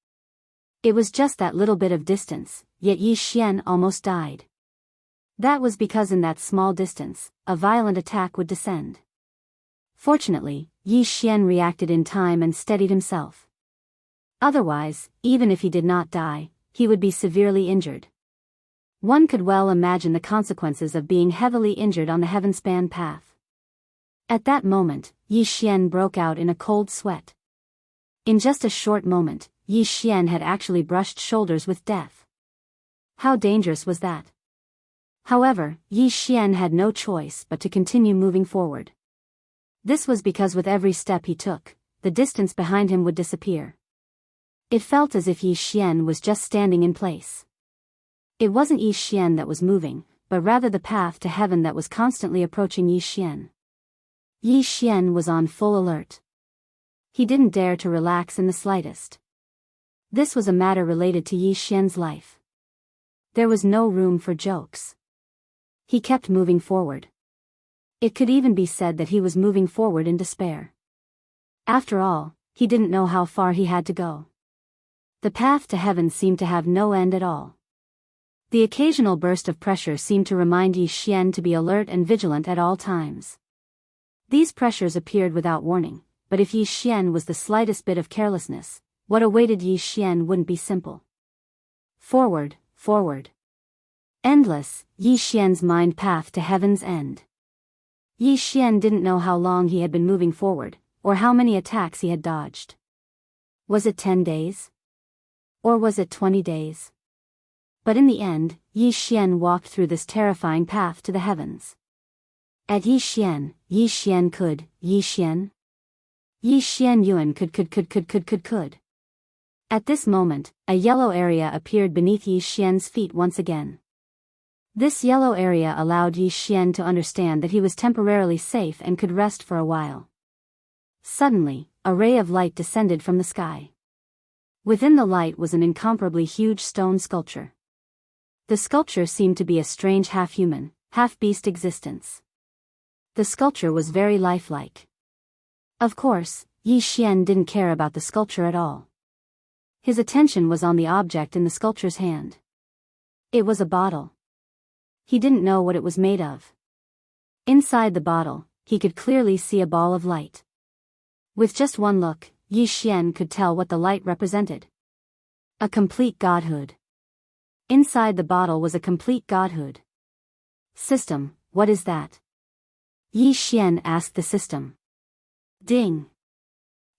It was just that little bit of distance, yet Yi Xian almost died. That was because in that small distance, a violent attack would descend. Fortunately, Yi Xian reacted in time and steadied himself. Otherwise, even if he did not die, he would be severely injured. One could well imagine the consequences of being heavily injured on the heavenspan path. At that moment, Yi Xian broke out in a cold sweat. In just a short moment, Yi Xian had actually brushed shoulders with death. How dangerous was that? However, Yi Xian had no choice but to continue moving forward. This was because with every step he took, the distance behind him would disappear. It felt as if Yi Xian was just standing in place. It wasn't Yi Xian that was moving, but rather the path to heaven that was constantly approaching Yi Xian. Yi Xian was on full alert. He didn't dare to relax in the slightest. This was a matter related to Yi Xian's life. There was no room for jokes. He kept moving forward. It could even be said that he was moving forward in despair. After all, he didn't know how far he had to go. The path to heaven seemed to have no end at all. The occasional burst of pressure seemed to remind Yi Xian to be alert and vigilant at all times. These pressures appeared without warning, but if Yi Xian was the slightest bit of carelessness, what awaited Yi Xian wouldn't be simple. Forward, forward. Endless, Yi Xian's mind path to heaven's end. Yi Xian didn't know how long he had been moving forward, or how many attacks he had dodged. Was it 10 days? Or was it 20 days? But in the end, Yi Xian walked through this terrifying path to the heavens. At Yi Xian could, Yi Xian Yuan could. At this moment, a yellow area appeared beneath Yi Xian's feet once again. This yellow area allowed Yi Xian to understand that he was temporarily safe and could rest for a while. Suddenly, a ray of light descended from the sky. Within the light was an incomparably huge stone sculpture. The sculpture seemed to be a strange half-human, half-beast existence. The sculpture was very lifelike. Of course, Yi Xian didn't care about the sculpture at all. His attention was on the object in the sculpture's hand. It was a bottle. He didn't know what it was made of. Inside the bottle, he could clearly see a ball of light. With just one look, Yi Xian could tell what the light represented. A complete godhood. Inside the bottle was a complete godhood. System, what is that? Yi Xian asked the system. Ding.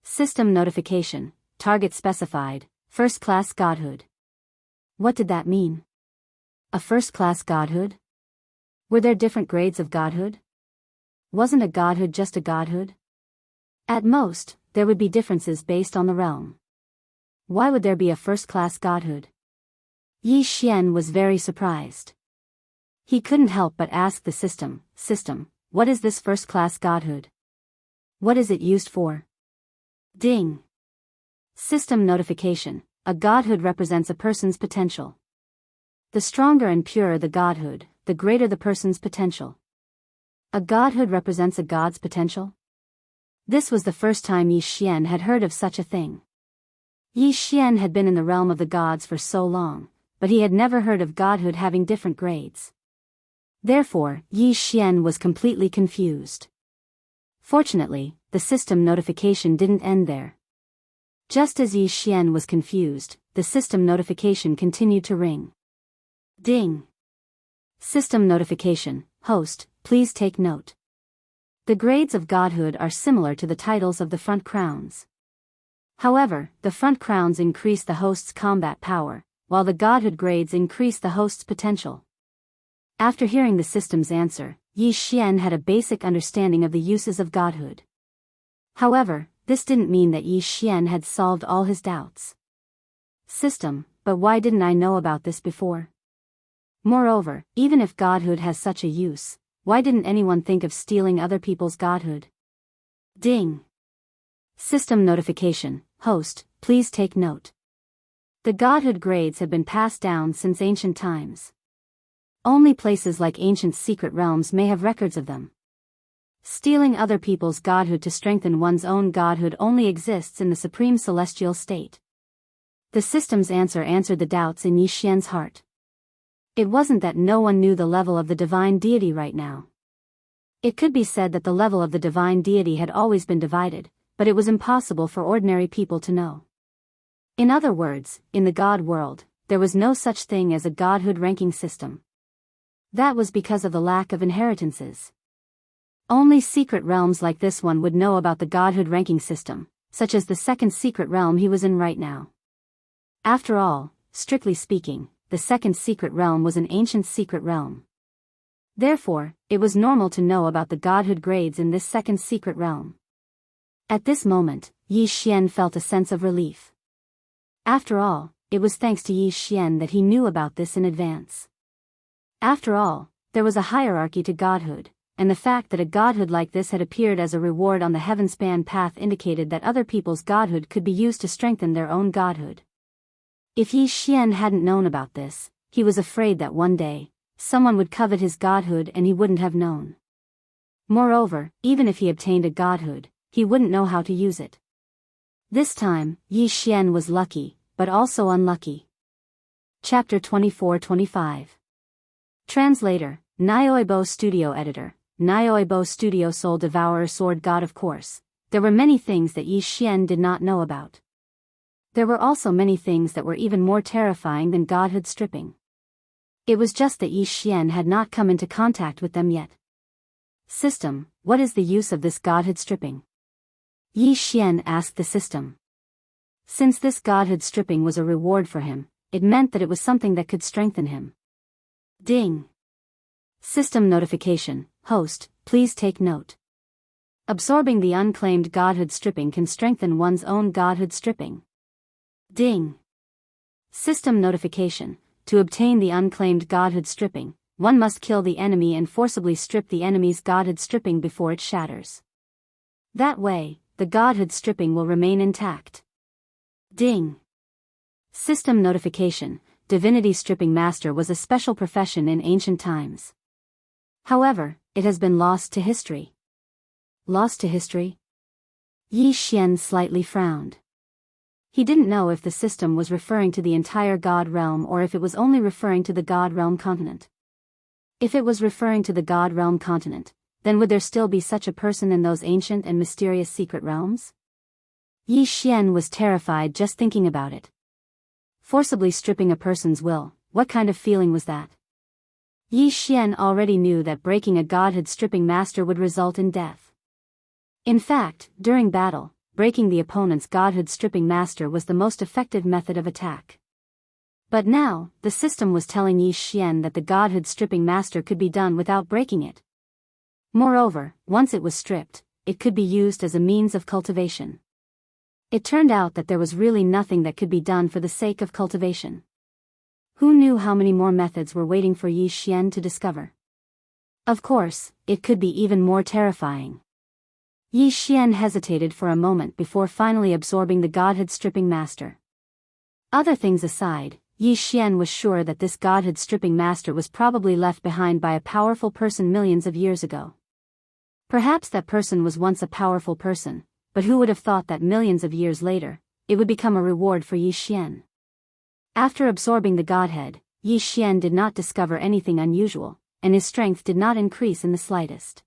System notification, target specified, first-class godhood. What did that mean? A first-class godhood? Were there different grades of godhood? Wasn't a godhood just a godhood? At most, there would be differences based on the realm. Why would there be a first-class godhood? Yi Xian was very surprised. He couldn't help but ask the system, what is this first-class godhood? What is it used for? Ding. System notification. A godhood represents a person's potential. The stronger and purer the godhood, the greater the person's potential. A godhood represents a god's potential? This was the first time Yi Xian had heard of such a thing. Yi Xian had been in the realm of the gods for so long, but he had never heard of godhood having different grades. Therefore, Yi Xian was completely confused. Fortunately, the system notification didn't end there. Just as Yi Xian was confused, the system notification continued to ring. Ding. System notification. Host, please take note. The grades of godhood are similar to the titles of the front crowns. However, the front crowns increase the host's combat power, while the godhood grades increase the host's potential. After hearing the system's answer, Yi Xian had a basic understanding of the uses of godhood. However, this didn't mean that Yi Xian had solved all his doubts. System, but why didn't I know about this before? Moreover, even if godhood has such a use, why didn't anyone think of stealing other people's godhood? Ding. System notification. Host, please take note. The godhood grades have been passed down since ancient times. Only places like ancient secret realms may have records of them. Stealing other people's godhood to strengthen one's own godhood only exists in the supreme celestial state. The system's answer answered the doubts in Yi Xian's heart. It wasn't that no one knew the level of the divine deity right now. It could be said that the level of the divine deity had always been divided, but it was impossible for ordinary people to know. In other words, in the god world, there was no such thing as a godhood ranking system. That was because of the lack of inheritances. Only secret realms like this one would know about the godhood ranking system, such as the second secret realm he was in right now. After all, strictly speaking, the second secret realm was an ancient secret realm. Therefore, it was normal to know about the godhood grades in this second secret realm. At this moment, Yi Xian felt a sense of relief. After all, it was thanks to Yi Xian that he knew about this in advance. After all, there was a hierarchy to godhood, and the fact that a godhood like this had appeared as a reward on the heavenspan path indicated that other people's godhood could be used to strengthen their own godhood. If Yi Xian hadn't known about this, he was afraid that one day, someone would covet his godhood and he wouldn't have known. Moreover, even if he obtained a godhood, he wouldn't know how to use it. This time, Yi Xian was lucky, but also unlucky. Chapter 24-25. Translator, Nyoibo Studio Editor, Nyoibo Studio Soul Devourer Sword God. Of course, there were many things that Yi Xian did not know about. There were also many things that were even more terrifying than godhood stripping. It was just that Yi Xian had not come into contact with them yet. System, what is the use of this godhood stripping? Yi Xian asked the system. Since this godhood stripping was a reward for him, it meant that it was something that could strengthen him. Ding. System notification. Host, please take note. Absorbing the unclaimed godhood stripping can strengthen one's own godhood stripping. Ding. System notification. To obtain the unclaimed godhood stripping, one must kill the enemy and forcibly strip the enemy's godhood stripping before it shatters. That way, the godhood stripping will remain intact. Ding. System notification. Divinity stripping master was a special profession in ancient times. However, it has been lost to history. Lost to history? Yi Xian slightly frowned. He didn't know if the system was referring to the entire god realm or if it was only referring to the god realm continent. If it was referring to the god realm continent, then would there still be such a person in those ancient and mysterious secret realms? Yi Xian was terrified just thinking about it. Forcibly stripping a person's will, what kind of feeling was that? Yi Xian already knew that breaking a godhood stripping master would result in death. In fact, during battle, breaking the opponent's godhood stripping master was the most effective method of attack. But now, the system was telling Yi Xian that the godhood stripping master could be done without breaking it. Moreover, once it was stripped, it could be used as a means of cultivation. It turned out that there was really nothing that could be done for the sake of cultivation. Who knew how many more methods were waiting for Yi Xian to discover? Of course, it could be even more terrifying. Yi Xian hesitated for a moment before finally absorbing the godhood stripping master. Other things aside, Yi Xian was sure that this godhood stripping master was probably left behind by a powerful person millions of years ago. Perhaps that person was once a powerful person, but who would have thought that millions of years later, it would become a reward for Yi Xian? After absorbing the godhead, Yi Xian did not discover anything unusual, and his strength did not increase in the slightest.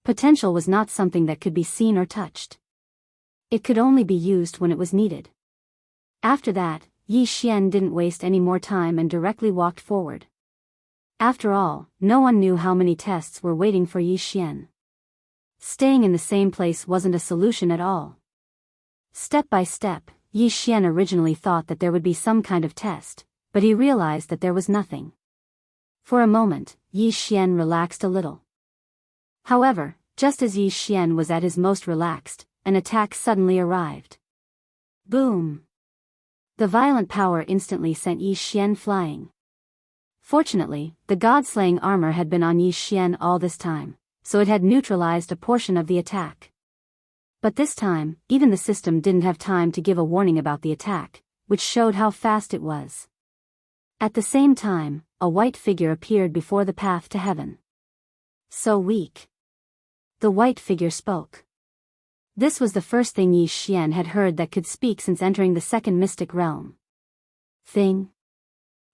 Potential was not something that could be seen or touched. It could only be used when it was needed. After that, Yi Xian didn't waste any more time and directly walked forward. After all, no one knew how many tests were waiting for Yi Xian. Staying in the same place wasn't a solution at all. Step by step, Yi Xian originally thought that there would be some kind of test, but he realized that there was nothing. For a moment, Yi Xian relaxed a little. However, just as Yi Xian was at his most relaxed, an attack suddenly arrived. Boom! The violent power instantly sent Yi Xian flying. Fortunately, the god-slaying armor had been on Yi Xian all this time, so it had neutralized a portion of the attack. But this time, even the system didn't have time to give a warning about the attack, which showed how fast it was. At the same time, a white figure appeared before the path to heaven. So weak. The white figure spoke. This was the first thing Yi Xian had heard that could speak since entering the second mystic realm. Thing?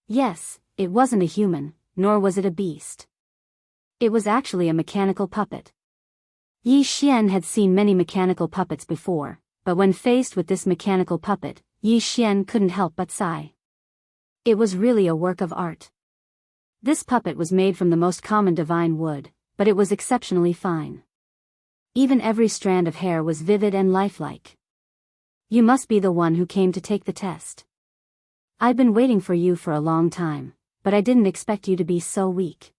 Yes, it wasn't a human, nor was it a beast. It was actually a mechanical puppet. Yi Xian had seen many mechanical puppets before, but when faced with this mechanical puppet, Yi Xian couldn't help but sigh. It was really a work of art. This puppet was made from the most common divine wood, but it was exceptionally fine. Even every strand of hair was vivid and lifelike. You must be the one who came to take the test. I've been waiting for you for a long time, but I didn't expect you to be so weak.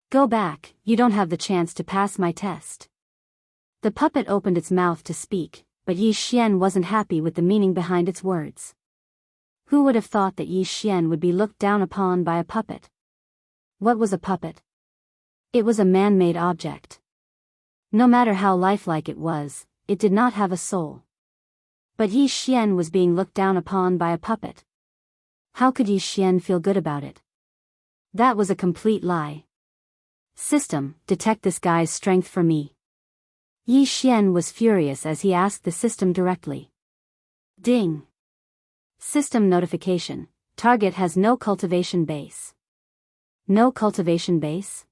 Go back, you don't have the chance to pass my test. The puppet opened its mouth to speak, but Yi Xian wasn't happy with the meaning behind its words. Who would have thought that Yi Xian would be looked down upon by a puppet? What was a puppet? It was a man-made object. No matter how lifelike it was, it did not have a soul. But Yi Xian was being looked down upon by a puppet. How could Yi Xian feel good about it? That was a complete lie. System, detect this guy's strength for me. Yi Xian was furious as he asked the system directly. Ding. System notification, target has no cultivation base. No cultivation base?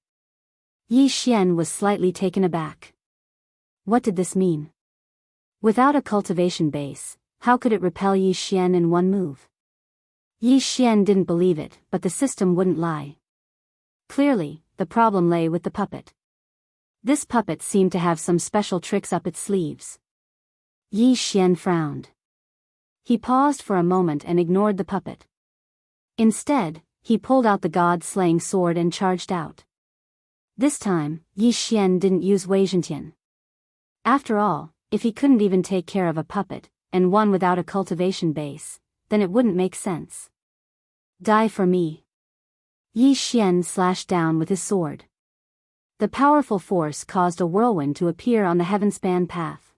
Yi Xian was slightly taken aback. What did this mean? Without a cultivation base, how could it repel Yi Xian in one move? Yi Xian didn't believe it, but the system wouldn't lie. Clearly, the problem lay with the puppet. This puppet seemed to have some special tricks up its sleeves. Yi Xian frowned. He paused for a moment and ignored the puppet. Instead, he pulled out the god-slaying sword and charged out. This time, Yi Xian didn't use Wei Zhentian. After all, if he couldn't even take care of a puppet, and one without a cultivation base, then it wouldn't make sense. Die for me. Yi Xian slashed down with his sword. The powerful force caused a whirlwind to appear on the heaven-span path.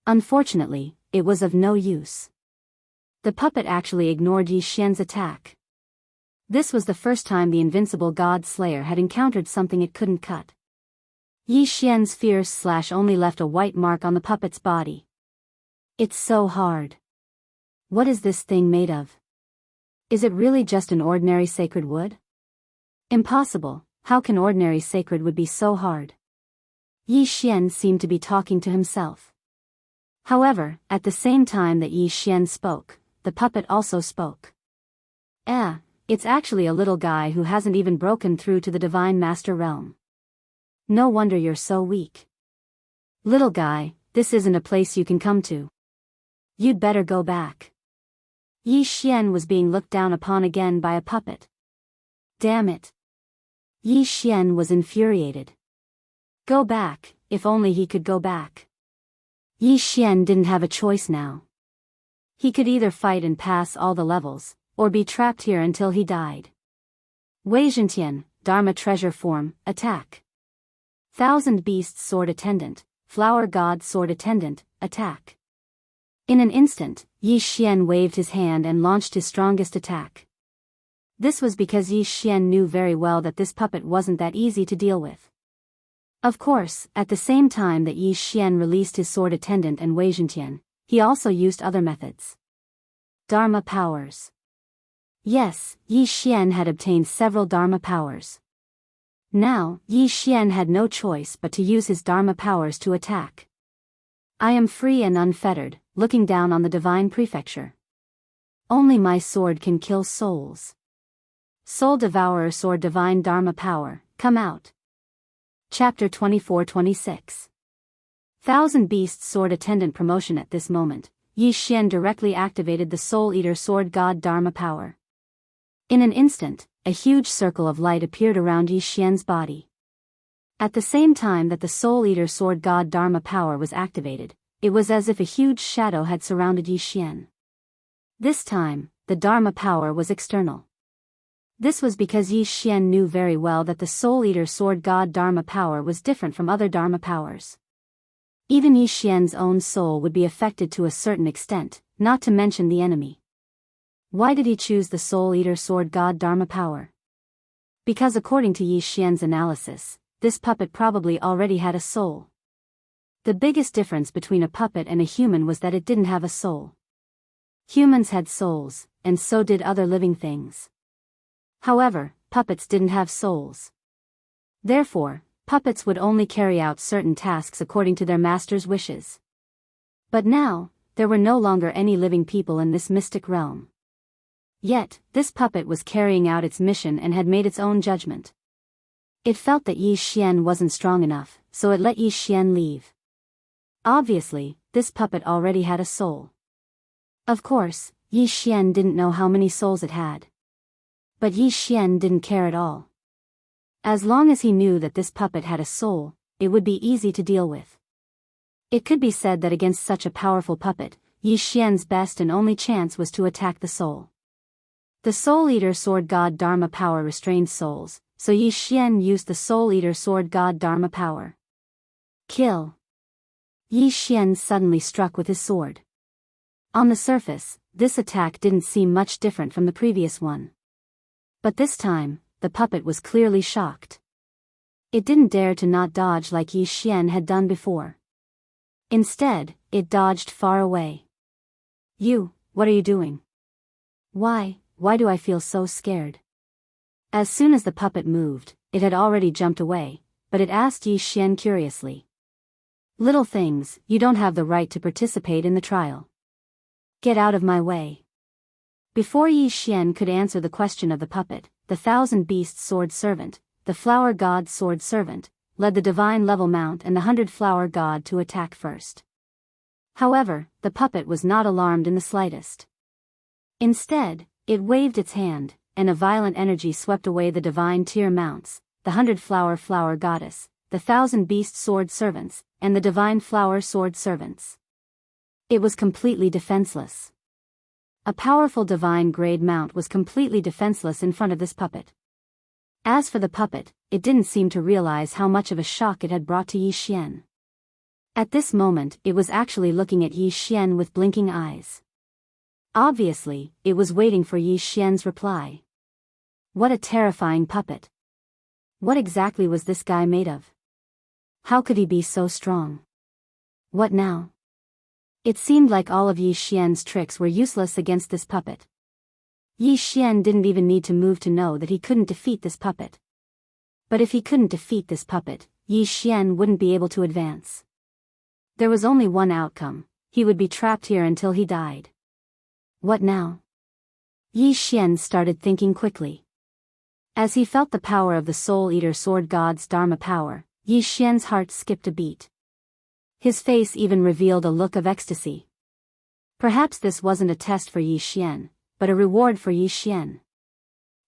Unfortunately, it was of no use. The puppet actually ignored Yi Xian's attack. This was the first time the invincible God Slayer had encountered something it couldn't cut. Yi Xian's fierce slash only left a white mark on the puppet's body. It's so hard. What is this thing made of? Is it really just an ordinary sacred wood? Impossible, how can ordinary sacred wood be so hard? Yi Xian seemed to be talking to himself. However, at the same time that Yi Xian spoke, the puppet also spoke. It's actually a little guy who hasn't even broken through to the Divine Master realm. No wonder you're so weak. Little guy, this isn't a place you can come to. You'd better go back. Yi Xian was being looked down upon again by a puppet. Damn it. Yi Xian was infuriated. Go back, if only he could go back. Yi Xian didn't have a choice now. He could either fight and pass all the levels, or be trapped here until he died. Wei Zhentian, Dharma treasure form, attack. Thousand Beasts sword attendant, Flower God sword attendant, attack. In an instant, Yi Xian waved his hand and launched his strongest attack. This was because Yi Xian knew very well that this puppet wasn't that easy to deal with. Of course, at the same time that Yi Xian released his sword attendant and Wei Zhentian, he also used other methods. Dharma powers. Yes, Yi Xian had obtained several Dharma powers. Now, Yi Xian had no choice but to use his Dharma powers to attack. I am free and unfettered, looking down on the divine prefecture. Only my sword can kill souls. Soul Devourer sword divine Dharma power, come out. Chapter 24-26. Thousand Beasts sword attendant promotion. At this moment, Yi Xian directly activated the Soul Eater sword god Dharma power. In an instant, a huge circle of light appeared around Yi Xian's body. At the same time that the Soul Eater sword god Dharma power was activated, it was as if a huge shadow had surrounded Yi Xian. This time, the Dharma power was external. This was because Yi Xian knew very well that the Soul Eater sword god Dharma power was different from other Dharma powers. Even Yi Xian's own soul would be affected to a certain extent, not to mention the enemy. Why did he choose the Soul Eater sword god Dharma power? Because according to Yi Xian's analysis, this puppet probably already had a soul. The biggest difference between a puppet and a human was that it didn't have a soul. Humans had souls, and so did other living things. However, puppets didn't have souls. Therefore, puppets would only carry out certain tasks according to their master's wishes. But now, there were no longer any living people in this mystic realm. Yet, this puppet was carrying out its mission and had made its own judgment. It felt that Yi Xian wasn't strong enough, so it let Yi Xian leave. Obviously, this puppet already had a soul. Of course, Yi Xian didn't know how many souls it had. But Yi Xian didn't care at all. As long as he knew that this puppet had a soul, it would be easy to deal with. It could be said that against such a powerful puppet, Yi Xian's best and only chance was to attack the soul. The Soul Eater sword god Dharma power restrained souls, so Yi Xian used the Soul Eater sword god Dharma power. Kill. Yi Xian suddenly struck with his sword. On the surface, this attack didn't seem much different from the previous one. But this time, the puppet was clearly shocked. It didn't dare to not dodge like Yi Xian had done before. Instead, it dodged far away. You, what are you doing? Why do I feel so scared? As soon as the puppet moved, it had already jumped away, but it asked Yi Xian curiously. Little things, you don't have the right to participate in the trial. Get out of my way. Before Yi Xian could answer the question of the puppet, the Thousand Beasts sword servant, the Flower God sword servant, led the divine level mount and the 100 Flower God to attack first. However, the puppet was not alarmed in the slightest. Instead, it waved its hand, and a violent energy swept away the divine tier mounts, the 100 Flower Goddess, the 1,000 Beast sword servants, and the divine Flower sword servants. It was completely defenseless. A powerful divine grade mount was completely defenseless in front of this puppet. As for the puppet, it didn't seem to realize how much of a shock it had brought to Yi Xian. At this moment, it was actually looking at Yi Xian with blinking eyes. Obviously, it was waiting for Yi Xian's reply. What a terrifying puppet. What exactly was this guy made of? How could he be so strong? What now? It seemed like all of Yi Xian's tricks were useless against this puppet. Yi Xian didn't even need to move to know that he couldn't defeat this puppet. But if he couldn't defeat this puppet, Yi Xian wouldn't be able to advance. There was only one outcome: he would be trapped here until he died. What now? Yi Xian started thinking quickly. As he felt the power of the Soul Eater sword god's Dharma power, Yi Xian's heart skipped a beat. His face even revealed a look of ecstasy. Perhaps this wasn't a test for Yi Xian, but a reward for Yi Xian.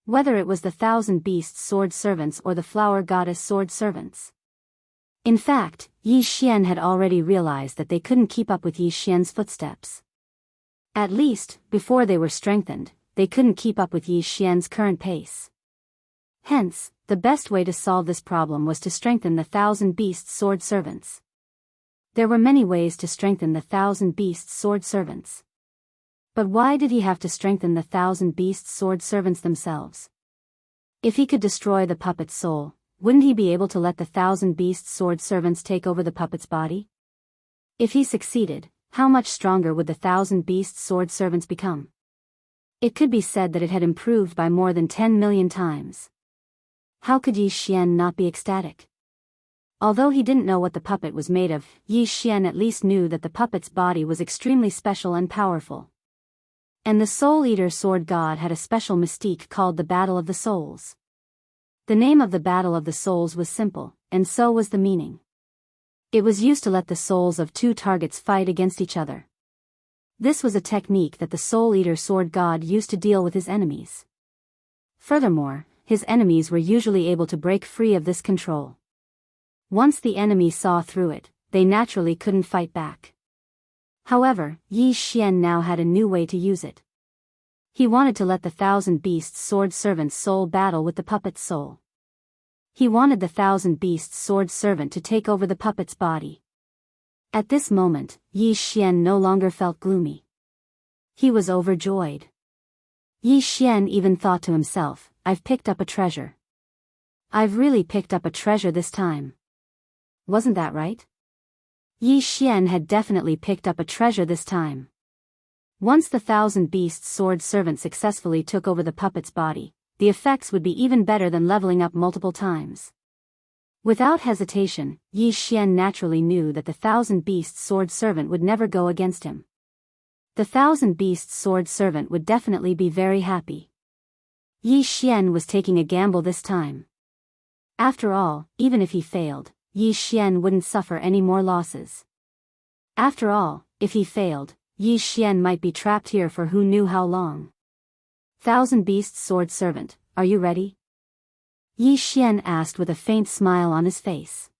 Whether it was the 1,000 beasts sword servants or the flower goddess sword servants. In fact, Yi Xian had already realized that they couldn't keep up with Yi Xian's footsteps. At least, before they were strengthened, they couldn't keep up with Yi Xian's current pace. Hence, the best way to solve this problem was to strengthen the 1,000 beasts sword servants. There were many ways to strengthen the 1,000 beasts sword servants. But why did he have to strengthen the 1,000 beasts sword servants themselves? If he could destroy the puppet's soul, wouldn't he be able to let the 1,000 beasts sword servants take over the puppet's body? If he succeeded, how much stronger would the 1,000 beasts sword servants become? It could be said that it had improved by more than 10 million times. How could Yi Xian not be ecstatic? Although he didn't know what the puppet was made of, Yi Xian at least knew that the puppet's body was extremely special and powerful. And the Soul Eater Sword God had a special mystique called the Battle of the Souls. The name of the Battle of the Souls was simple, and so was the meaning. It was used to let the souls of two targets fight against each other. This was a technique that the Soul Eater Sword God used to deal with his enemies. Furthermore, his enemies were usually able to break free of this control. Once the enemy saw through it, they naturally couldn't fight back. However, Yi Xian now had a new way to use it. He wanted to let the 1,000 beasts sword servant's soul battle with the puppet's soul. He wanted the 1,000 beasts sword servant to take over the puppet's body. At this moment, Yi Xian no longer felt gloomy. He was overjoyed. Yi Xian even thought to himself, I've picked up a treasure. I've really picked up a treasure this time. Wasn't that right? Yi Xian had definitely picked up a treasure this time. Once the 1,000 beasts sword servant successfully took over the puppet's body, the effects would be even better than leveling up multiple times. Without hesitation, Yi Xian naturally knew that the 1,000 beasts sword servant would never go against him. The 1,000 beasts sword servant would definitely be very happy. Yi Xian was taking a gamble this time. After all, even if he failed, Yi Xian wouldn't suffer any more losses. After all, if he failed, Yi Xian might be trapped here for who knew how long. 1,000 beasts sword servant, are you ready? Yi Xian asked with a faint smile on his face.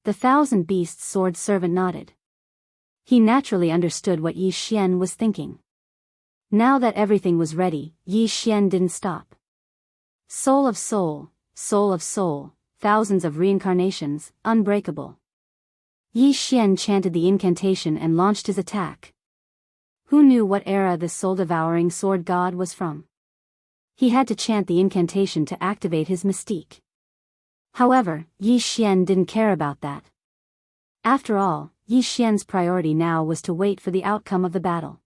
The 1,000 beasts sword servant nodded. He naturally understood what Yi Xian was thinking. Now that everything was ready, Yi Xian didn't stop. Soul of soul, soul of soul, thousands of reincarnations, unbreakable. Yi Xian chanted the incantation and launched his attack. Who knew what era this soul-devouring sword god was from? He had to chant the incantation to activate his mystique. However, Yi Xian didn't care about that. After all, Yi Xian's priority now was to wait for the outcome of the battle.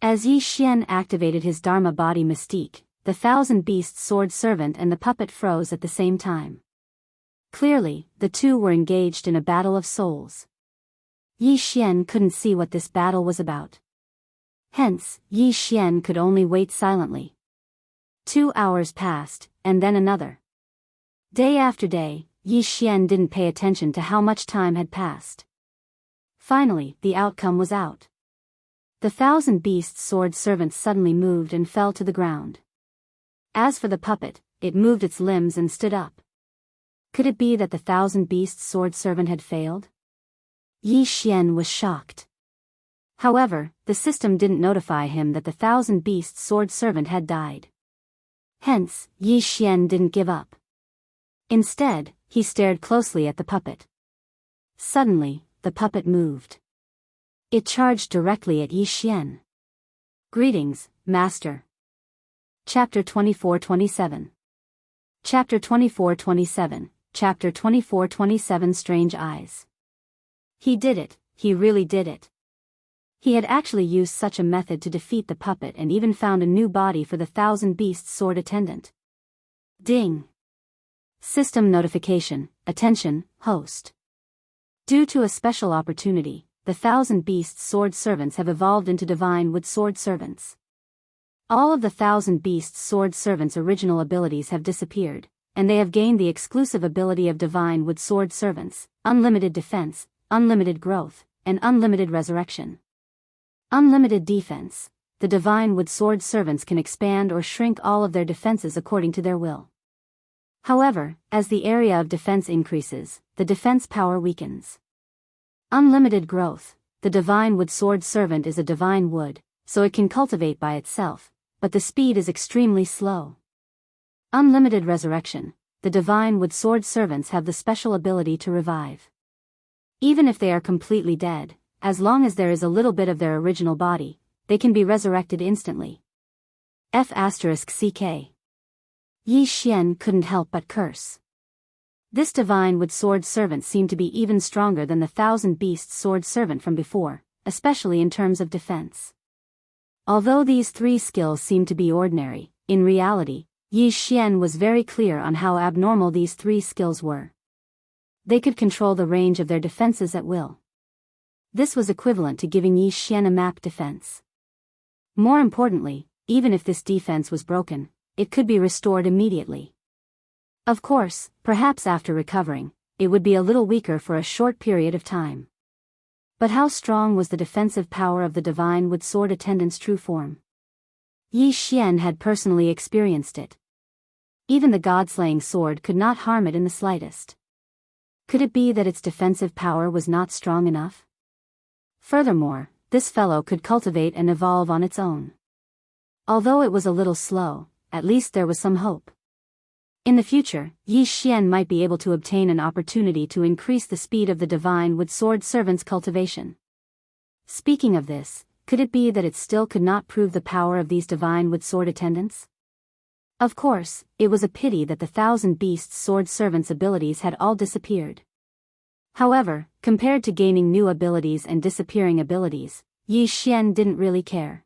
As Yi Xian activated his Dharma body mystique, the 1,000 beasts sword servant and the puppet froze at the same time. Clearly, the two were engaged in a battle of souls. Yi Xian couldn't see what this battle was about. Hence, Yi Xian could only wait silently. 2 hours passed, and then another. Day after day, Yi Xian didn't pay attention to how much time had passed. Finally, the outcome was out. The 1,000 beasts sword servant suddenly moved and fell to the ground. As for the puppet, it moved its limbs and stood up. Could it be that the 1,000 beasts sword servant had failed? Yi Xian was shocked. However, the system didn't notify him that the 1,000 beasts sword servant had died. Hence, Yi Xian didn't give up. Instead, he stared closely at the puppet. Suddenly, the puppet moved. It charged directly at Yi Xian. Greetings, Master. Chapter 24-27. Chapter 24-27, Chapter 24-27 Strange Eyes. He did it, he really did it. He had actually used such a method to defeat the puppet and even found a new body for the 1,000 beasts sword attendant. Ding. System notification, attention, host. Due to a special opportunity, the 1,000 beasts sword servants have evolved into divine wood sword servants. All of the 1,000 beasts sword servants' original abilities have disappeared, and they have gained the exclusive ability of divine wood sword servants, unlimited defense, unlimited growth, and unlimited resurrection. Unlimited defense, the divine wood sword servants can expand or shrink all of their defenses according to their will. However, as the area of defense increases, the defense power weakens. Unlimited growth. The divine wood sword servant is a divine wood, so it can cultivate by itself, but the speed is extremely slow. Unlimited resurrection. The divine wood sword servants have the special ability to revive. Even if they are completely dead, as long as there is a little bit of their original body, they can be resurrected instantly. F***ck. Yi Xian couldn't help but curse. This divine wood sword servant seemed to be even stronger than the thousand beasts sword servant from before, especially in terms of defense. Although these three skills seemed to be ordinary, in reality, Yi Xian was very clear on how abnormal these three skills were. They could control the range of their defenses at will. This was equivalent to giving Yi Xian a map defense. More importantly, even if this defense was broken, it could be restored immediately. Of course, perhaps after recovering, it would be a little weaker for a short period of time. But how strong was the defensive power of the divine wood sword attendant's true form? Yi Xian had personally experienced it. Even the god-slaying sword could not harm it in the slightest. Could it be that its defensive power was not strong enough? Furthermore, this fellow could cultivate and evolve on its own. Although it was a little slow, at least there was some hope. In the future, Yi Xian might be able to obtain an opportunity to increase the speed of the divine wood sword servant's cultivation. Speaking of this, could it be that it still could not prove the power of these divine wood sword attendants? Of course, it was a pity that the thousand beasts sword servants' abilities had all disappeared. However, compared to gaining new abilities and disappearing abilities, Yi Xian didn't really care.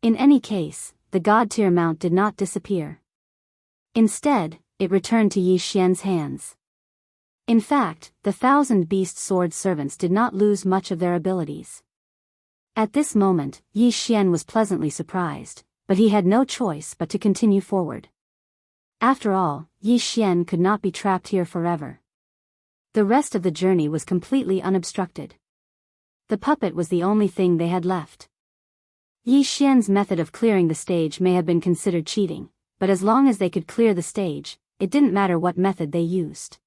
In any case, the god-tier mount did not disappear. Instead, it returned to Yi Xian's hands. In fact, the thousand beast sword servants did not lose much of their abilities. At this moment, Yi Xian was pleasantly surprised, but he had no choice but to continue forward. After all, Yi Xian could not be trapped here forever. The rest of the journey was completely unobstructed. The puppet was the only thing they had left. Yi Xian's method of clearing the stage may have been considered cheating, but as long as they could clear the stage, it didn't matter what method they used.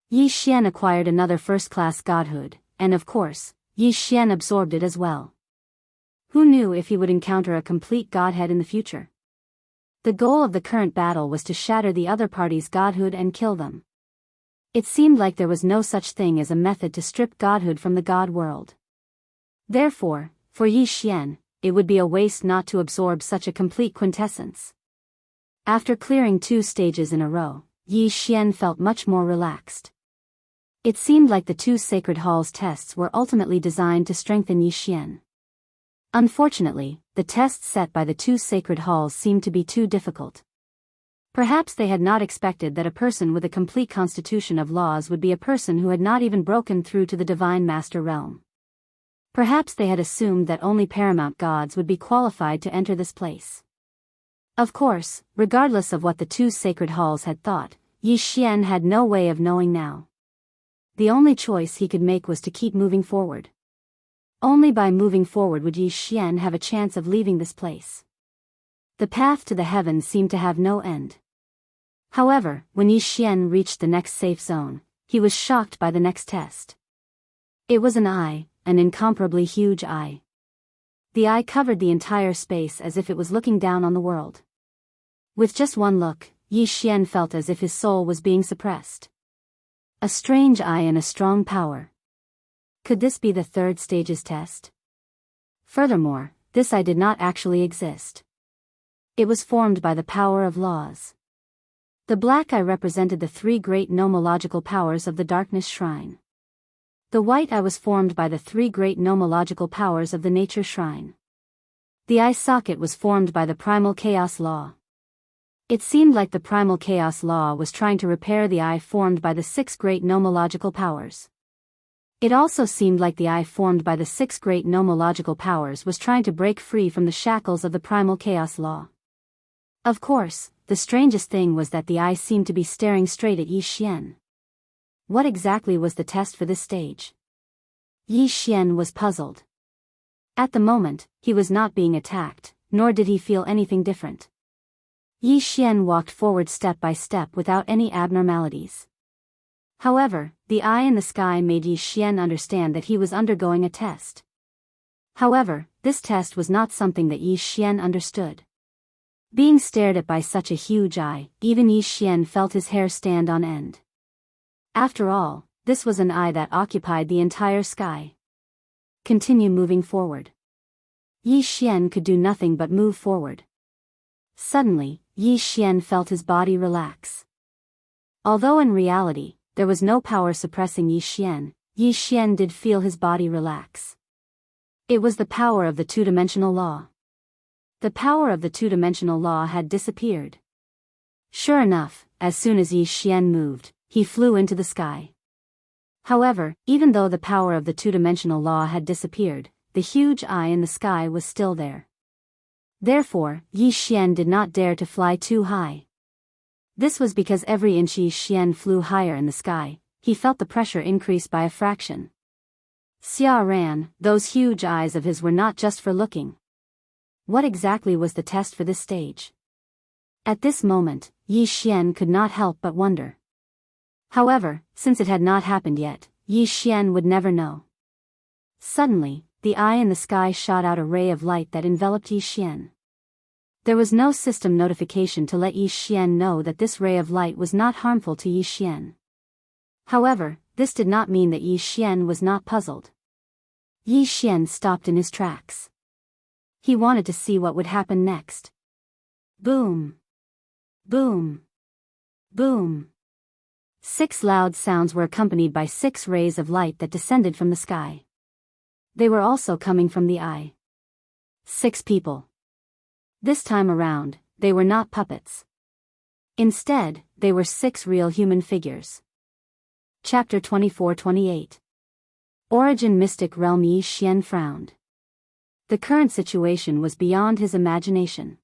Yi Xian acquired another first-class godhood, and of course, Yi Xian absorbed it as well. Who knew if he would encounter a complete godhead in the future? The goal of the current battle was to shatter the other party's godhood and kill them. It seemed like there was no such thing as a method to strip godhood from the god world. Therefore, for Yi Xian, it would be a waste not to absorb such a complete quintessence. After clearing 2 stages in a row, Yi Xian felt much more relaxed. It seemed like the 2 Sacred Halls tests were ultimately designed to strengthen Yi Xian. Unfortunately, the tests set by the 2 Sacred Halls seemed to be too difficult. Perhaps they had not expected that a person with a complete constitution of laws would be a person who had not even broken through to the Divine Master realm. Perhaps they had assumed that only paramount gods would be qualified to enter this place. Of course, regardless of what the 2 Sacred Halls had thought, Yi Xian had no way of knowing now. The only choice he could make was to keep moving forward. Only by moving forward would Yi Xian have a chance of leaving this place. The path to the heavens seemed to have no end. However, when Yi Xian reached the next safe zone, he was shocked by the next test. It was an eye, an incomparably huge eye. The eye covered the entire space as if it was looking down on the world. With just one look, Yi Xian felt as if his soul was being suppressed. A strange eye and a strong power. Could this be the 3rd stage's test? Furthermore, this eye did not actually exist. It was formed by the power of laws. The black eye represented the 3 great nomological powers of the Darkness Shrine. The white eye was formed by the 3 great nomological powers of the Nature Shrine. The eye socket was formed by the Primal Chaos Law. It seemed like the Primal Chaos Law was trying to repair the eye formed by the 6 great nomological powers. It also seemed like the eye formed by the 6 great nomological powers was trying to break free from the shackles of the Primal Chaos Law. Of course, the strangest thing was that the eye seemed to be staring straight at Yi Xian. What exactly was the test for this stage? Yi Xian was puzzled. At the moment, he was not being attacked, nor did he feel anything different. Yi Xian walked forward step by step without any abnormalities. However, the eye in the sky made Yi Xian understand that he was undergoing a test. However, this test was not something that Yi Xian understood. Being stared at by such a huge eye, even Yi Xian felt his hair stand on end. After all, this was an eye that occupied the entire sky. Continue moving forward. Yi Xian could do nothing but move forward. Suddenly, Yi Xian felt his body relax. Although in reality, there was no power suppressing Yi Xian did feel his body relax. It was the power of the two-dimensional law. The power of the two-dimensional law had disappeared. Sure enough, as soon as Yi Xian moved, he flew into the sky. However, even though the power of the two-dimensional law had disappeared, the huge eye in the sky was still there. Therefore, Yi Xian did not dare to fly too high. This was because every inch Yi Xian flew higher in the sky, he felt the pressure increase by a fraction. Xia ran, those huge eyes of his were not just for looking. What exactly was the test for this stage? At this moment, Yi Xian could not help but wonder. However, since it had not happened yet, Yi Xian would never know. Suddenly, the eye in the sky shot out a ray of light that enveloped Yi Xian. There was no system notification to let Yi Xian know that this ray of light was not harmful to Yi Xian. However, this did not mean that Yi Xian was not puzzled. Yi Xian stopped in his tracks. He wanted to see what would happen next. Boom! Boom! Boom! 6 loud sounds were accompanied by 6 rays of light that descended from the sky. They were also coming from the eye. 6 people. This time around, they were not puppets. Instead, they were 6 real human figures. Chapter 24-28. Origin Mystic Realm. Yi Xian frowned. The current situation was beyond his imagination.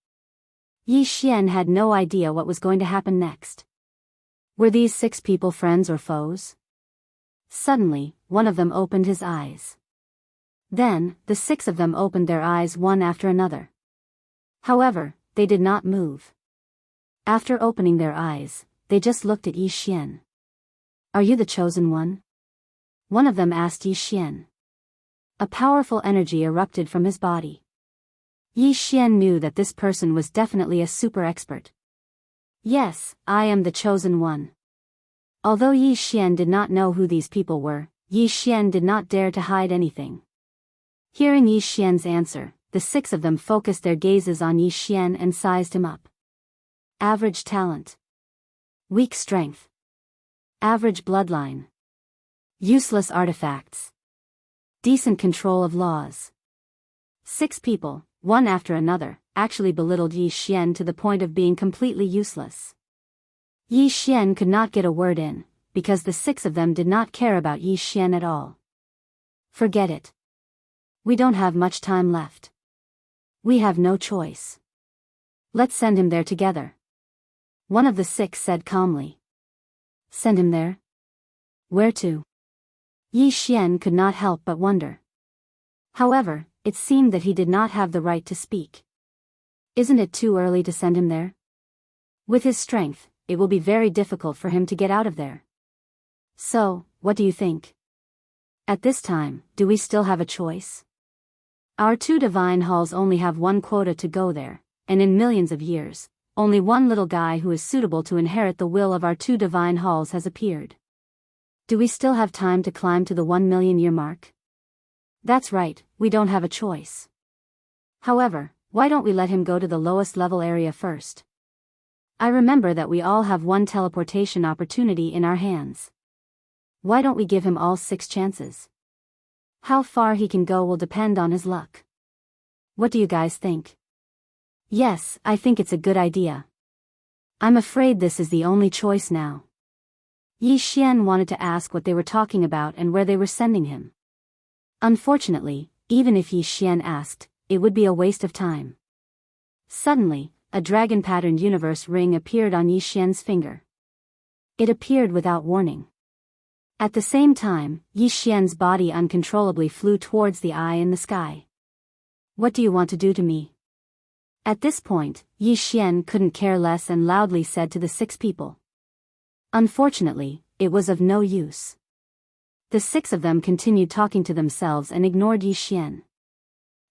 Yi Xian had no idea what was going to happen next. Were these 6 people friends or foes? Suddenly, one of them opened his eyes. Then, the 6 of them opened their eyes one after another. However, they did not move. After opening their eyes, they just looked at Yi Xian. Are you the chosen one? One of them asked Yi Xian. A powerful energy erupted from his body. Yi Xian knew that this person was definitely a super expert. Yes, I am the chosen one. Although Yi Xian did not know who these people were, Yi Xian did not dare to hide anything. Hearing Yi Xian's answer, the 6 of them focused their gazes on Yi Xian and sized him up. Average talent. Weak strength. Average bloodline. Useless artifacts. Decent control of laws. 6 people, one after another, actually belittled Yi Xian to the point of being completely useless. Yi Xian could not get a word in, because the 6 of them did not care about Yi Xian at all. Forget it. We don't have much time left. We have no choice. Let's send him there together. One of the 6 said calmly. Send him there? Where to? Yi Xian could not help but wonder. However, it seemed that he did not have the right to speak. Isn't it too early to send him there? With his strength, it will be very difficult for him to get out of there. So, what do you think? At this time, do we still have a choice? Our 2 divine halls only have 1 quota to go there, and in millions of years, only one little guy who is suitable to inherit the will of our 2 divine halls has appeared. Do we still have time to climb to the 1 million-year mark? That's right, we don't have a choice. However, why don't we let him go to the lowest level area first? I remember that we all have 1 teleportation opportunity in our hands. Why don't we give him all 6 chances? How far he can go will depend on his luck. What do you guys think? Yes, I think it's a good idea. I'm afraid this is the only choice now. Yi Xian wanted to ask what they were talking about and where they were sending him. Unfortunately, even if Yi Xian asked, it would be a waste of time. Suddenly, a dragon-patterned universe ring appeared on Yi Xian's finger. It appeared without warning. At the same time, Yi Xian's body uncontrollably flew towards the eye in the sky. What do you want to do to me? At this point, Yi Xian couldn't care less and loudly said to the 6 people. Unfortunately, it was of no use. The 6 of them continued talking to themselves and ignored Yi Xian.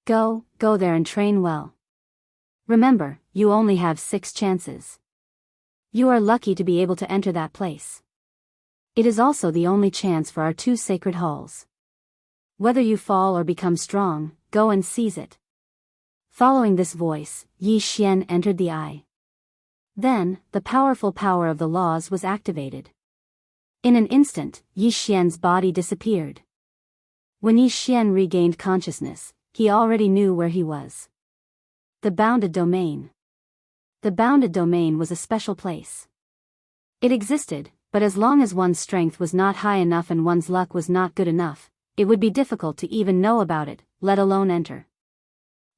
Go there and train well. Remember, you only have 6 chances. You are lucky to be able to enter that place. It is also the only chance for our 2 sacred halls. Whether you fall or become strong, go and seize it. Following this voice, Yi Xian entered the eye. Then, the powerful power of the laws was activated. In an instant, Yi Xian's body disappeared. When Yi Xian regained consciousness, he already knew where he was. The bounded domain. The bounded domain was a special place. It existed, but as long as one's strength was not high enough and one's luck was not good enough, it would be difficult to even know about it, let alone enter.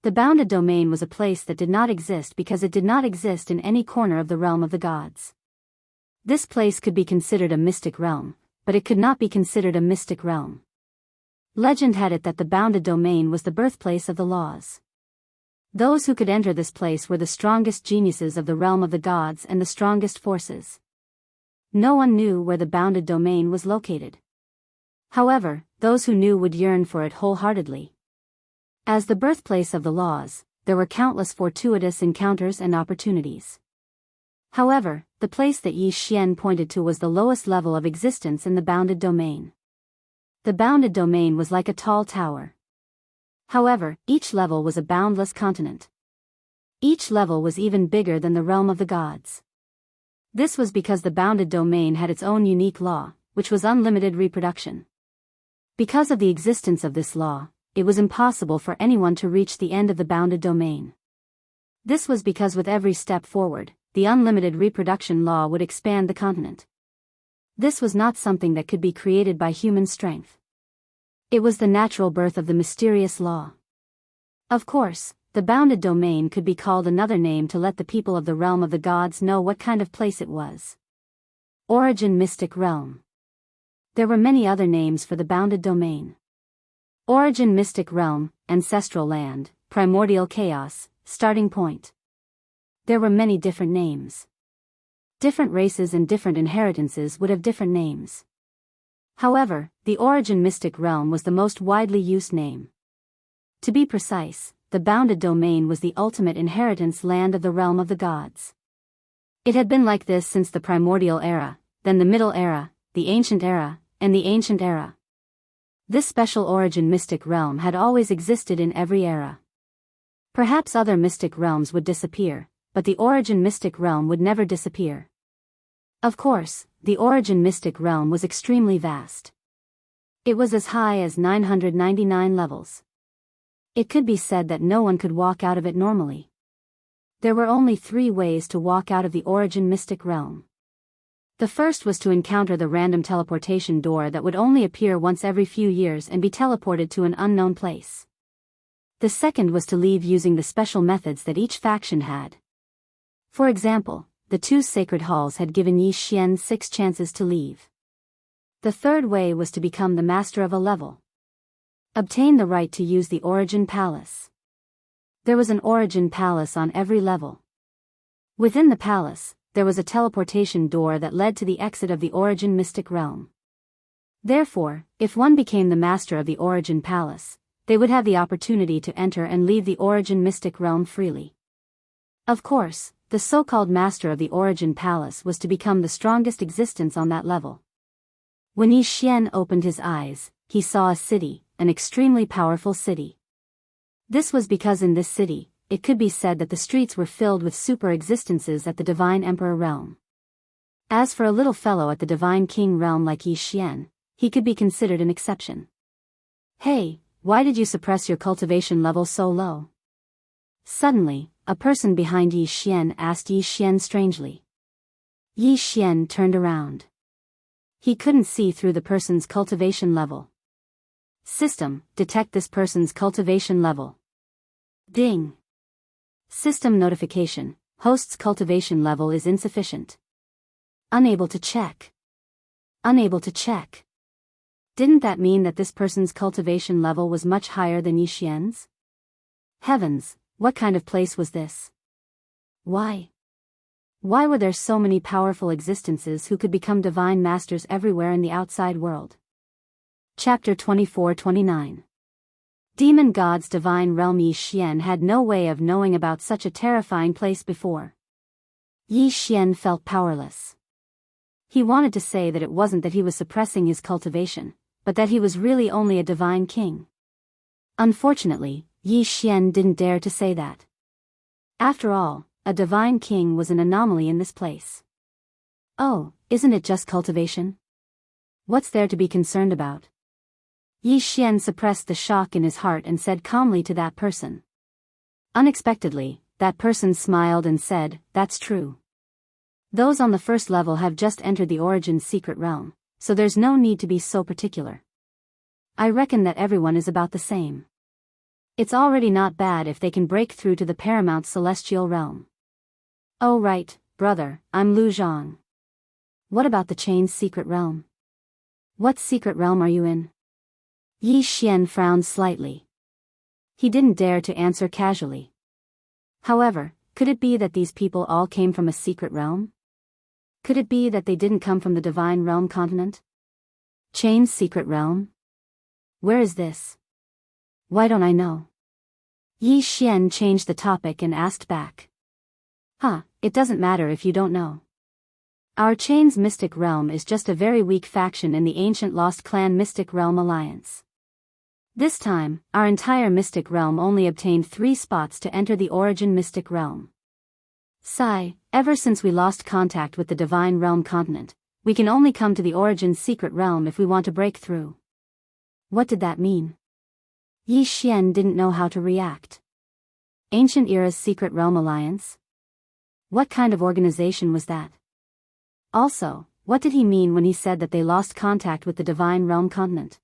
The bounded domain was a place that did not exist because it did not exist in any corner of the realm of the gods. This place could be considered a mystic realm, but it could not be considered a mystic realm. Legend had it that the bounded domain was the birthplace of the laws. Those who could enter this place were the strongest geniuses of the realm of the gods and the strongest forces. No one knew where the bounded domain was located. However, those who knew would yearn for it wholeheartedly. As the birthplace of the laws, there were countless fortuitous encounters and opportunities. However, the place that Yi Xian pointed to was the lowest level of existence in the bounded domain. The bounded domain was like a tall tower. However, each level was a boundless continent. Each level was even bigger than the realm of the gods. This was because the bounded domain had its own unique law, which was unlimited reproduction. Because of the existence of this law, it was impossible for anyone to reach the end of the bounded domain. This was because with every step forward, the unlimited reproduction law would expand the continent. This was not something that could be created by human strength. It was the natural birth of the mysterious law. Of course, the bounded domain could be called another name to let the people of the realm of the gods know what kind of place it was. Origin Mystic Realm. There were many other names for the bounded domain. Origin Mystic Realm, Ancestral Land, Primordial Chaos, Starting Point. There were many different names. Different races and different inheritances would have different names. However, the Origin Mystic Realm was the most widely used name. To be precise, the bounded domain was the ultimate inheritance land of the realm of the gods. It had been like this since the primordial era, then the middle era, the ancient era, and the ancient era. This special origin mystic realm had always existed in every era. Perhaps other mystic realms would disappear, but the origin mystic realm would never disappear. Of course, the origin mystic realm was extremely vast. It was as high as 999 levels. It could be said that no one could walk out of it normally. There were only 3 ways to walk out of the origin mystic realm. The first was to encounter the random teleportation door that would only appear once every few years and be teleported to an unknown place. The second was to leave using the special methods that each faction had. For example, the 2 sacred halls had given Yi Xian 6 chances to leave. The third way was to become the master of a level. Obtain the right to use the Origin Palace. There was an Origin Palace on every level. Within the palace, there was a teleportation door that led to the exit of the Origin Mystic Realm. Therefore, if one became the master of the Origin Palace, they would have the opportunity to enter and leave the Origin Mystic Realm freely. Of course, the so-called master of the Origin Palace was to become the strongest existence on that level. When Yi Xian opened his eyes, he saw a city, an extremely powerful city. This was because in this city, it could be said that the streets were filled with super existences at the Divine Emperor realm. As for a little fellow at the Divine King realm like Yi Xian, he could be considered an exception. Hey, why did you suppress your cultivation level so low? Suddenly, a person behind Yi Xian asked Yi Xian strangely. Yi Xian turned around. He couldn't see through the person's cultivation level. System, detect this person's cultivation level. Ding. System notification, host's cultivation level is insufficient. Unable to check. Unable to check. Didn't that mean that this person's cultivation level was much higher than Yi Xian's? Heavens, what kind of place was this? Why? Why were there so many powerful existences who could become divine masters everywhere in the outside world? Chapter 24-29. Demon God's divine realm. Yi Xian had no way of knowing about such a terrifying place before. Yi Xian felt powerless. He wanted to say that it wasn't that he was suppressing his cultivation, but that he was really only a divine king. Unfortunately, Yi Xian didn't dare to say that. After all, a divine king was an anomaly in this place. Oh, isn't it just cultivation? What's there to be concerned about? Yi Xian suppressed the shock in his heart and said calmly to that person. Unexpectedly, that person smiled and said, "That's true. Those on the first level have just entered the Origin's secret realm, so there's no need to be so particular. I reckon that everyone is about the same. It's already not bad if they can break through to the paramount celestial realm." "Oh right, brother, I'm Lu Zhang. What about the chain's secret realm? What secret realm are you in?" Yi Xian frowned slightly. He didn't dare to answer casually. However, could it be that these people all came from a secret realm? Could it be that they didn't come from the divine realm continent? Chain's secret realm? Where is this? Why don't I know? Yi Xian changed the topic and asked back. It doesn't matter if you don't know. Our chain's mystic realm is just a very weak faction in the ancient Lost Clan Mystic Realm Alliance. This time, our entire mystic realm only obtained 3 spots to enter the Origin mystic realm. Sigh, ever since we lost contact with the divine realm continent, we can only come to the Origin's secret realm if we want to break through. What did that mean? Yi Xian didn't know how to react. Ancient Era's secret realm alliance? What kind of organization was that? Also, what did he mean when he said that they lost contact with the divine realm continent?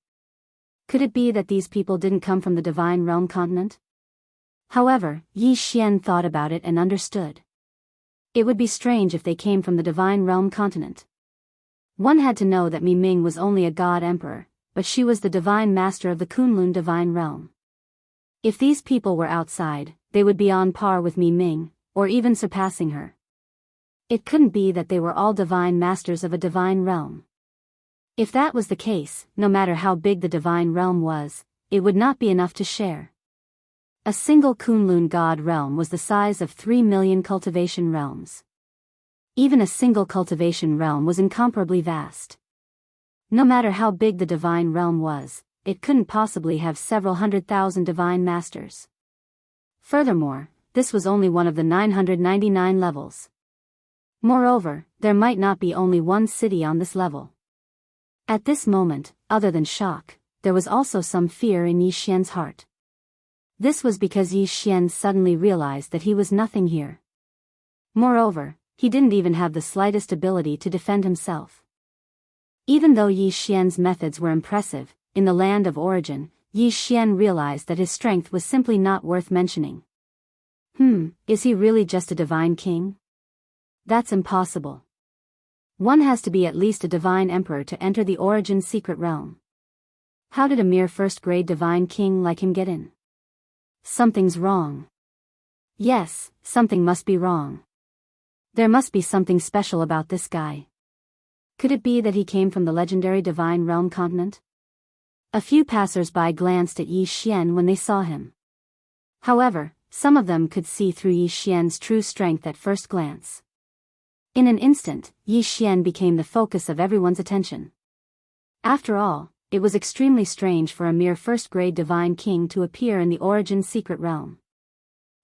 Could it be that these people didn't come from the divine realm continent? However, Yi Xian thought about it and understood. It would be strange if they came from the divine realm continent. One had to know that Mi Ming was only a god emperor, but she was the divine master of the Kunlun divine realm. If these people were outside, they would be on par with Mi Ming, or even surpassing her. It couldn't be that they were all divine masters of a divine realm. If that was the case, no matter how big the divine realm was, it would not be enough to share. A single Kunlun god realm was the size of 3 million cultivation realms. Even a single cultivation realm was incomparably vast. No matter how big the divine realm was, it couldn't possibly have several 100,000 divine masters. Furthermore, this was only one of the 999 levels. Moreover, there might not be only one city on this level. At this moment, other than shock, there was also some fear in Yi Xian's heart. This was because Yi Xian suddenly realized that he was nothing here. Moreover, he didn't even have the slightest ability to defend himself. Even though Yi Xian's methods were impressive, in the land of Origin, Yi Xian realized that his strength was simply not worth mentioning. Is he really just a divine king? That's impossible. One has to be at least a divine emperor to enter the Origin secret realm. How did a mere first-grade divine king like him get in? Something's wrong. Yes, something must be wrong. There must be something special about this guy. Could it be that he came from the legendary divine realm continent? A few passers-by glanced at Yi Xian when they saw him. However, some of them could see through Yi Xian's true strength at first glance. In an instant, Yi Xian became the focus of everyone's attention. After all, it was extremely strange for a mere first-grade divine king to appear in the Origin secret realm.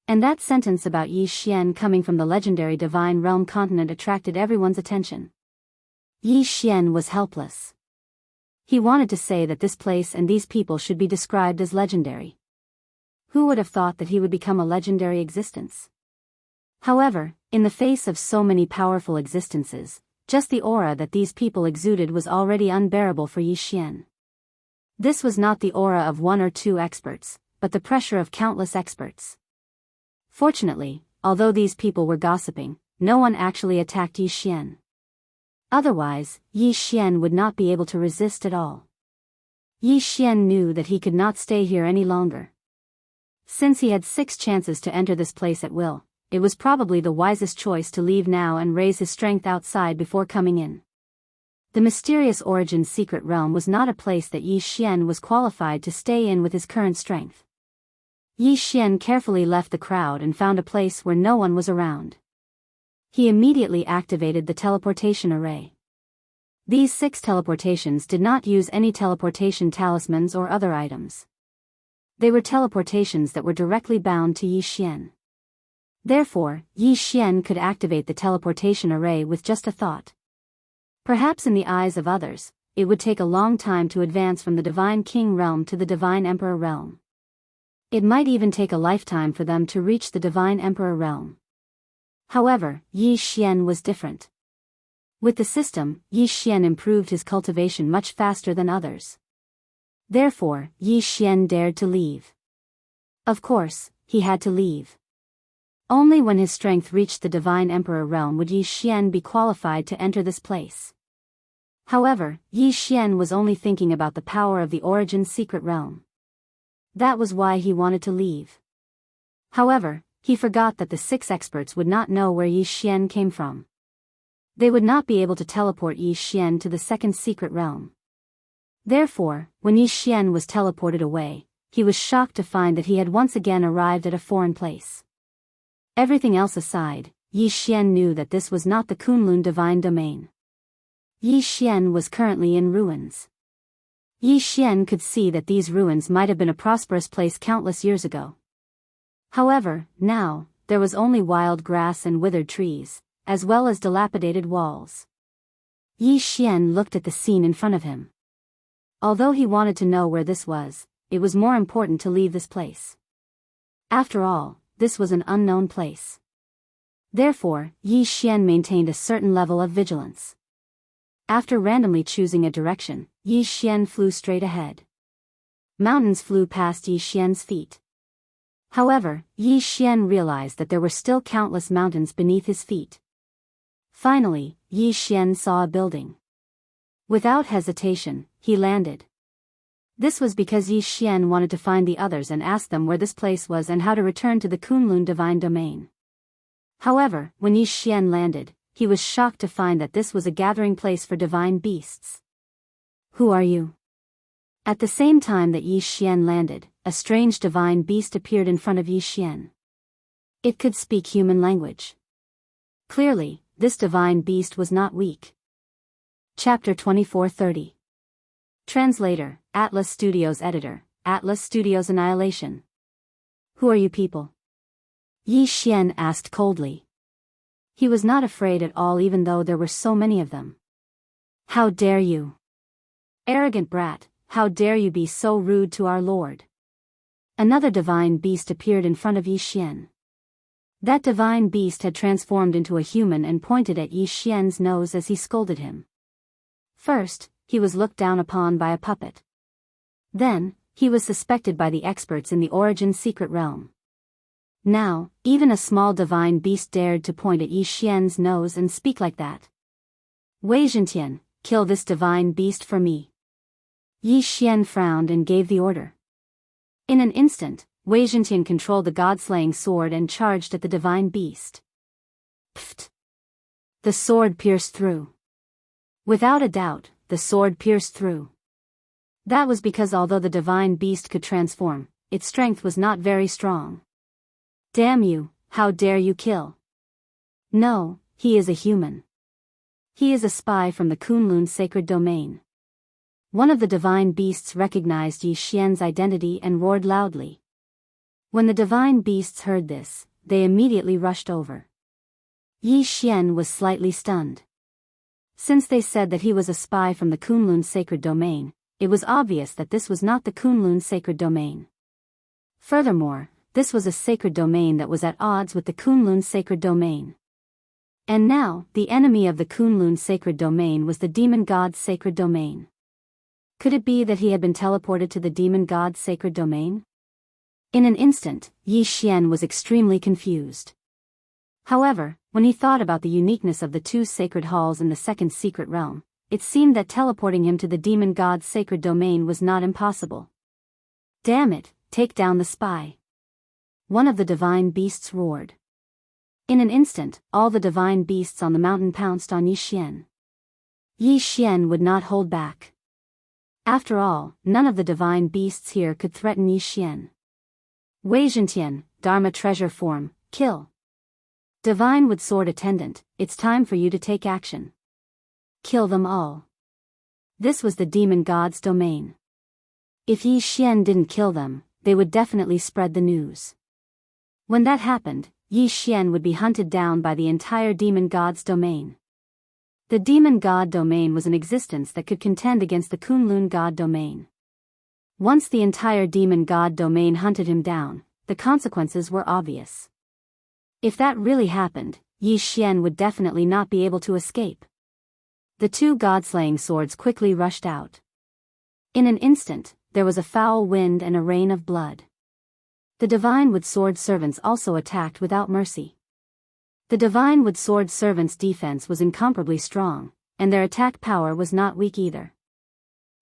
And that sentence about Yi Xian coming from the legendary divine realm continent attracted everyone's attention. Yi Xian was helpless. He wanted to say that this place and these people should be described as legendary. Who would have thought that he would become a legendary existence? However, in the face of so many powerful existences, just the aura that these people exuded was already unbearable for Yi Xian. This was not the aura of 1 or 2 experts, but the pressure of countless experts. Fortunately, although these people were gossiping, no one actually attacked Yi Xian. Otherwise, Yi Xian would not be able to resist at all. Yi Xian knew that he could not stay here any longer. Since he had 6 chances to enter this place at will, it was probably the wisest choice to leave now and raise his strength outside before coming in. The mysterious Origin's secret realm was not a place that Yi Xian was qualified to stay in with his current strength. Yi Xian carefully left the crowd and found a place where no one was around. He immediately activated the teleportation array. These 6 teleportations did not use any teleportation talismans or other items. They were teleportations that were directly bound to Yi Xian. Therefore, Yi Xian could activate the teleportation array with just a thought. Perhaps in the eyes of others, it would take a long time to advance from the Divine King realm to the Divine Emperor realm. It might even take a lifetime for them to reach the Divine Emperor realm. However, Yi Xian was different. With the system, Yi Xian improved his cultivation much faster than others. Therefore, Yi Xian dared to leave. Of course, he had to leave. Only when his strength reached the Divine Emperor realm would Yi Xian be qualified to enter this place. However, Yi Xian was only thinking about the power of the Origin's secret realm. That was why he wanted to leave. However, he forgot that the 6 experts would not know where Yi Xian came from. They would not be able to teleport Yi Xian to the second secret realm. Therefore, when Yi Xian was teleported away, he was shocked to find that he had once again arrived at a foreign place. Everything else aside, Yi Xian knew that this was not the Kunlun divine domain. Yi Xian was currently in ruins. Yi Xian could see that these ruins might have been a prosperous place countless years ago. However, now, there was only wild grass and withered trees, as well as dilapidated walls. Yi Xian looked at the scene in front of him. Although he wanted to know where this was, it was more important to leave this place. After all, this was an unknown place. Therefore, Yi Xian maintained a certain level of vigilance. After randomly choosing a direction, Yi Xian flew straight ahead. Mountains flew past Yi Xian's feet. However, Yi Xian realized that there were still countless mountains beneath his feet. Finally, Yi Xian saw a building. Without hesitation, he landed. This was because Yi Xian wanted to find the others and ask them where this place was and how to return to the Kunlun divine domain. However, when Yi Xian landed, he was shocked to find that this was a gathering place for divine beasts. Who are you? At the same time that Yi Xian landed, a strange divine beast appeared in front of Yi Xian. It could speak human language. Clearly, this divine beast was not weak. Chapter 2430. Translator, Atlas Studios Editor, Atlas Studios Annihilation. Who are you people? Yi Xian asked coldly. He was not afraid at all even though there were so many of them. How dare you? Arrogant brat, how dare you be so rude to our lord? Another divine beast appeared in front of Yi Xian. That divine beast had transformed into a human and pointed at Yi Xian's nose as he scolded him. First, he was looked down upon by a puppet. Then, he was suspected by the experts in the Origin's secret realm. Now, even a small divine beast dared to point at Yi Xian's nose and speak like that. Wei Zhentian, kill this divine beast for me. Yi Xian frowned and gave the order. In an instant, Wei Zhentian controlled the god-slaying sword and charged at the divine beast. Pfft! The sword pierced through. Without a doubt, the sword pierced through. That was because although the divine beast could transform, its strength was not very strong. Damn you, how dare you kill? No, he is a human. He is a spy from the Kunlun sacred domain. One of the divine beasts recognized Yi Xian's identity and roared loudly. When the divine beasts heard this, they immediately rushed over. Yi Xian was slightly stunned. Since they said that he was a spy from the Kunlun sacred domain, it was obvious that this was not the Kunlun sacred domain. Furthermore, this was a sacred domain that was at odds with the Kunlun sacred domain. And now, the enemy of the Kunlun sacred domain was the demon god's sacred domain. Could it be that he had been teleported to the demon god's sacred domain? In an instant, Yi Xian was extremely confused. However, when he thought about the uniqueness of the 2 sacred halls in the second secret realm, it seemed that teleporting him to the demon god's sacred domain was not impossible. Damn it, take down the spy. One of the divine beasts roared. In an instant, all the divine beasts on the mountain pounced on Yi Xian. Yi Xian would not hold back. After all, none of the divine beasts here could threaten Yi Xian. Wei Zhentian, Dharma treasure form, kill. Divine wood sword attendant, it's time for you to take action. Kill them all. This was the demon god's domain. If Yi Xian didn't kill them, they would definitely spread the news. When that happened, Yi Xian would be hunted down by the entire demon god's domain. The demon god domain was an existence that could contend against the Kunlun god domain. Once the entire demon god domain hunted him down, the consequences were obvious. If that really happened, Yi Xian would definitely not be able to escape. The two god-slaying swords quickly rushed out. In an instant, there was a foul wind and a rain of blood. The divine wood sword servants also attacked without mercy. The divine wood sword servants' defense was incomparably strong, and their attack power was not weak either.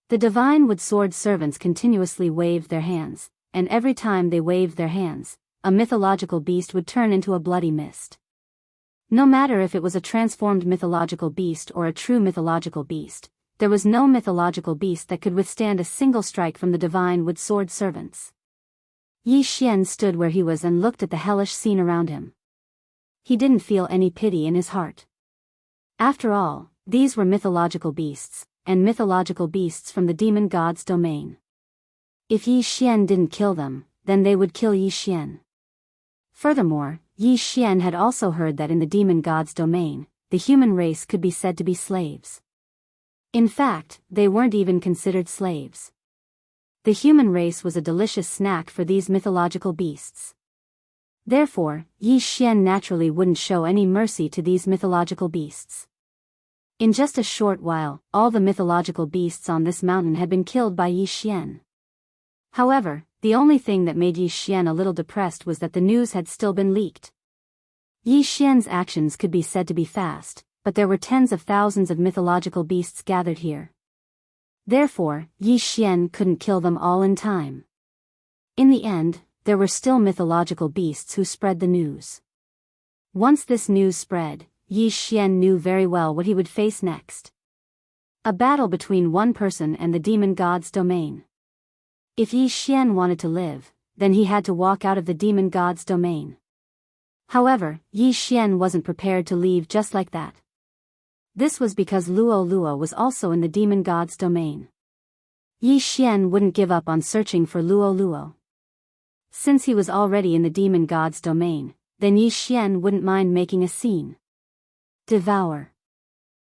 The divine wood sword servants continuously waved their hands, and every time they waved their hands, a mythological beast would turn into a bloody mist. No matter if it was a transformed mythological beast or a true mythological beast, there was no mythological beast that could withstand a single strike from the divine wood sword servants. Yi Xian stood where he was and looked at the hellish scene around him. He didn't feel any pity in his heart. After all, these were mythological beasts, and mythological beasts from the demon god's domain. If Yi Xian didn't kill them, then they would kill Yi Xian. Furthermore, Yi Xian had also heard that in the demon god's domain, the human race could be said to be slaves. In fact, they weren't even considered slaves. The human race was a delicious snack for these mythological beasts. Therefore, Yi Xian naturally wouldn't show any mercy to these mythological beasts. In just a short while, all the mythological beasts on this mountain had been killed by Yi Xian. However, the only thing that made Yi Xian a little depressed was that the news had still been leaked. Yi Xian's actions could be said to be fast, but there were tens of thousands of mythological beasts gathered here. Therefore, Yi Xian couldn't kill them all in time. In the end, there were still mythological beasts who spread the news. Once this news spread, Yi Xian knew very well what he would face next. A battle between one person and the demon god's domain. If Yi Xian wanted to live, then he had to walk out of the demon god's domain. However, Yi Xian wasn't prepared to leave just like that. This was because Luo Luo was also in the demon god's domain. Yi Xian wouldn't give up on searching for Luo Luo. Since he was already in the demon god's domain, then Yi Xian wouldn't mind making a scene. Devour.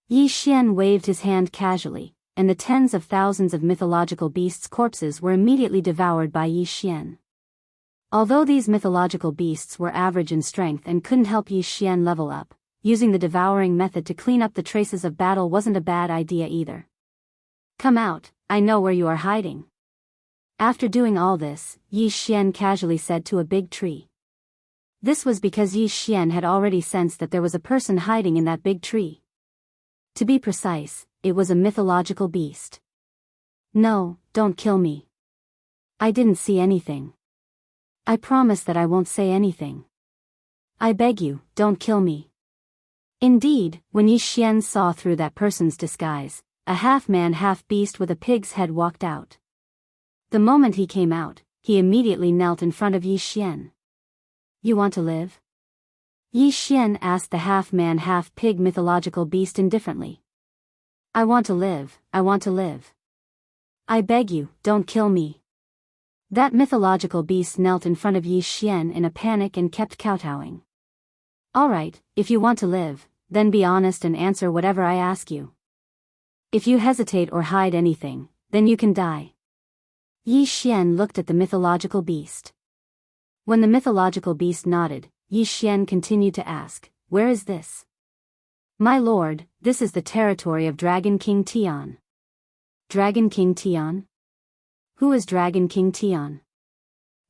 Yi Xian waved his hand casually, and the tens of thousands of mythological beasts' corpses were immediately devoured by Yi Xian. Although these mythological beasts were average in strength and couldn't help Yi Xian level up, using the devouring method to clean up the traces of battle wasn't a bad idea either. Come out, I know where you are hiding. After doing all this, Yi Xian casually said to a big tree. This was because Yi Xian had already sensed that there was a person hiding in that big tree. To be precise, it was a mythological beast. No, don't kill me. I didn't see anything. I promise that I won't say anything. I beg you, don't kill me. Indeed, when Yi Xian saw through that person's disguise, a half-man half-beast with a pig's head walked out. The moment he came out, he immediately knelt in front of Yi Xian. You want to live? Yi Xian asked the half-man half-pig mythological beast indifferently. I want to live, I want to live. I beg you, don't kill me. That mythological beast knelt in front of Yi Xian in a panic and kept kowtowing. Alright, if you want to live, then be honest and answer whatever I ask you. If you hesitate or hide anything, then you can die. Yi Xian looked at the mythological beast. When the mythological beast nodded, Yi Xian continued to ask, where is this? My lord, this is the territory of Dragon King Tian. Dragon King Tian? Who is Dragon King Tian?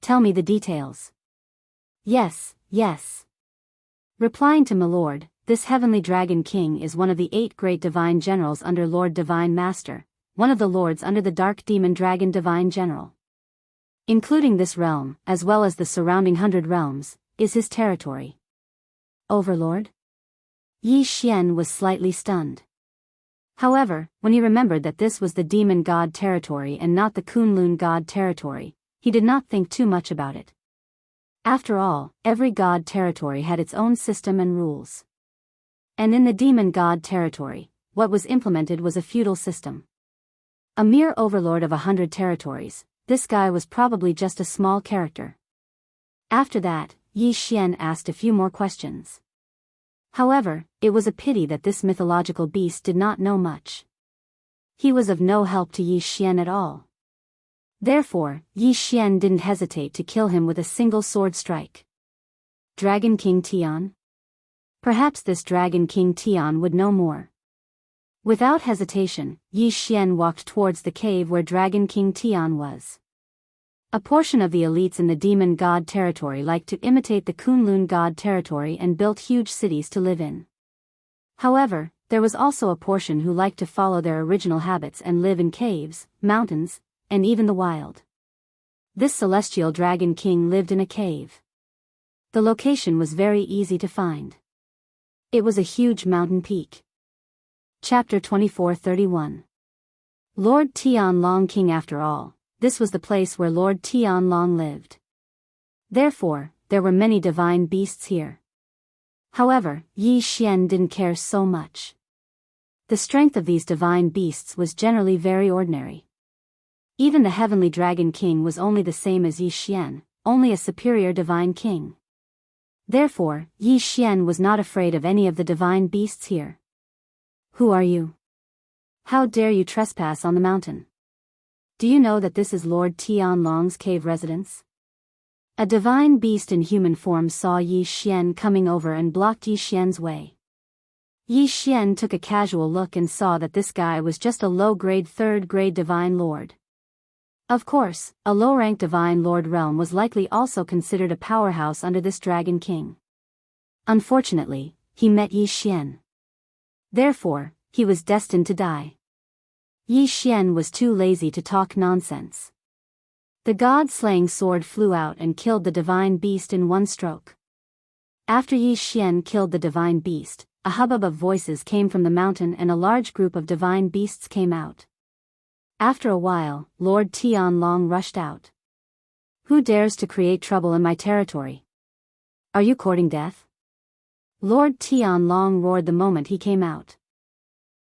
Tell me the details. Yes, yes. Replying to my lord, this heavenly Dragon King is one of the 8 great divine generals under Lord Divine Master, one of the lords under the Dark Demon Dragon Divine General. including this realm, as well as the surrounding 100 realms, is his territory. Overlord? Yi Xian was slightly stunned. However, when he remembered that this was the demon god territory and not the Kunlun god territory, he did not think too much about it. After all, every god territory had its own system and rules. And in the demon god territory, what was implemented was a feudal system. A mere overlord of 100 territories, this guy was probably just a small character. After that, Yi Xian asked a few more questions. However, it was a pity that this mythological beast did not know much. He was of no help to Yi Xian at all. Therefore, Yi Xian didn't hesitate to kill him with a single sword strike. Dragon King Tian? Perhaps this Dragon King Tian would know more. Without hesitation, Yi Xian walked towards the cave where Dragon King Tian was. A portion of the elites in the demon god territory liked to imitate the Kunlun god territory and built huge cities to live in. However, there was also a portion who liked to follow their original habits and live in caves, mountains, and even the wild. This celestial dragon king lived in a cave. The location was very easy to find. It was a huge mountain peak. Chapter 24:31. Lord Tianlong King. After all, this was the place where Lord Tianlong lived. Therefore, there were many divine beasts here. However, Yi Xian didn't care so much. The strength of these divine beasts was generally very ordinary. Even the heavenly dragon king was only the same as Yi Xian, only a superior divine king. Therefore, Yi Xian was not afraid of any of the divine beasts here. Who are you? How dare you trespass on the mountain? Do you know that this is Lord Tianlong's cave residence? A divine beast in human form saw Yi Xian coming over and blocked Yi Xian's way. Yi Xian took a casual look and saw that this guy was just a low-grade third-grade divine lord. Of course, a low-ranked divine lord realm was likely also considered a powerhouse under this dragon king. Unfortunately, he met Yi Xian. Therefore, he was destined to die. Yi Xian was too lazy to talk nonsense. The god-slaying sword flew out and killed the divine beast in one stroke. After Yi Xian killed the divine beast, a hubbub of voices came from the mountain and a large group of divine beasts came out. After a while, Lord Tianlong rushed out. Who dares to create trouble in my territory? Are you courting death? Lord Tianlong roared the moment he came out.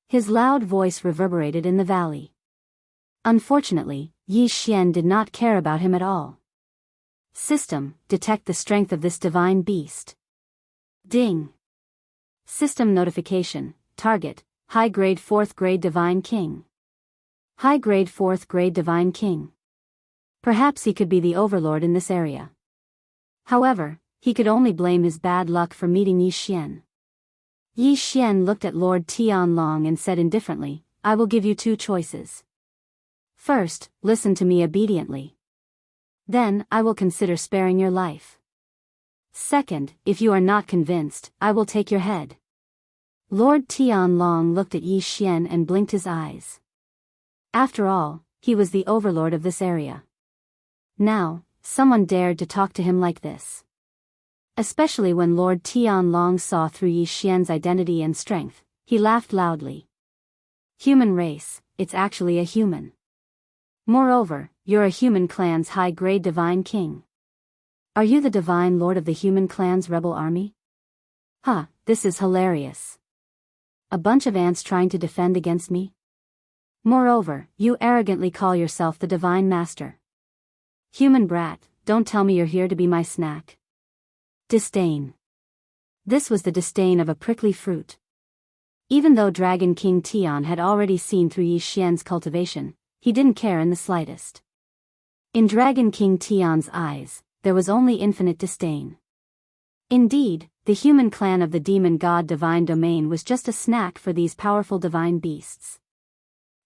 His loud voice reverberated in the valley. Unfortunately, Yi Xian did not care about him at all. System, detect the strength of this divine beast. Ding. System notification, target, high-grade 4th-grade divine king. High-grade 4th-grade divine king. Perhaps he could be the overlord in this area. However, he could only blame his bad luck for meeting Yi Xian. Yi Xian looked at Lord Tianlong and said indifferently, I will give you two choices. First, listen to me obediently. Then, I will consider sparing your life. Second, if you are not convinced, I will take your head. Lord Tianlong looked at Yi Xian and blinked his eyes. After all, he was the overlord of this area. Now, someone dared to talk to him like this. Especially when Lord Tianlong saw through Yi Xian's identity and strength, he laughed loudly. Human race, it's actually a human. Moreover, you're a human clan's high-grade divine king. Are you the divine lord of the human clan's rebel army? Huh, this is hilarious. A bunch of ants trying to defend against me? Moreover, you arrogantly call yourself the divine master. Human brat, don't tell me you're here to be my snack. Disdain. This was the disdain of a prickly fruit. Even though Dragon King Tian had already seen through Yi Xian's cultivation, he didn't care in the slightest. In Dragon King Tian's eyes, there was only infinite disdain. Indeed, the human clan of the demon god divine domain was just a snack for these powerful divine beasts.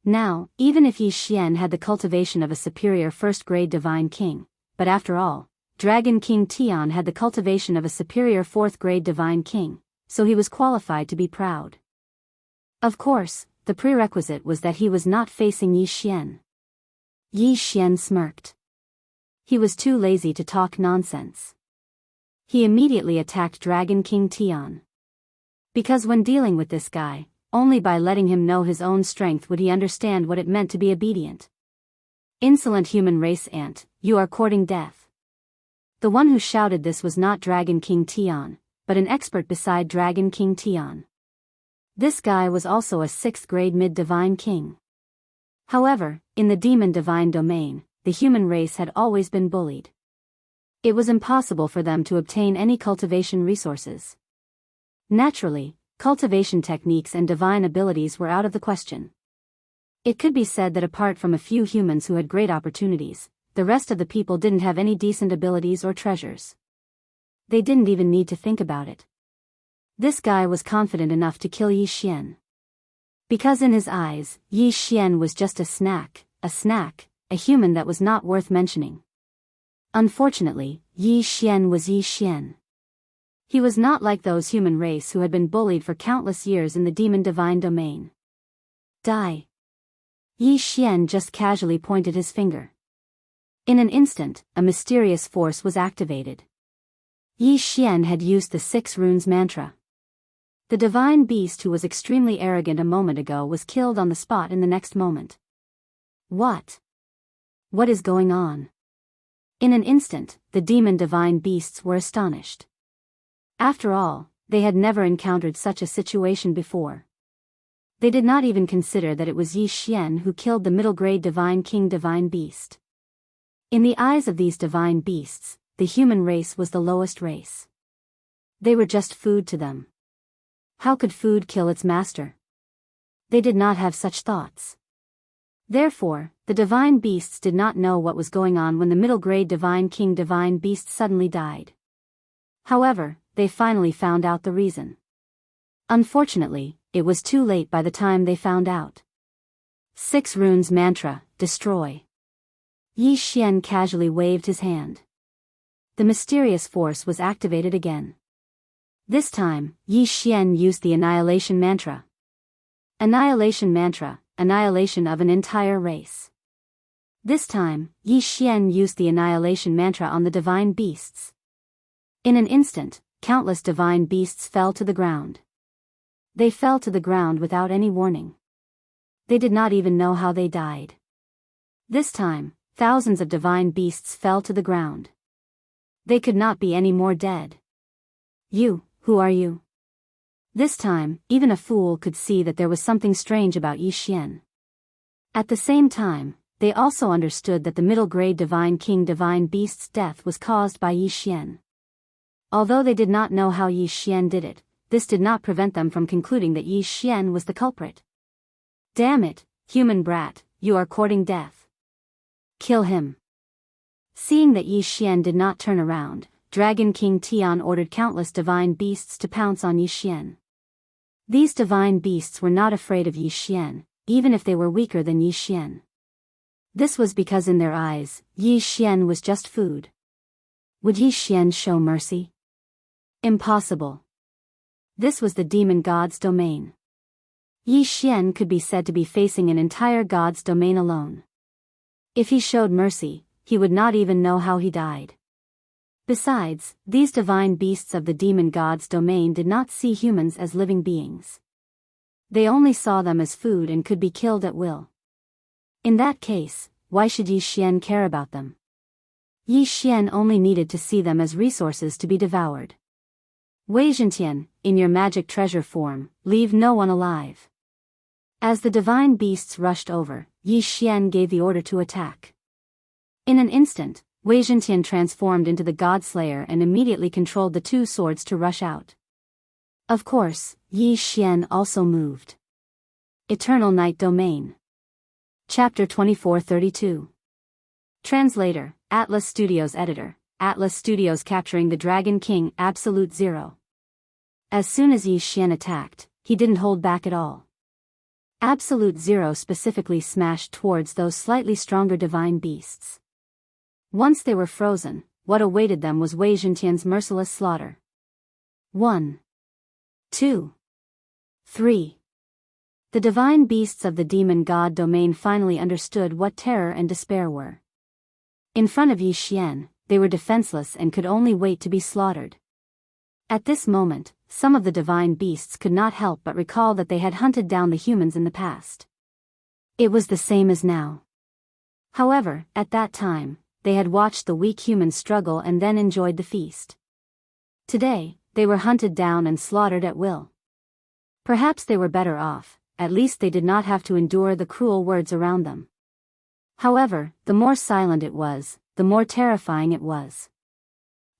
Now, even if Yi Xian had the cultivation of a superior first-grade divine king, but after all, Dragon King Tian had the cultivation of a superior 4th-grade divine king, so he was qualified to be proud. Of course, the prerequisite was that he was not facing Yi Xian. Yi Xian smirked. He was too lazy to talk nonsense. He immediately attacked Dragon King Tian. Because when dealing with this guy, only by letting him know his own strength would he understand what it meant to be obedient. Insolent human race ant, you are courting death. The one who shouted this was not Dragon King Tian, but an expert beside Dragon King Tian. This guy was also a 6th grade mid-divine king. However, in the demon divine domain, the human race had always been bullied. It was impossible for them to obtain any cultivation resources. Naturally, cultivation techniques and divine abilities were out of the question. It could be said that apart from a few humans who had great opportunities, the rest of the people didn't have any decent abilities or treasures. They didn't even need to think about it. This guy was confident enough to kill Yi Xian. Because in his eyes, Yi Xian was just a snack, a human that was not worth mentioning. Unfortunately, Yi Xian was Yi Xian. He was not like those human race who had been bullied for countless years in the demon divine domain. Die. Yi Xian just casually pointed his finger. In an instant, a mysterious force was activated. Yi Xian had used the 6 runes mantra. The divine beast who was extremely arrogant a moment ago was killed on the spot in the next moment. What? What is going on? In an instant, the demon divine beasts were astonished. After all, they had never encountered such a situation before. They did not even consider that it was Yi Xian who killed the middle-grade divine king divine beast. In the eyes of these divine beasts, the human race was the lowest race. They were just food to them. How could food kill its master? They did not have such thoughts. Therefore, the divine beasts did not know what was going on when the middle-grade divine king divine beast suddenly died. However, they finally found out the reason. Unfortunately, it was too late by the time they found out. 6 runes mantra, destroy. Yi Xian casually waved his hand. The mysterious force was activated again. This time, Yi Xian used the annihilation mantra. Annihilation mantra, annihilation of an entire race. This time, Yi Xian used the annihilation mantra on the divine beasts. In an instant, countless divine beasts fell to the ground. They fell to the ground without any warning. They did not even know how they died. This time, thousands of divine beasts fell to the ground. They could not be any more dead. You, who are you? This time, even a fool could see that there was something strange about Yi Xian. At the same time, they also understood that the middle-grade divine king divine beast's death was caused by Yi Xian. Although they did not know how Yi Xian did it, this did not prevent them from concluding that Yi Xian was the culprit. Damn it, human brat, you are courting death. Kill him. Seeing that Yi Xian did not turn around, Dragon King Tian ordered countless divine beasts to pounce on Yi Xian. These divine beasts were not afraid of Yi Xian, even if they were weaker than Yi Xian. This was because in their eyes, Yi Xian was just food. Would Yi Xian show mercy? Impossible. This was the demon god's domain. Yi Xian could be said to be facing an entire god's domain alone. If he showed mercy, he would not even know how he died. Besides, these divine beasts of the demon god's domain did not see humans as living beings. They only saw them as food and could be killed at will. In that case, why should Yi Xian care about them? Yi Xian only needed to see them as resources to be devoured. Wei Zhentian, in your magic treasure form, leave no one alive. As the divine beasts rushed over, Yi Xian gave the order to attack. In an instant, Wei Zhentian transformed into the God Slayer and immediately controlled the 2 swords to rush out. Of course, Yi Xian also moved. Eternal Night Domain. Chapter 2432. Translator, Atlas Studios Editor, Atlas Studios capturing the Dragon King Absolute Zero. As soon as Yi Xian attacked, he didn't hold back at all. Absolute Zero specifically smashed towards those slightly stronger divine beasts. Once they were frozen, what awaited them was Wei Zhentian's merciless slaughter. 1. 2. 3. The divine beasts of the demon god domain finally understood what terror and despair were. In front of Yi Xian, they were defenseless and could only wait to be slaughtered. At this moment, some of the divine beasts could not help but recall that they had hunted down the humans in the past. It was the same as now. However, at that time, they had watched the weak humans struggle and then enjoyed the feast. Today, they were hunted down and slaughtered at will. Perhaps they were better off, at least they did not have to endure the cruel words around them. However, the more silent it was, the more terrifying it was.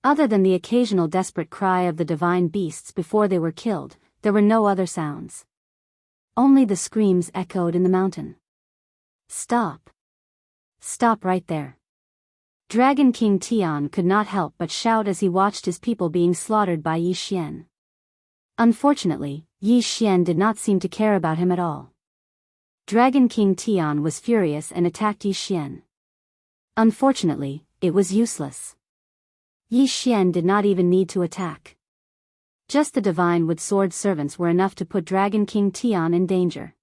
Other than the occasional desperate cry of the divine beasts before they were killed, there were no other sounds. Only the screams echoed in the mountain. Stop. Stop right there. Dragon King Tian could not help but shout as he watched his people being slaughtered by Yi Xian. Unfortunately, Yi Xian did not seem to care about him at all. Dragon King Tian was furious and attacked Yi Xian. Unfortunately, it was useless. Yi Xian did not even need to attack. Just the divine wood sword servants were enough to put Dragon King Tian in danger.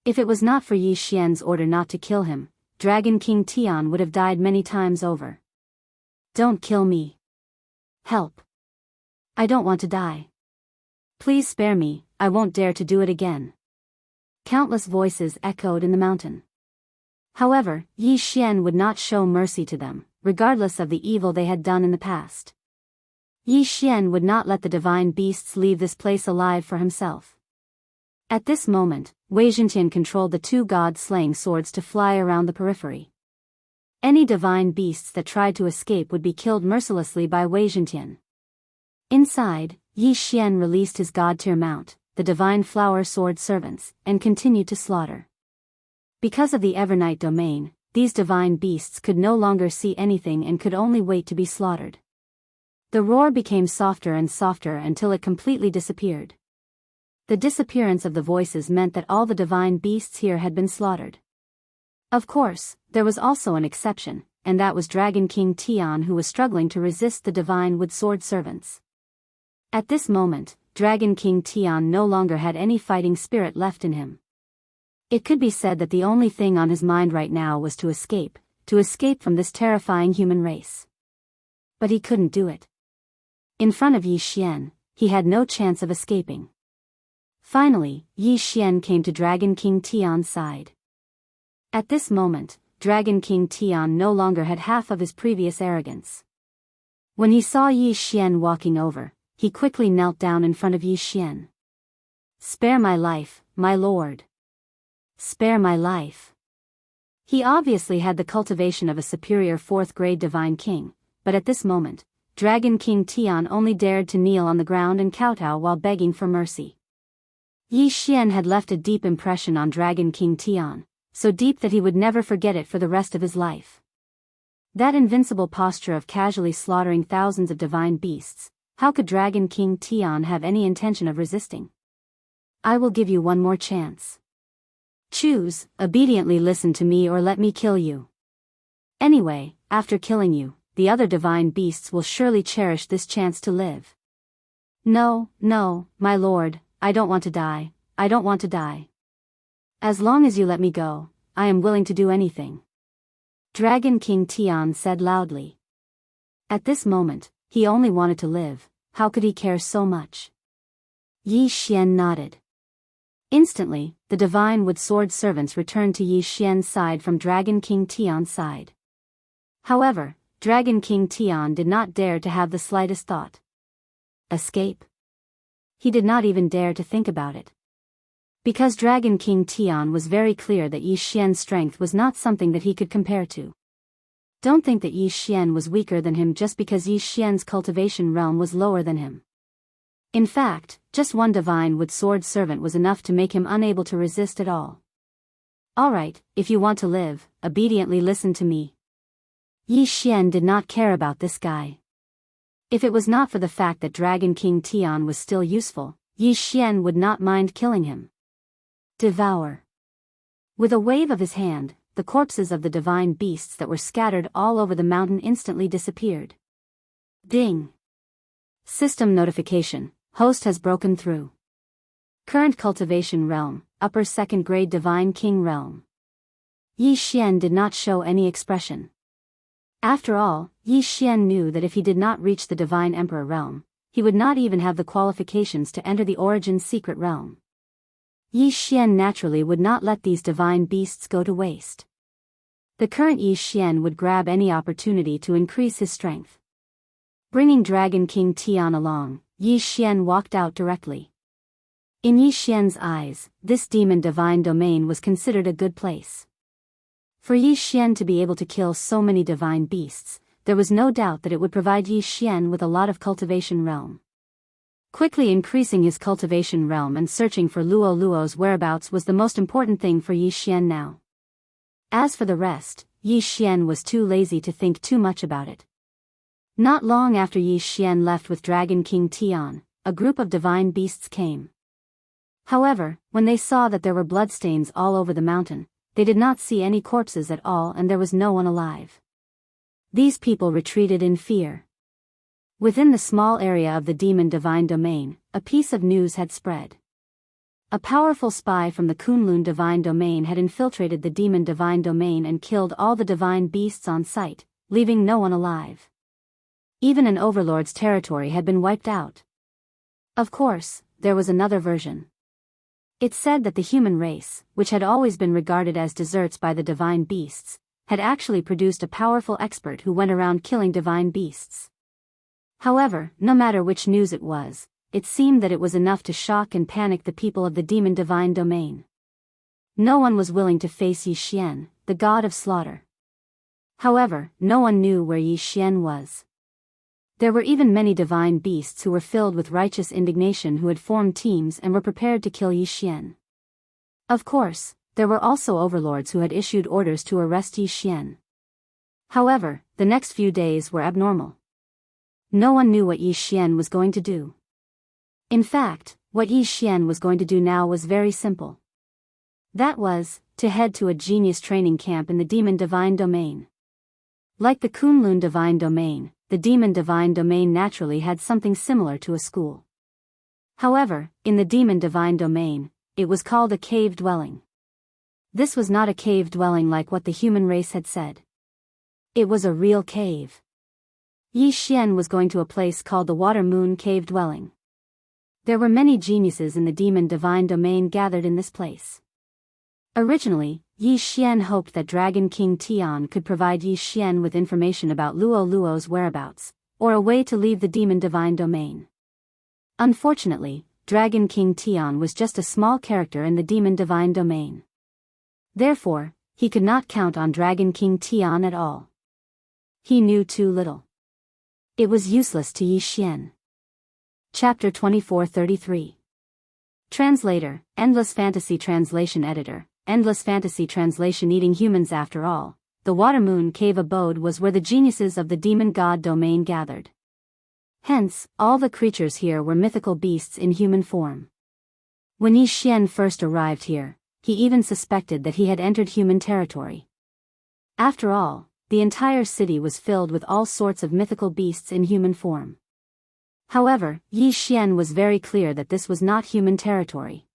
If it was not for Yi Xian's order not to kill him, Dragon King Tian would have died many times over. Don't kill me. Help. I don't want to die. Please spare me, I won't dare to do it again. Countless voices echoed in the mountain. However, Yi Xian would not show mercy to them, regardless of the evil they had done in the past. Yi Xian would not let the divine beasts leave this place alive for himself. At this moment, Wei Zhentian controlled the two god-slaying swords to fly around the periphery. Any divine beasts that tried to escape would be killed mercilessly by Wei Zhentian. Inside, Yi Xian released his god-tier mount, the divine flower sword servants, and continued to slaughter. Because of the Evernight domain, these divine beasts could no longer see anything and could only wait to be slaughtered. The roar became softer and softer until it completely disappeared. The disappearance of the voices meant that all the divine beasts here had been slaughtered. Of course, there was also an exception, and that was Dragon King Tian, who was struggling to resist the divine wood sword servants. At this moment, Dragon King Tian no longer had any fighting spirit left in him. It could be said that the only thing on his mind right now was to escape from this terrifying human race. But he couldn't do it. In front of Yi Xian, he had no chance of escaping. Finally, Yi Xian came to Dragon King Tian's side. At this moment, Dragon King Tian no longer had half of his previous arrogance. When he saw Yi Xian walking over, he quickly knelt down in front of Yi Xian. Spare my life, my lord. Spare my life. He obviously had the cultivation of a superior fourth-grade divine king, but at this moment, Dragon King Tian only dared to kneel on the ground and kowtow while begging for mercy. Yi Xian had left a deep impression on Dragon King Tian, so deep that he would never forget it for the rest of his life. That invincible posture of casually slaughtering thousands of divine beasts, how could Dragon King Tian have any intention of resisting? I will give you one more chance. Choose, obediently listen to me or let me kill you. Anyway, after killing you, the other divine beasts will surely cherish this chance to live. No, no, my lord, I don't want to die, I don't want to die. As long as you let me go, I am willing to do anything. Dragon King Tian said loudly. At this moment, he only wanted to live, how could he care so much? Yi Xian nodded. Instantly, the divine wood sword servants returned to Yi Xian's side from Dragon King Tian's side. However, Dragon King Tian did not dare to have the slightest thought. Escape? He did not even dare to think about it. Because Dragon King Tian was very clear that Yi Xian's strength was not something that he could compare to. Don't think that Yi Xian was weaker than him just because Yi Xian's cultivation realm was lower than him. In fact, just one divine wood sword servant was enough to make him unable to resist at all. Alright, if you want to live, obediently listen to me. Yi Xian did not care about this guy. If it was not for the fact that Dragon King Tian was still useful, Yi Xian would not mind killing him. Devour. With a wave of his hand, the corpses of the divine beasts that were scattered all over the mountain instantly disappeared. Ding. System notification. Host has broken through. Current cultivation realm, upper second grade divine king realm. Yi Xian did not show any expression. After all, Yi Xian knew that if he did not reach the Divine Emperor realm, he would not even have the qualifications to enter the Origin Secret realm. Yi Xian naturally would not let these divine beasts go to waste. The current Yi Xian would grab any opportunity to increase his strength. Bringing Dragon King Tian along, Yi Xian walked out directly. In Yi Xian's eyes, this demon divine domain was considered a good place. For Yi Xian to be able to kill so many divine beasts, there was no doubt that it would provide Yi Xian with a lot of cultivation realm. Quickly increasing his cultivation realm and searching for Luo Luo's whereabouts was the most important thing for Yi Xian now. As for the rest, Yi Xian was too lazy to think too much about it. Not long after Yi Xian left with Dragon King Tian, a group of divine beasts came. However, when they saw that there were bloodstains all over the mountain, they did not see any corpses at all and there was no one alive. These people retreated in fear. Within the small area of the demon divine domain, a piece of news had spread. A powerful spy from the Kunlun divine domain had infiltrated the demon divine domain and killed all the divine beasts on sight, leaving no one alive. Even an overlord's territory had been wiped out. Of course, there was another version. It said that the human race, which had always been regarded as deserts by the divine beasts, had actually produced a powerful expert who went around killing divine beasts. However, no matter which news it was, it seemed that it was enough to shock and panic the people of the demon divine domain. No one was willing to face Yi Xian, the god of slaughter. However, no one knew where Yi Xian was. There were even many divine beasts who were filled with righteous indignation who had formed teams and were prepared to kill Yi Xian. Of course, there were also overlords who had issued orders to arrest Yi Xian. However, the next few days were abnormal. No one knew what Yi Xian was going to do. In fact, what Yi Xian was going to do now was very simple. That was, to head to a genius training camp in the demon divine domain. Like the Kunlun divine domain, the demon divine domain naturally had something similar to a school. However, in the demon divine domain, it was called a cave dwelling. This was not a cave dwelling like what the human race had said. It was a real cave. Yi Xian was going to a place called the Water Moon Cave Dwelling. There were many geniuses in the demon divine domain gathered in this place. Originally, Yi Xian hoped that Dragon King Tian could provide Yi Xian with information about Luo Luo's whereabouts, or a way to leave the demon divine domain. Unfortunately, Dragon King Tian was just a small character in the demon divine domain. Therefore, he could not count on Dragon King Tian at all. He knew too little. It was useless to Yi Xian. Chapter 2433. Translator, Endless Fantasy Translation Editor. Endless fantasy translation. Eating humans. After all, the Water Moon Cave abode was where the geniuses of the demon god domain gathered. Hence, all the creatures here were mythical beasts in human form. When Yi Xian first arrived here, he even suspected that he had entered human territory. After all, the entire city was filled with all sorts of mythical beasts in human form. However, Yi Xian was very clear that this was not human territory.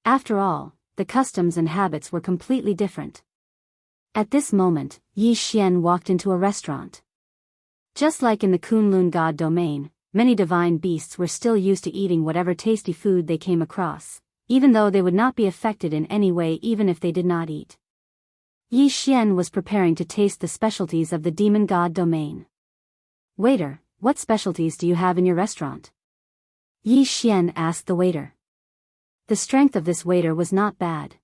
After all, the customs and habits were completely different. At this moment, Yi Xian walked into a restaurant. Just like in the Kunlun god domain, many divine beasts were still used to eating whatever tasty food they came across, even though they would not be affected in any way even if they did not eat. Yi Xian was preparing to taste the specialties of the demon god domain. "Waiter, what specialties do you have in your restaurant?" Yi Xian asked the waiter. The strength of this waiter was not bad.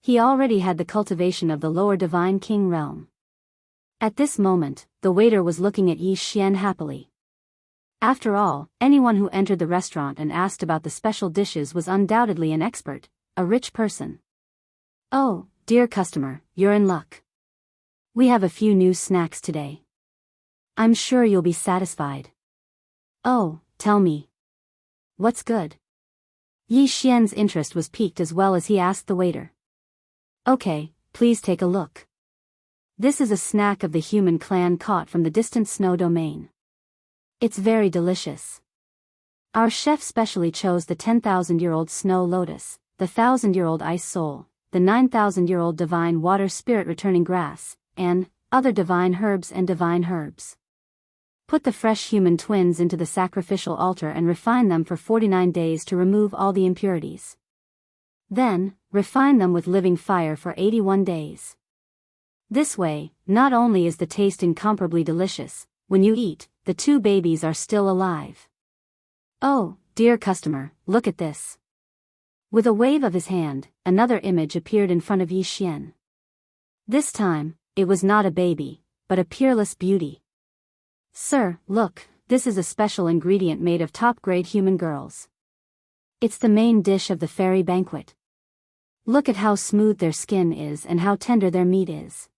He already had the cultivation of the lower divine king realm. At this moment, the waiter was looking at Yi Xian happily. After all, anyone who entered the restaurant and asked about the special dishes was undoubtedly an expert, a rich person. "Oh, dear customer, you're in luck. We have a few new snacks today. I'm sure you'll be satisfied." "Oh, tell me. What's good?" Yi Xian's interest was piqued as well as he asked the waiter. "Okay, please take a look. This is a snack of the human clan caught from the distant snow domain. It's very delicious. Our chef specially chose the 10,000-year-old snow lotus, the 1,000-year-old ice soul, the 9,000-year-old divine water spirit returning grass, and, other divine herbs and divine herbs. Put the fresh human twins into the sacrificial altar and refine them for 49 days to remove all the impurities. Then, refine them with living fire for 81 days. This way, not only is the taste incomparably delicious, when you eat, the two babies are still alive. Oh, dear customer, look at this. With a wave of his hand, another image appeared in front of Yi Xian. This time, it was not a baby, but a peerless beauty. Sir, look, this is a special ingredient made of top-grade human girls. It's the main dish of the fairy banquet. Look at how smooth their skin is and how tender their meat is.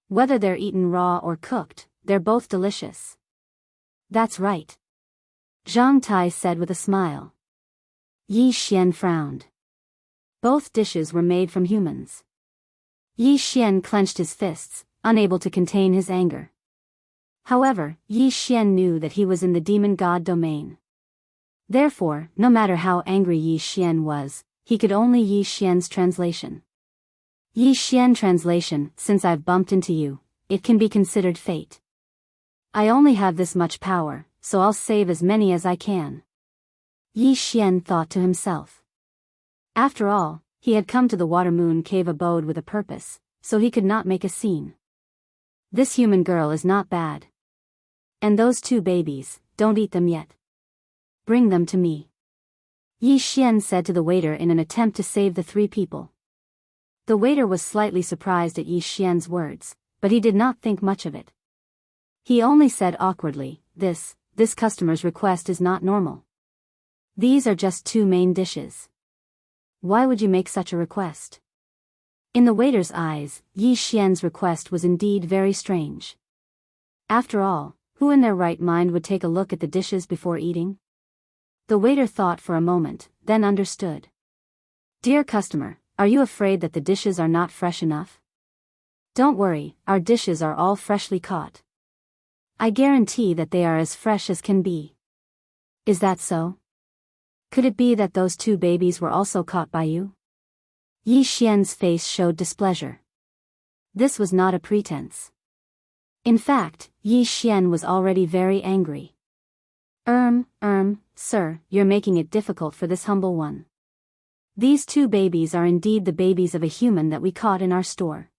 Whether they're eaten raw or cooked, they're both delicious. That's right. Zhang Tai said with a smile. Yi Xian frowned. Both dishes were made from humans. Yi Xian clenched his fists, unable to contain his anger. However, Yi Xian knew that he was in the demon god domain. Therefore, no matter how angry Yi Xian was, he could only Yi Xian's translation. Yi Xian translation, since I've bumped into you, it can be considered fate. I only have this much power, so I'll save as many as I can. Yi Xian thought to himself. After all, he had come to the Water Moon Cave abode with a purpose, so he could not make a scene. This human girl is not bad. And those two babies, don't eat them yet. Bring them to me. Yi Xian said to the waiter in an attempt to save the three people. The waiter was slightly surprised at Yi Xian's words, but he did not think much of it. He only said awkwardly, this customer's request is not normal. These are just two main dishes. Why would you make such a request? In the waiter's eyes, Yi Xian's request was indeed very strange. After all, who in their right mind would take a look at the dishes before eating? The waiter thought for a moment, then understood. Dear customer, are you afraid that the dishes are not fresh enough? Don't worry, our dishes are all freshly caught. I guarantee that they are as fresh as can be. Is that so? Could it be that those two babies were also caught by you? Yi Xian's face showed displeasure. This was not a pretense. In fact, Yi Xian was already very angry. Sir, you're making it difficult for this humble one. These two babies are indeed the babies of a human that we caught in our store.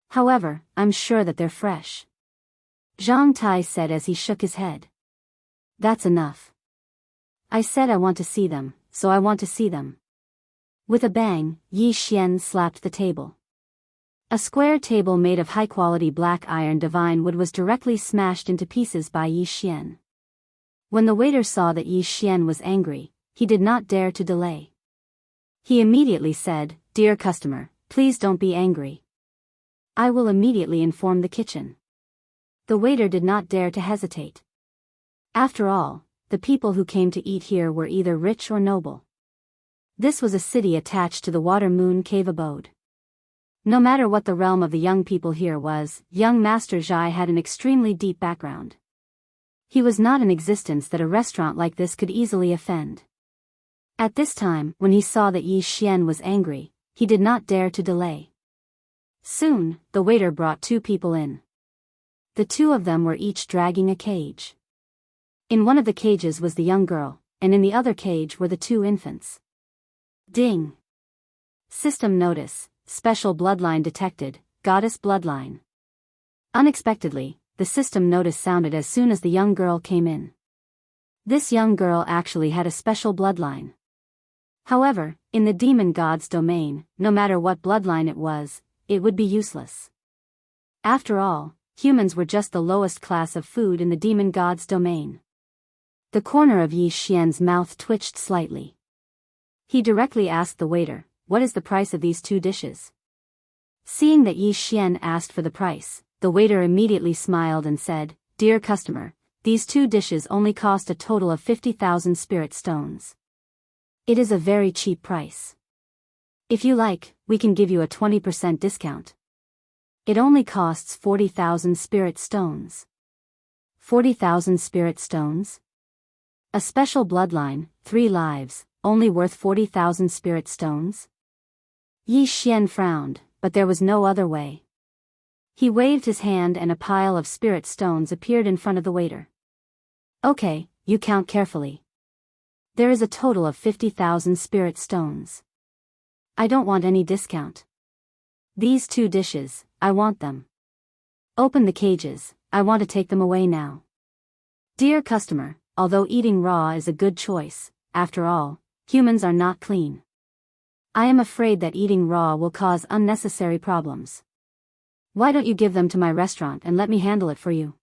However, I'm sure that they're fresh. Zhang Tai said as he shook his head. That's enough. I said I want to see them, so I want to see them. With a bang, Yi Xian slapped the table. A square table made of high-quality black iron divine wood was directly smashed into pieces by Yi Xian. When the waiter saw that Yi Xian was angry, he did not dare to delay. He immediately said, Dear customer, please don't be angry. I will immediately inform the kitchen. The waiter did not dare to hesitate. After all, the people who came to eat here were either rich or noble. This was a city attached to the Water Moon Cave abode. No matter what the realm of the young people here was, young Master Zhai had an extremely deep background. He was not in existence that a restaurant like this could easily offend. At this time, when he saw that Yi Xian was angry, he did not dare to delay. Soon, the waiter brought two people in. The two of them were each dragging a cage. In one of the cages was the young girl, and in the other cage were the two infants. Ding! System notice, special bloodline detected, goddess bloodline. Unexpectedly, the system notice sounded as soon as the young girl came in. This young girl actually had a special bloodline. However, in the demon god's domain, no matter what bloodline it would be useless. After all, humans were just the lowest class of food in the demon god's domain. The corner of Yi Xian's mouth twitched slightly. He directly asked the waiter, what is the price of these two dishes? Seeing that Yi Xian asked for the price, the waiter immediately smiled and said, Dear customer, these two dishes only cost a total of 50,000 spirit stones. It is a very cheap price. If you like, we can give you a 20% discount. It only costs 40,000 spirit stones. 40,000 spirit stones? A special bloodline, 3 lives, only worth 40,000 spirit stones? Yi Xian frowned, but there was no other way. He waved his hand and a pile of spirit stones appeared in front of the waiter. Okay, you count carefully. There is a total of 50,000 spirit stones. I don't want any discount. These 2 dishes, I want them. Open the cages, I want to take them away now. Dear customer, although eating raw is a good choice, after all, humans are not clean. I am afraid that eating raw will cause unnecessary problems. Why don't you give them to my restaurant and let me handle it for you?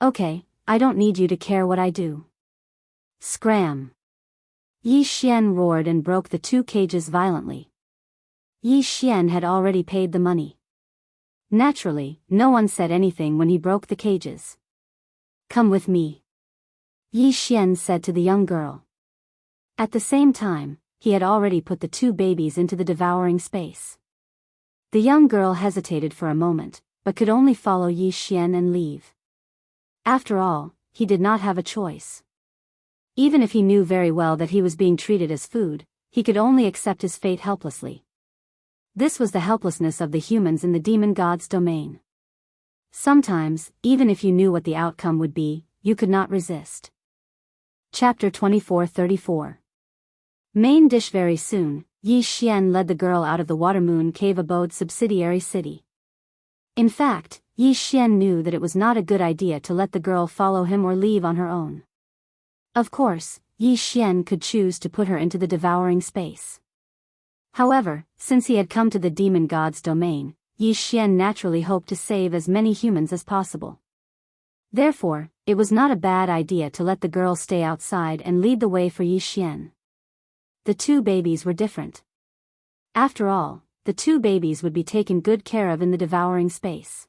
Okay, I don't need you to care what I do. Scram! Yi Xian roared and broke the 2 cages violently. Yi Xian had already paid the money. Naturally, no one said anything when he broke the cages. Come with me, Yi Xian said to the young girl. At the same time, he had already put the 2 babies into the devouring space. The young girl hesitated for a moment, but could only follow Yi Xian and leave. After all, he did not have a choice. Even if he knew very well that he was being treated as food, he could only accept his fate helplessly. This was the helplessness of the humans in the demon god's domain. Sometimes, even if you knew what the outcome would be, you could not resist. Chapter 24:34. Main dish. Very soon, Yi Xian led the girl out of the Watermoon Cave abode subsidiary city. In fact, Yi Xian knew that it was not a good idea to let the girl follow him or leave on her own. Of course, Yi Xian could choose to put her into the devouring space. However, since he had come to the demon god's domain, Yi Xian naturally hoped to save as many humans as possible. Therefore, it was not a bad idea to let the girl stay outside and lead the way for Yi Xian. The 2 babies were different. After all, the 2 babies would be taken good care of in the devouring space.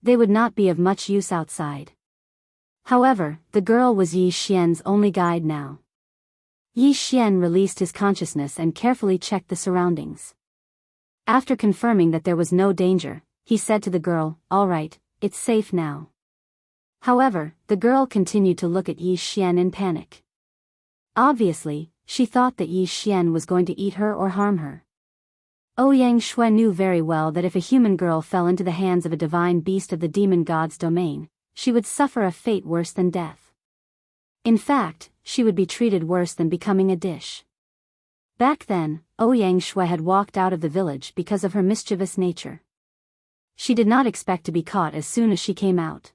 They would not be of much use outside. However, the girl was Yi Xian's only guide now. Yi Xian released his consciousness and carefully checked the surroundings. After confirming that there was no danger, he said to the girl, "All right, it's safe now." However, the girl continued to look at Yi Xian in panic. Obviously, she thought that Yi Xian was going to eat her or harm her. Ouyang Shui knew very well that if a human girl fell into the hands of a divine beast of the demon god's domain, she would suffer a fate worse than death. In fact, she would be treated worse than becoming a dish. Back then, Ouyang Shui had walked out of the village because of her mischievous nature. She did not expect to be caught as soon as she came out.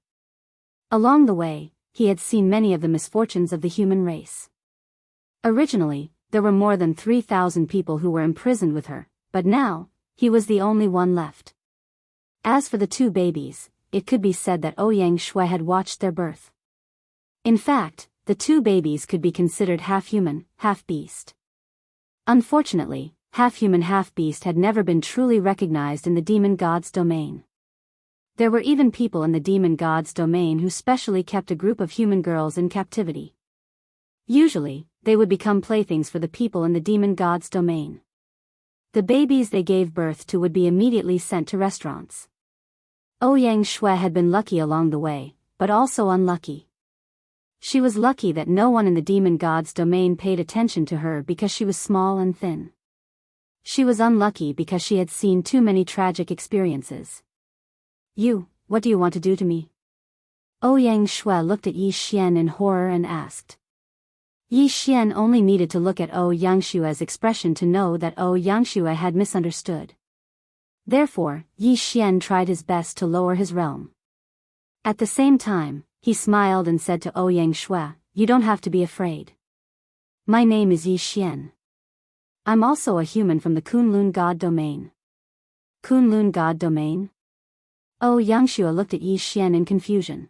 Along the way, he had seen many of the misfortunes of the human race. Originally, there were more than 3,000 people who were imprisoned with her, but now, he was the only one left. As for the 2 babies, it could be said that Ouyang Shui had watched their birth. In fact, the 2 babies could be considered half-human, half-beast. Unfortunately, half-human half-beast had never been truly recognized in the demon god's domain. There were even people in the demon god's domain who specially kept a group of human girls in captivity. Usually, they would become playthings for the people in the demon god's domain. The babies they gave birth to would be immediately sent to restaurants. Ouyang Shui had been lucky along the way, but also unlucky. She was lucky that no one in the demon god's domain paid attention to her because she was small and thin. She was unlucky because she had seen too many tragic experiences. What do you want to do to me? Ouyang Shui looked at Yi Xian in horror and asked. Yi Xian only needed to look at Ouyang Shui's expression to know that Ouyang Shui had misunderstood. Therefore, Yi Xian tried his best to lower his realm. At the same time, he smiled and said to Ouyang Shui, "You don't have to be afraid. My name is Yi Xian. I'm also a human from the Kunlun God domain." Kunlun God domain? Ouyang Shui looked at Yi Xian in confusion.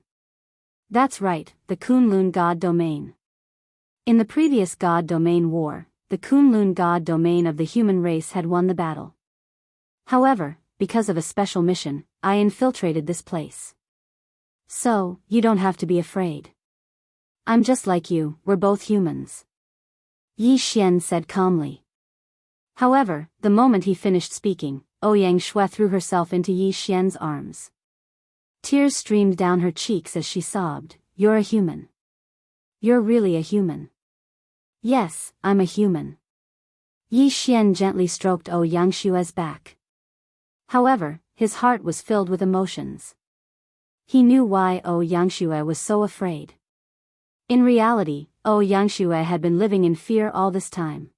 That's right, the Kunlun God domain. In the previous God domain war, the Kunlun God domain of the human race had won the battle. However, because of a special mission, I infiltrated this place. So, you don't have to be afraid. I'm just like you, we're both humans. Yi Xian said calmly. However, the moment he finished speaking, Ouyang Shui threw herself into Yi Xian's arms. Tears streamed down her cheeks as she sobbed, "You're a human. You're really a human." "Yes, I'm a human." Yi Xian gently stroked Ouyang Shui's back. However, his heart was filled with emotions. He knew why Yangshue was so afraid. In reality, Yangshue had been living in fear all this time.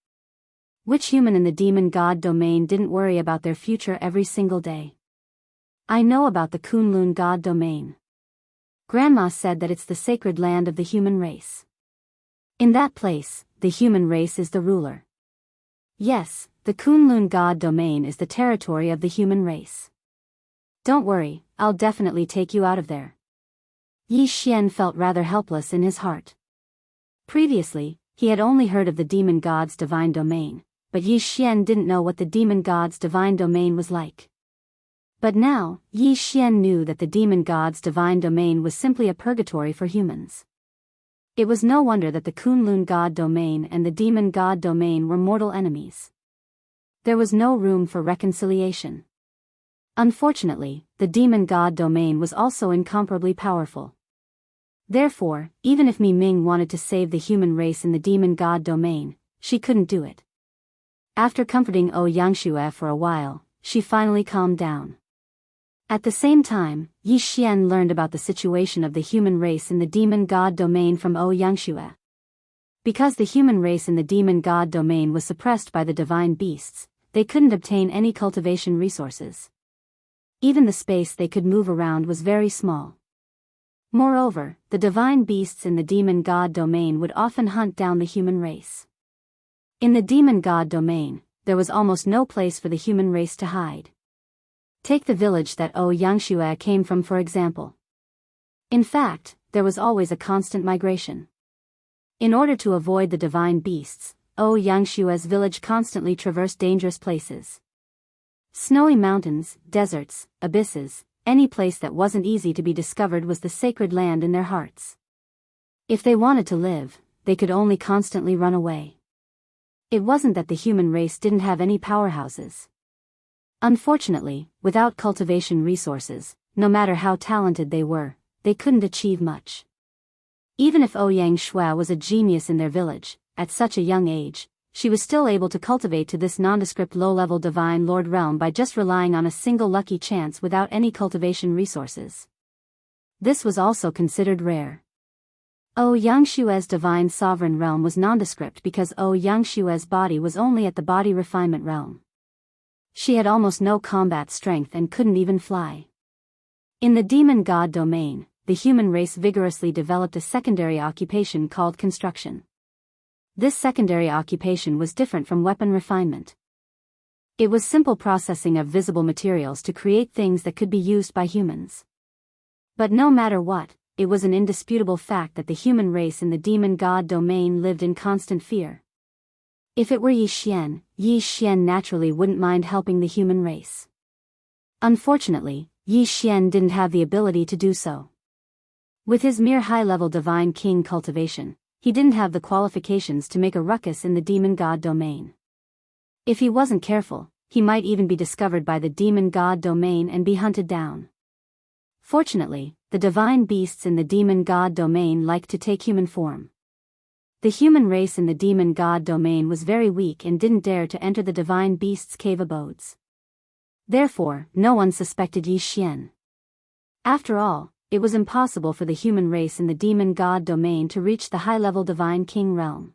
Which human in the demon god domain didn't worry about their future every single day? I know about the Kunlun god domain. Grandma said that it's the sacred land of the human race. In that place, the human race is the ruler. Yes, the Kunlun god domain is the territory of the human race. Don't worry, I'll definitely take you out of there. Yi Xian felt rather helpless in his heart. Previously, he had only heard of the demon god's divine domain, but Yi Xian didn't know what the demon god's divine domain was like. But now, Yi Xian knew that the demon god's divine domain was simply a purgatory for humans. It was no wonder that the Kunlun god domain and the demon god domain were mortal enemies. There was no room for reconciliation. Unfortunately, the demon god domain was also incomparably powerful. Therefore, even if Mi Ming wanted to save the human race in the demon god domain, she couldn't do it. After comforting Yangshue for a while, she finally calmed down. At the same time, Yi Xian learned about the situation of the human race in the demon god domain from Yangshue. Because the human race in the demon god domain was suppressed by the divine beasts, they couldn't obtain any cultivation resources. Even the space they could move around was very small. Moreover, the divine beasts in the demon god domain would often hunt down the human race. In the demon god domain, there was almost no place for the human race to hide. Take the village that Yangshue came from for example. In fact, there was always a constant migration. In order to avoid the divine beasts, Yangshue's village constantly traversed dangerous places. Snowy mountains, deserts, abysses, any place that wasn't easy to be discovered was the sacred land in their hearts. If they wanted to live, they could only constantly run away. It wasn't that the human race didn't have any powerhouses. Unfortunately, without cultivation resources, no matter how talented they were, they couldn't achieve much. Even if Yangshue was a genius in their village, at such a young age, she was still able to cultivate to this nondescript low-level divine lord realm by just relying on a single lucky chance without any cultivation resources. This was also considered rare. Yangshue's divine sovereign realm was nondescript because Yangshue's body was only at the body refinement realm. She had almost no combat strength and couldn't even fly. In the demon god domain, the human race vigorously developed a secondary occupation called construction. This secondary occupation was different from weapon refinement. It was simple processing of visible materials to create things that could be used by humans. But no matter what, it was an indisputable fact that the human race in the demon god domain lived in constant fear. If it were Yi Xian naturally wouldn't mind helping the human race. Unfortunately, Yi Xian didn't have the ability to do so. With his mere high-level divine king cultivation, he didn't have the qualifications to make a ruckus in the demon god domain. If he wasn't careful, he might even be discovered by the demon god domain and be hunted down. Fortunately, the divine beasts in the demon god domain liked to take human form. The human race in the demon god domain was very weak and didn't dare to enter the divine beasts' cave abodes. Therefore, no one suspected Yi Xian. After all, it was impossible for the human race in the demon god domain to reach the high-level divine king realm.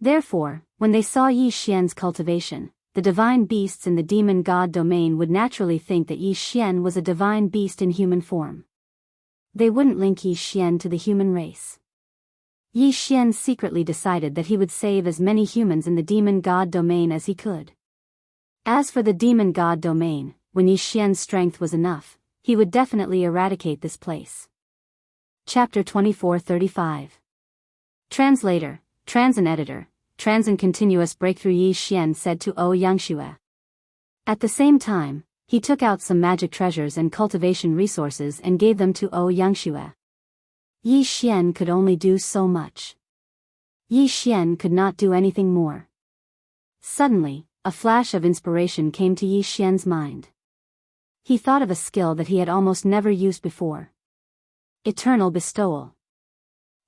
Therefore, when they saw Yi Xian's cultivation, the divine beasts in the demon god domain would naturally think that Yi Xian was a divine beast in human form. They wouldn't link Yi Xian to the human race. Yi Xian secretly decided that he would save as many humans in the demon god domain as he could. As for the demon god domain, when Yi Xian's strength was enough, he would definitely eradicate this place. Chapter 24:35. Translator, Transin Editor, Transin Continuous Breakthrough. Yi Xian said to Yangshue. At the same time, he took out some magic treasures and cultivation resources and gave them to Yangshue. Yi Xian could only do so much. Yi Xian could not do anything more. Suddenly, a flash of inspiration came to Yi Xian's mind. He thought of a skill that he had almost never used before. Eternal Bestowal.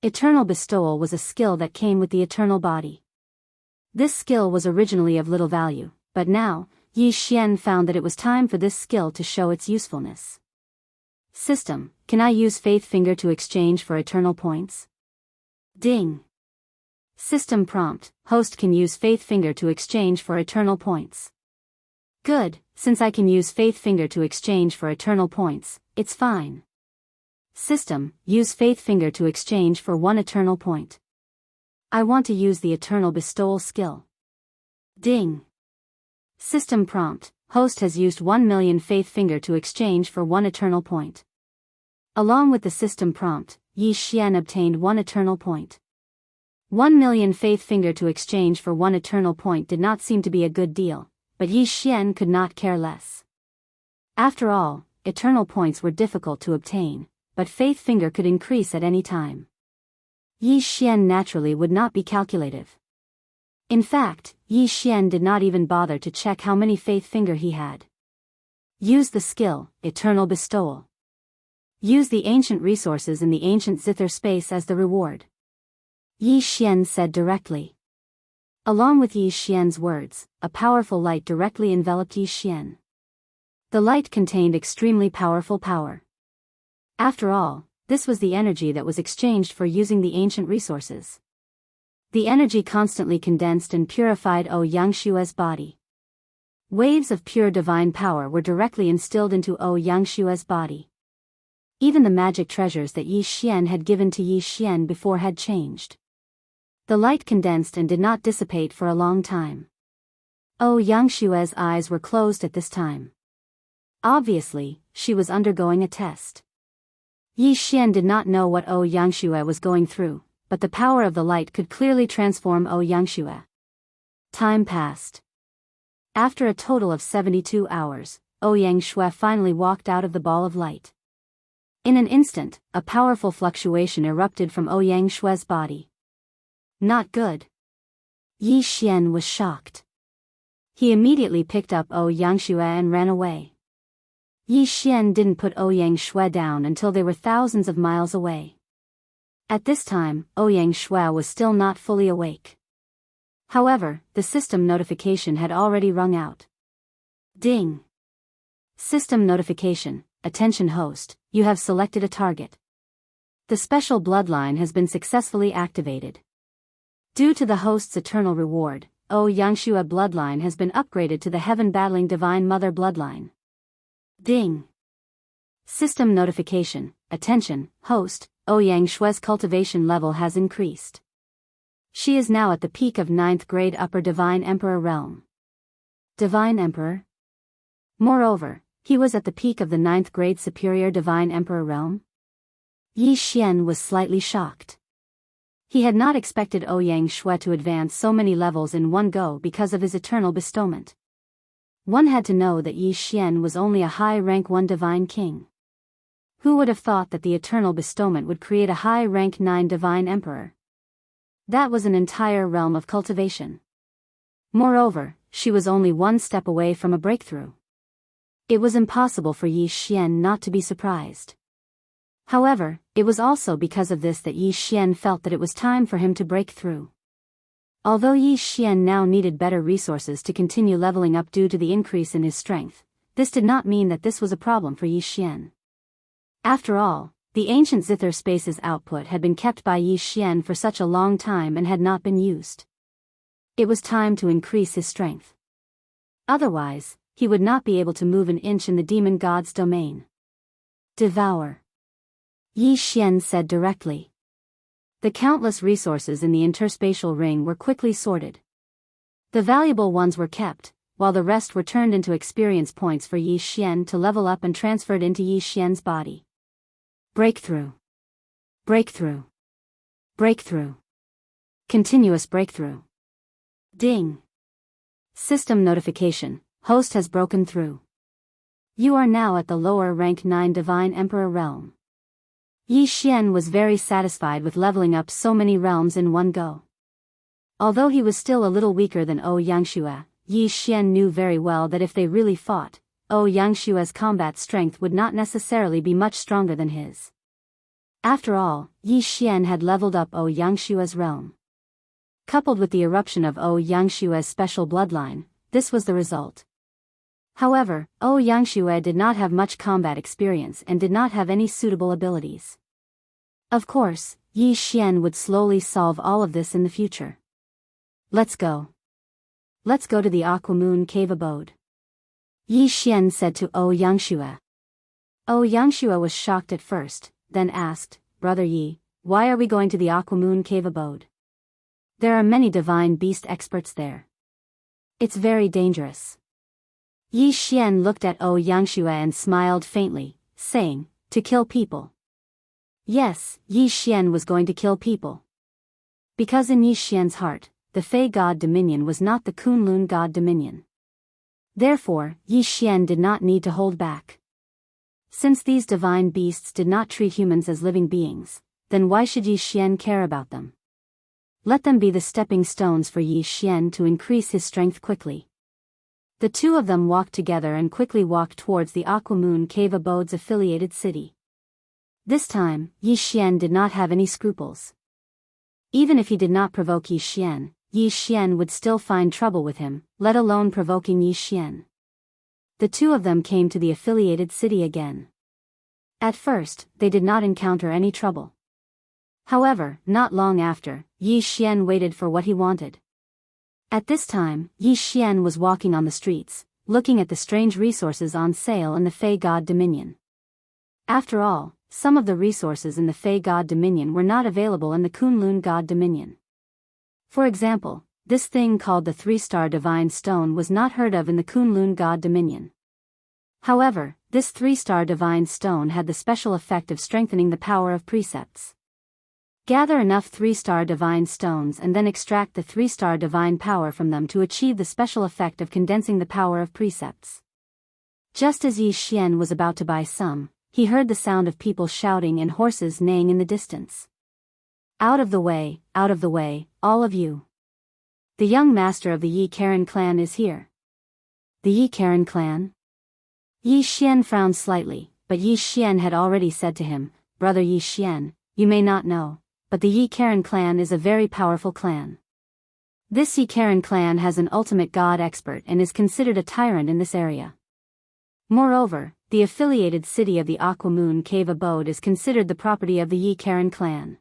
Eternal Bestowal was a skill that came with the eternal body. This skill was originally of little value, but now, Yi Xian found that it was time for this skill to show its usefulness. System, can I use Faith Finger to exchange for eternal points? Ding. System prompt, host can use Faith Finger to exchange for eternal points. Good, since I can use Faith Finger to exchange for eternal points, it's fine. System, use Faith Finger to exchange for 1 eternal point. I want to use the eternal bestowal skill. Ding. System prompt, host has used 1,000,000 Faith Finger to exchange for 1 eternal point. Along with the system prompt, Yi Xian obtained 1 eternal point. 1,000,000 Faith Finger to exchange for 1 eternal point did not seem to be a good deal, but Yi Xian could not care less. After all, eternal points were difficult to obtain, but Faith Finger could increase at any time. Yi Xian naturally would not be calculative. In fact, Yi Xian did not even bother to check how many Faith Finger he had. Use the skill, Eternal Bestowal. Use the ancient resources in the ancient zither space as the reward. Yi Xian said directly. Along with Yi Xian's words, a powerful light directly enveloped Yi Xian. The light contained extremely powerful power. After all, this was the energy that was exchanged for using the ancient resources. The energy constantly condensed and purified Yangshue's body. Waves of pure divine power were directly instilled into Yangshue's body. Even the magic treasures that Yi Xian had given to Yi Xian before had changed. The light condensed and did not dissipate for a long time. Yangshue's eyes were closed at this time. Obviously, she was undergoing a test. Yi Xian did not know what Yangshue was going through, but the power of the light could clearly transform Yangshue. Time passed. After a total of 72 hours, Yangshue finally walked out of the ball of light. In an instant, a powerful fluctuation erupted from Yangshue's body. Not good. Yi Xian was shocked. He immediately picked up Yangshue and ran away. Yi Xian didn't put Yangshui down until they were thousands of miles away. At this time, Yangshui was still not fully awake. However, the system notification had already rung out. Ding. System notification, attention host, you have selected a target. The special bloodline has been successfully activated. Due to the host's eternal reward, Yangshui bloodline has been upgraded to the heaven-battling Divine Mother bloodline. Ding. System notification, attention, host, Yangshue's cultivation level has increased. She is now at the peak of 9th grade Upper Divine Emperor realm. Divine Emperor? Moreover, he was at the peak of the 9th grade Superior Divine Emperor realm? Yi Xian was slightly shocked. He had not expected Yangshui to advance so many levels in one go because of his eternal bestowment. One had to know that Yi Xian was only a high rank 1 divine king. Who would have thought that the eternal bestowment would create a high rank 9 divine emperor? That was an entire realm of cultivation. Moreover, she was only 1 step away from a breakthrough. It was impossible for Yi Xian not to be surprised. However, it was also because of this that Yi Xian felt that it was time for him to break through. Although Yi Xian now needed better resources to continue leveling up due to the increase in his strength, this did not mean that this was a problem for Yi Xian. After all, the ancient zither space's output had been kept by Yi Xian for such a long time and had not been used. It was time to increase his strength. Otherwise, he would not be able to move an inch in the demon god's domain. Devour. Yi Xian said directly. The countless resources in the interspatial ring were quickly sorted. The valuable ones were kept, while the rest were turned into experience points for Yi Xian to level up and transferred into Yi Xian's body. Breakthrough. Breakthrough. Breakthrough. Continuous breakthrough. Ding. System notification, host has broken through. You are now at the lower rank 9 Divine Emperor realm. Yi Xian was very satisfied with leveling up so many realms in one go. Although he was still a little weaker than Yangshue, Yi Xian knew very well that if they really fought, Yangshue's combat strength would not necessarily be much stronger than his. After all, Yi Xian had leveled up Yangshue's realm. Coupled with the eruption of Yangshue's special bloodline, this was the result. However, Yangshuo did not have much combat experience and did not have any suitable abilities. Of course, Yi Xian would slowly solve all of this in the future. Let's go. Let's go to the Aquamoon Cave abode. Yi Xian said to Yangshuo. Yangshuo was shocked at first, then asked, Brother Yi, why are we going to the Aquamoon Cave abode? There are many divine beast experts there. It's very dangerous. Yi Xian looked at Yangshuo and smiled faintly, saying, to kill people. Yes, Yi Xian was going to kill people. Because in Yi Xian's heart, the Fei God Dominion was not the Kunlun God Dominion. Therefore, Yi Xian did not need to hold back. Since these divine beasts did not treat humans as living beings, then why should Yi Xian care about them? Let them be the stepping stones for Yi Xian to increase his strength quickly. The two of them walked together and quickly walked towards the Aquamoon Cave abode's affiliated city. This time, Yi Xian did not have any scruples. Even if he did not provoke Yi Xian would still find trouble with him, let alone provoking Yi Xian. The two of them came to the affiliated city again. At first, they did not encounter any trouble. However, not long after, Yi Xian waited for what he wanted. At this time, Yi Xian was walking on the streets, looking at the strange resources on sale in the Fei God Dominion. After all, some of the resources in the Fei God Dominion were not available in the Kunlun God Dominion. For example, this thing called the 3-star Divine Stone was not heard of in the Kunlun God Dominion. However, this 3-star Divine Stone had the special effect of strengthening the power of precepts. Gather enough 3-star Divine Stones and then extract the 3-star Divine Power from them to achieve the special effect of condensing the power of precepts. Just as Yi Xian was about to buy some, he heard the sound of people shouting and horses neighing in the distance. Out of the way, all of you. The young master of the Yi Karen clan is here. The Yi Karen clan? Yi Xian frowned slightly, but Yi Xian had already said to him, Brother Yi Xian, you may not know, but the Yi Karen clan is a very powerful clan. This Yi Karen clan has an ultimate god expert and is considered a tyrant in this area. Moreover, the affiliated city of the Aquamoon Cave abode is considered the property of the Yi Karen clan.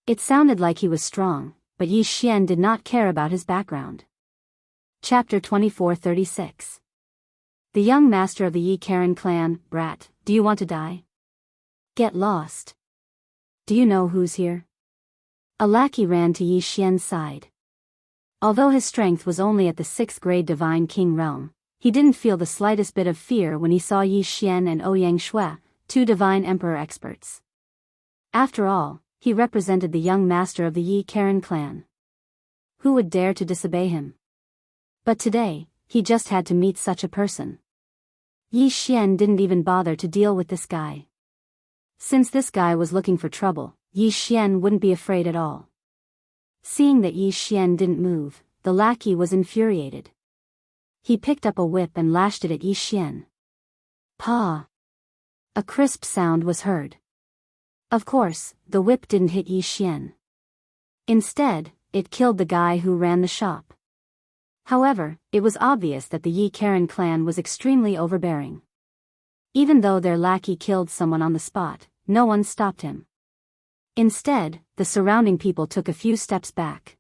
It sounded like he was strong, but Yi Xian did not care about his background. Chapter 2436. The young master of the Yi Karen clan, Brat, do you want to die? Get lost. Do you know who's here? A lackey ran to Yi Xian's side. Although his strength was only at the 6th grade Divine King realm, he didn't feel the slightest bit of fear when he saw Yi Xian and Yang Shui, two Divine Emperor experts. After all, he represented the young master of the Yi Karen clan. Who would dare to disobey him? But today, he just had to meet such a person. Yi Xian didn't even bother to deal with this guy. Since this guy was looking for trouble, Yi Xian wouldn't be afraid at all. Seeing that Yi Xian didn't move, the lackey was infuriated. He picked up a whip and lashed it at Yi Xian. Pa! A crisp sound was heard. Of course, the whip didn't hit Yi Xian. Instead, it killed the guy who ran the shop. However, it was obvious that the Yi Karen clan was extremely overbearing. Even though their lackey killed someone on the spot, no one stopped him. Instead, the surrounding people took a few steps back.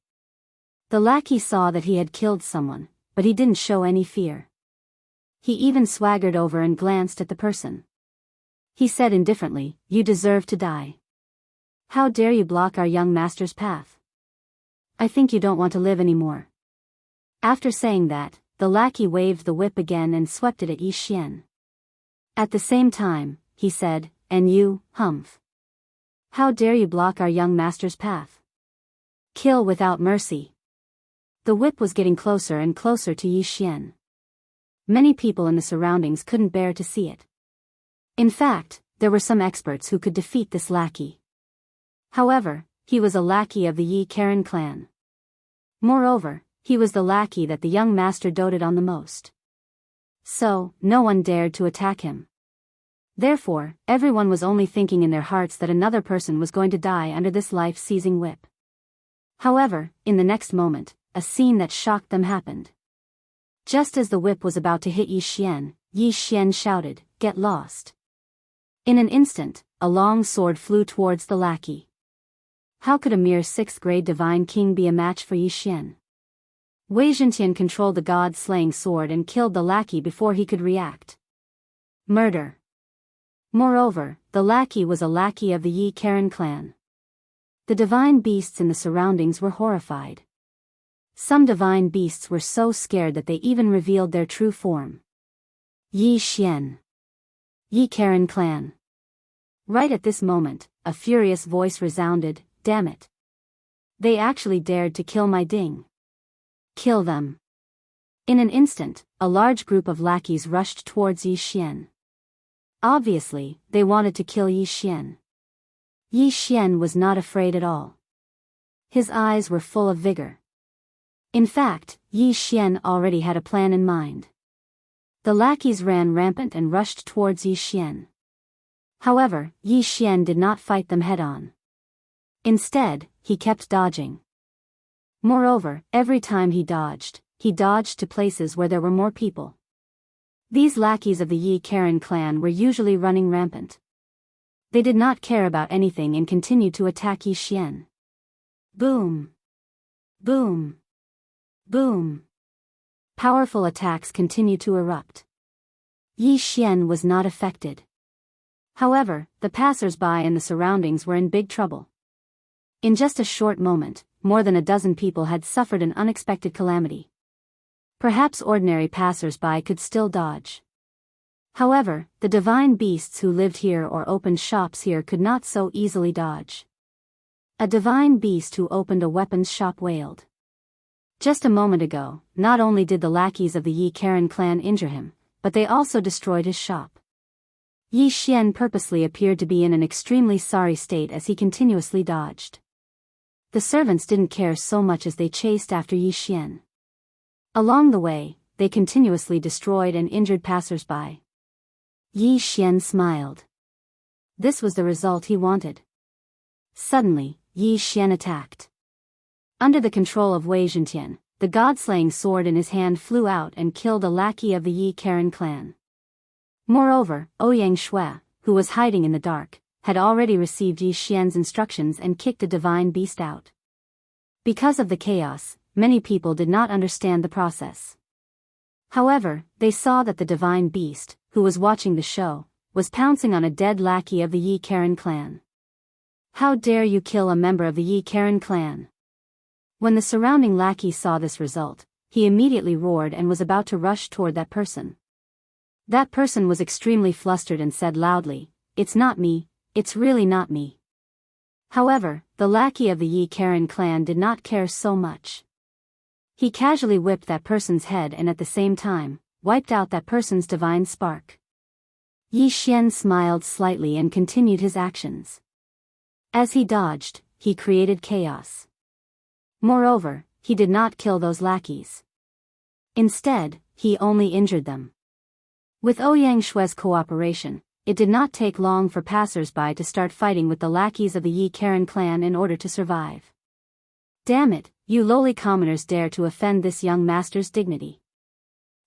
The lackey saw that he had killed someone, but he didn't show any fear. He even swaggered over and glanced at the person. He said indifferently, "You deserve to die. How dare you block our young master's path? I think you don't want to live anymore." After saying that, the lackey waved the whip again and swept it at Yi Xian. At the same time, he said, "And you, Humph. How dare you block our young master's path? Kill without mercy." The whip was getting closer and closer to Yi Xian. Many people in the surroundings couldn't bear to see it. In fact, there were some experts who could defeat this lackey. However, he was a lackey of the Yi Karen clan. Moreover, he was the lackey that the young master doted on the most. So, no one dared to attack him. Therefore, everyone was only thinking in their hearts that another person was going to die under this life-seizing whip. However, in the next moment, a scene that shocked them happened. Just as the whip was about to hit Yi Xian shouted, "Get lost." In an instant, a long sword flew towards the lackey. How could a mere 6th grade divine king be a match for Yi Xian? Wei Zhentian controlled the god-slaying sword and killed the lackey before he could react. Murder. Moreover, the lackey was a lackey of the Yi Karen clan. The divine beasts in the surroundings were horrified. Some divine beasts were so scared that they even revealed their true form. Yi Xian. Yi Karen clan. Right at this moment, a furious voice resounded, "Damn it. They actually dared to kill my ding. Kill them." In an instant, a large group of lackeys rushed towards Yi Xian. Obviously, they wanted to kill Yi Xian. Yi Xian was not afraid at all. His eyes were full of vigor. In fact, Yi Xian already had a plan in mind. The lackeys ran rampant and rushed towards Yi Xian. However, Yi Xian did not fight them head-on. Instead, he kept dodging. Moreover, every time he dodged to places where there were more people. These lackeys of the Yi Karen clan were usually running rampant. They did not care about anything and continued to attack Yi Xian. Boom! Boom! Boom! Powerful attacks continued to erupt. Yi Xian was not affected. However, the passers-by in the surroundings were in big trouble. In just a short moment, more than a dozen people had suffered an unexpected calamity. Perhaps ordinary passers-by could still dodge. However, the divine beasts who lived here or opened shops here could not so easily dodge. A divine beast who opened a weapons shop wailed. Just a moment ago, not only did the lackeys of the Yi Karen clan injure him, but they also destroyed his shop. Yi Xian purposely appeared to be in an extremely sorry state as he continuously dodged. The servants didn't care so much as they chased after Yi Xian. Along the way, they continuously destroyed and injured passers-by. Yi Xian smiled. This was the result he wanted. Suddenly, Yi Xian attacked. Under the control of Wei Zhentian, the god-slaying sword in his hand flew out and killed a lackey of the Yi Karen clan. Moreover, Ouyang Shui, who was hiding in the dark, had already received Yi Xian's instructions and kicked the divine beast out. Because of the chaos, many people did not understand the process. However, they saw that the divine beast, who was watching the show, was pouncing on a dead lackey of the Yi Karen clan. "How dare you kill a member of the Yi Karen clan?" When the surrounding lackey saw this result, he immediately roared and was about to rush toward that person. That person was extremely flustered and said loudly, "It's not me, it's really not me." However, the lackey of the Yi Karen clan did not care so much. He casually whipped that person's head and at the same time, wiped out that person's divine spark. Yi Xian smiled slightly and continued his actions. As he dodged, he created chaos. Moreover, he did not kill those lackeys. Instead, he only injured them. With Ouyang Shui's cooperation, it did not take long for passers-by to start fighting with the lackeys of the Yi Karen clan in order to survive. "Damn it, you lowly commoners dare to offend this young master's dignity.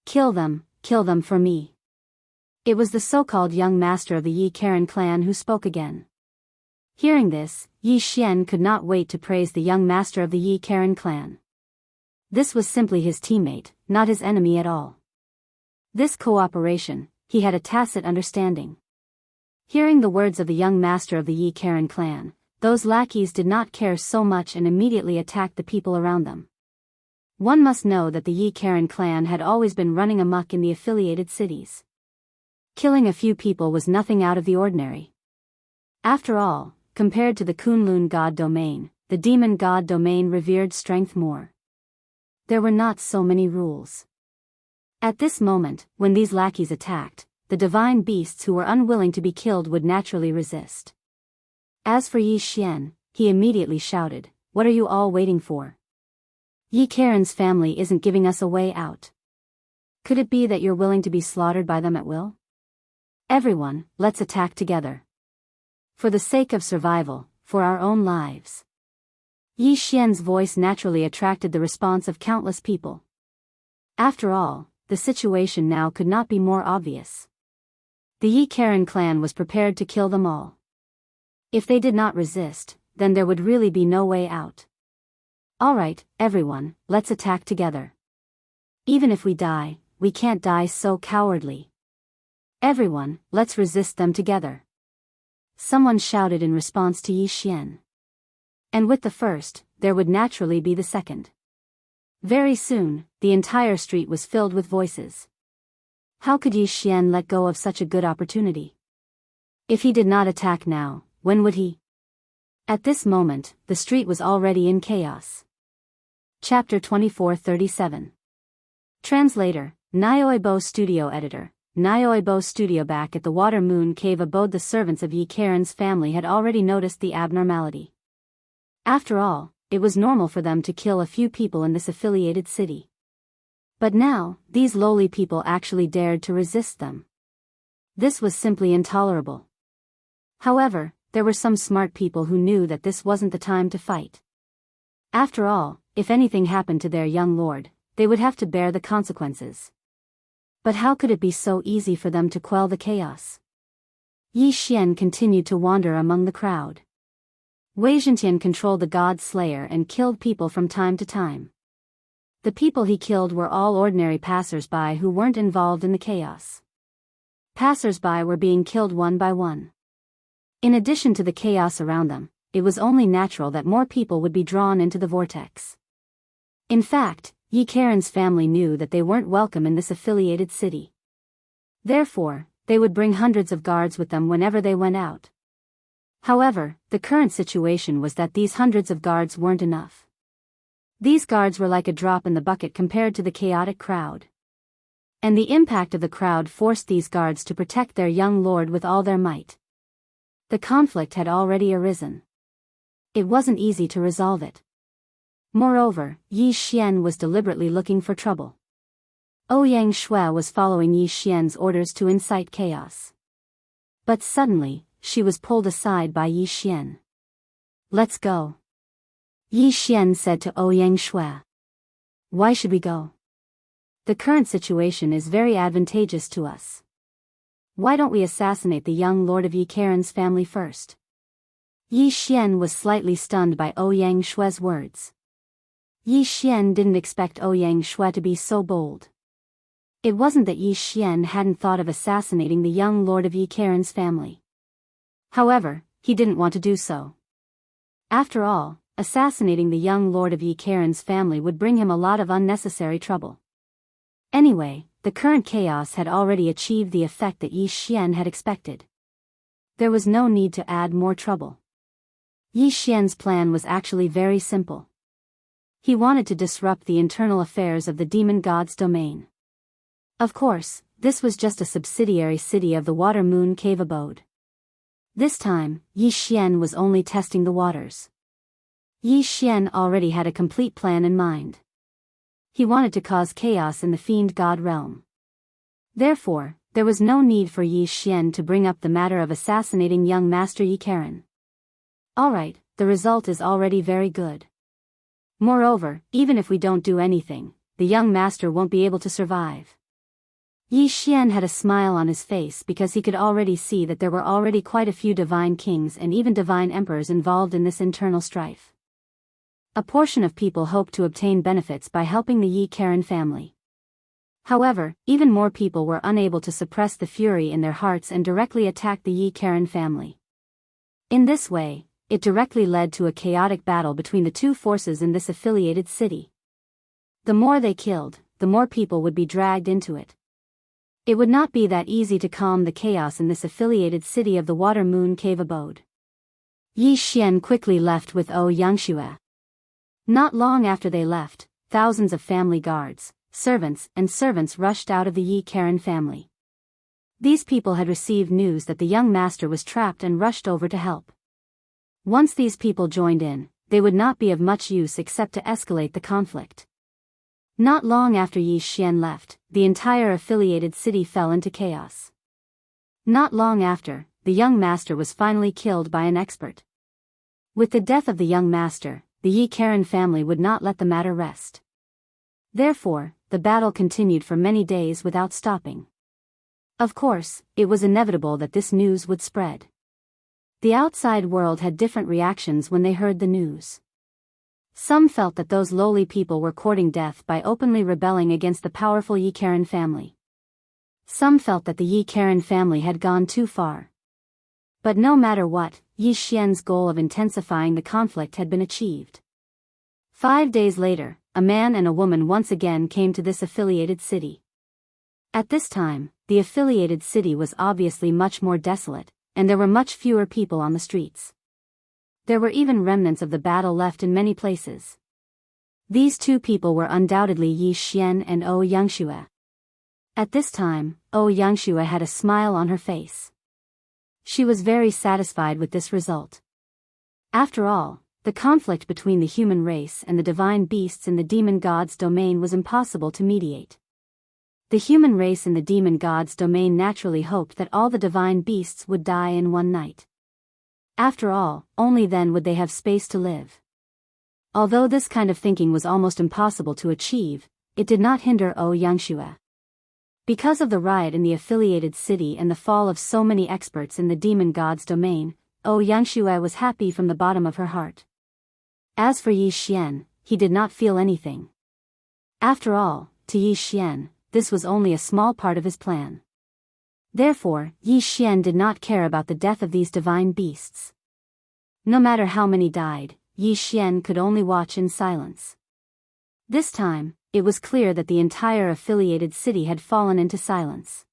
Kill them for me." It was the so-called young master of the Yi Karen clan who spoke again. Hearing this, Yi Xian could not wait to praise the young master of the Yi Karen clan. This was simply his teammate, not his enemy at all. This cooperation, he had a tacit understanding. Hearing the words of the young master of the Yi Karen clan, those lackeys did not care so much and immediately attacked the people around them. One must know that the Yi Karen clan had always been running amok in the affiliated cities. Killing a few people was nothing out of the ordinary. After all, compared to the Kunlun god domain, the demon god domain revered strength more. There were not so many rules. At this moment, when these lackeys attacked, the divine beasts who were unwilling to be killed would naturally resist. As for Yi Xian, he immediately shouted, "What are you all waiting for? Yi Karen's family isn't giving us a way out. Could it be that you're willing to be slaughtered by them at will? Everyone, let's attack together. For the sake of survival, for our own lives." Yi Xian's voice naturally attracted the response of countless people. After all, the situation now could not be more obvious. The Yi Karen clan was prepared to kill them all. If they did not resist, then there would really be no way out. Alright, everyone, let's attack together. Even if we die, we can't die so cowardly. Everyone, let's resist them together. Someone shouted in response to Yi Xian. And with the first, there would naturally be the second. Very soon, the entire street was filled with voices. How could Yi Xian let go of such a good opportunity? If he did not attack now, when would he? At this moment, the street was already in chaos. Chapter 2437. Translator, Nyoibo Studio Editor. Nyoibo Studio. Back at the Water Moon Cave abode, the servants of Yi Karen's family had already noticed the abnormality. After all, it was normal for them to kill a few people in this affiliated city. But now, these lowly people actually dared to resist them. This was simply intolerable. However, there were some smart people who knew that this wasn't the time to fight. After all, if anything happened to their young lord, they would have to bear the consequences. But how could it be so easy for them to quell the chaos? Yi Xian continued to wander among the crowd. Wei Zhentian controlled the god slayer and killed people from time to time. The people he killed were all ordinary passers-by who weren't involved in the chaos. Passers-by were being killed one by one. In addition to the chaos around them, it was only natural that more people would be drawn into the vortex. In fact, Yi Karen's family knew that they weren't welcome in this affiliated city. Therefore, they would bring hundreds of guards with them whenever they went out. However, the current situation was that these hundreds of guards weren't enough. These guards were like a drop in the bucket compared to the chaotic crowd. And the impact of the crowd forced these guards to protect their young lord with all their might. The conflict had already arisen. It wasn't easy to resolve it. Moreover, Yi Xian was deliberately looking for trouble. Ouyang Shui was following Yi Xian's orders to incite chaos. But suddenly, she was pulled aside by Yi Xian. Let's go. Yi Xian said to Ouyang Shui. Why should we go? The current situation is very advantageous to us. Why don't we assassinate the young lord of Yi Karen's family first? Yi Xian was slightly stunned by Ouyang Shui's words. Yi Xian didn't expect Ouyang Shui to be so bold. It wasn't that Yi Xian hadn't thought of assassinating the young lord of Yi Karen's family. However, he didn't want to do so. After all, assassinating the young lord of Yi Karen's family would bring him a lot of unnecessary trouble. Anyway, the current chaos had already achieved the effect that Yi Xian had expected. There was no need to add more trouble. Yi Xian's plan was actually very simple. He wanted to disrupt the internal affairs of the demon god's domain. Of course, this was just a subsidiary city of the Water Moon Cave abode. This time, Yi Xian was only testing the waters. Yi Xian already had a complete plan in mind. He wanted to cause chaos in the fiend god realm. Therefore, there was no need for Yi Xian to bring up the matter of assassinating young Master Yi Karen. Alright, the result is already very good. Moreover, even if we don't do anything, the young master won't be able to survive. Yi Xian had a smile on his face because he could already see that there were already quite a few divine kings and even divine emperors involved in this internal strife. A portion of people hoped to obtain benefits by helping the Yi Karen family. However, even more people were unable to suppress the fury in their hearts and directly attacked the Yi Karen family. In this way, it directly led to a chaotic battle between the two forces in this affiliated city. The more they killed, the more people would be dragged into it. It would not be that easy to calm the chaos in this affiliated city of the Water Moon Cave abode. Yi Xian quickly left with Ouyang Shui. Not long after they left, thousands of family guards, servants rushed out of the Yi Karen family. These people had received news that the young master was trapped and rushed over to help. Once these people joined in, they would not be of much use except to escalate the conflict. Not long after Yi Xian left, the entire affiliated city fell into chaos. Not long after, the young master was finally killed by an expert. With the death of the young master, the Yi Karen family would not let the matter rest. Therefore, the battle continued for many days without stopping. Of course, it was inevitable that this news would spread. The outside world had different reactions when they heard the news. Some felt that those lowly people were courting death by openly rebelling against the powerful Yi Karen family. Some felt that the Yi Karen family had gone too far. But no matter what, Yi Xian's goal of intensifying the conflict had been achieved. 5 days later, a man and a woman once again came to this affiliated city. At this time, the affiliated city was obviously much more desolate, and there were much fewer people on the streets. There were even remnants of the battle left in many places. These two people were undoubtedly Yi Xian and Yangxue. At this time, Yangxue had a smile on her face. She was very satisfied with this result. After all, the conflict between the human race and the divine beasts in the demon god's domain was impossible to mediate. The human race in the demon god's domain naturally hoped that all the divine beasts would die in one night. After all, only then would they have space to live. Although this kind of thinking was almost impossible to achieve, it did not hinder Yangxue. Because of the riot in the affiliated city and the fall of so many experts in the demon god's domain, Yangxue was happy from the bottom of her heart. As for Yi Xian, he did not feel anything. After all, to Yi Xian, this was only a small part of his plan. Therefore, Yi Xian did not care about the death of these divine beasts. No matter how many died, Yi Xian could only watch in silence. This time, it was clear that the entire affiliated city had fallen into silence.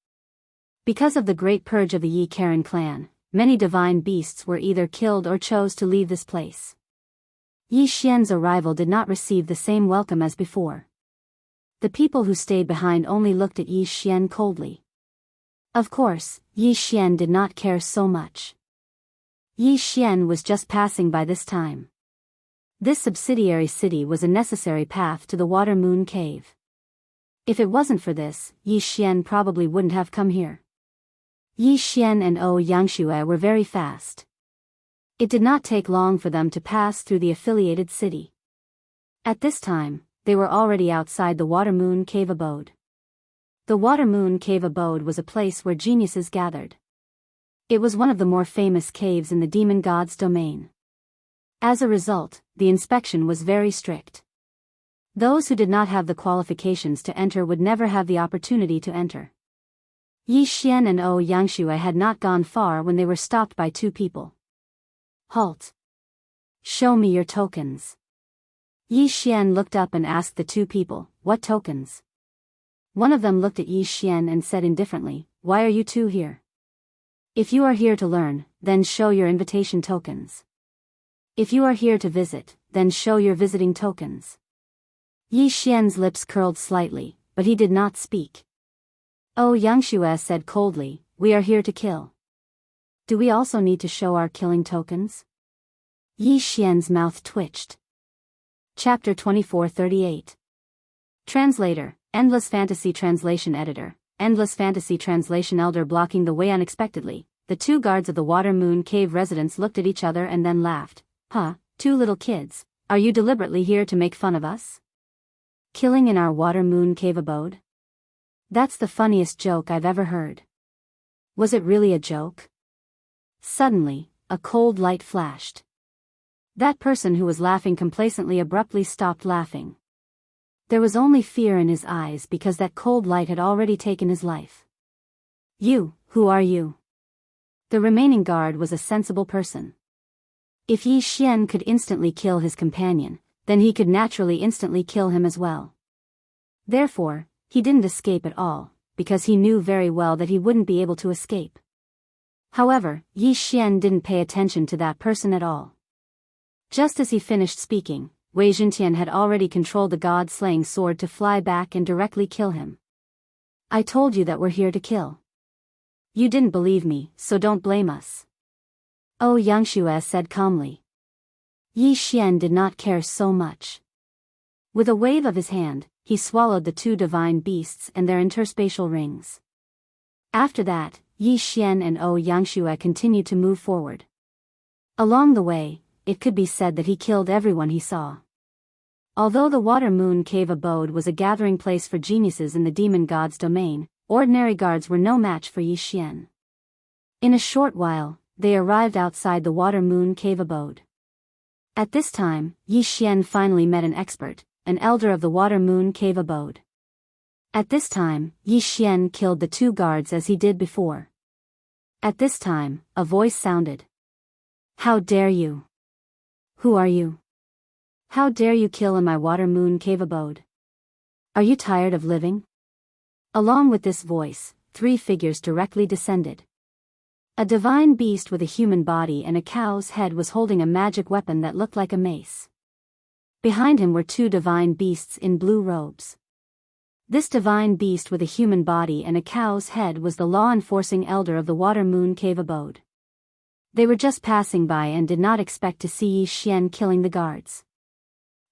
Because of the great purge of the Yi Karen clan, many divine beasts were either killed or chose to leave this place. Yi Xian's arrival did not receive the same welcome as before. The people who stayed behind only looked at Yi Xian coldly. Of course, Yi Xian did not care so much. Yi Xian was just passing by this time. This subsidiary city was a necessary path to the Water Moon Cave. If it wasn't for this, Yi Xian probably wouldn't have come here. Yi Xian and Yangxue were very fast. It did not take long for them to pass through the affiliated city. At this time, they were already outside the Water Moon Cave abode. The Water Moon Cave abode was a place where geniuses gathered. It was one of the more famous caves in the demon god's domain. As a result, the inspection was very strict. Those who did not have the qualifications to enter would never have the opportunity to enter. Yi Xian and Yangxue had not gone far when they were stopped by two people. Halt! Show me your tokens. Yi Xian looked up and asked the two people, "What tokens?" One of them looked at Yi Xian and said indifferently, "Why are you two here? If you are here to learn, then show your invitation tokens. If you are here to visit, then show your visiting tokens." Yi Xian's lips curled slightly, but he did not speak. Yangxue said coldly, "We are here to kill. Do we also need to show our killing tokens?" Yi Xian's mouth twitched. Chapter 2438. Translator, Endless Fantasy Translation Editor, Endless Fantasy Translation Elder. Blocking the way unexpectedly, the two guards of the Water Moon Cave residents looked at each other and then laughed. "Huh, two little kids, are you deliberately here to make fun of us? Killing in our Water Moon Cave abode? That's the funniest joke I've ever heard." Was it really a joke? Suddenly, a cold light flashed. That person who was laughing complacently abruptly stopped laughing. There was only fear in his eyes because that cold light had already taken his life. "You, who are you?" The remaining guard was a sensible person. If Yi Xian could instantly kill his companion, then he could naturally instantly kill him as well. Therefore, he didn't escape at all, because he knew very well that he wouldn't be able to escape. However, Yi Xian didn't pay attention to that person at all. Just as he finished speaking, Wei Zhentian had already controlled the god-slaying sword to fly back and directly kill him. "I told you that we're here to kill. You didn't believe me, so don't blame us," Yangxue said calmly. Yi Xian did not care so much. With a wave of his hand, he swallowed the two divine beasts and their interspatial rings. After that, Yi Xian and Yangxue continued to move forward. Along the way, it could be said that he killed everyone he saw. Although the Water Moon Cave abode was a gathering place for geniuses in the demon god's domain, ordinary guards were no match for Yi Xian. In a short while, they arrived outside the Water Moon Cave abode. At this time, Yi Xian finally met an expert, an elder of the Water Moon Cave abode. At this time, Yi Xian killed the 2 guards as he did before. At this time, a voice sounded. "How dare you? Who are you? How dare you kill in my Water Moon Cave abode? Are you tired of living?" Along with this voice, 3 figures directly descended. A divine beast with a human body and a cow's head was holding a magic weapon that looked like a mace. Behind him were 2 divine beasts in blue robes. This divine beast with a human body and a cow's head was the law-enforcing elder of the Water Moon Cave abode. They were just passing by and did not expect to see Yi Xian killing the guards.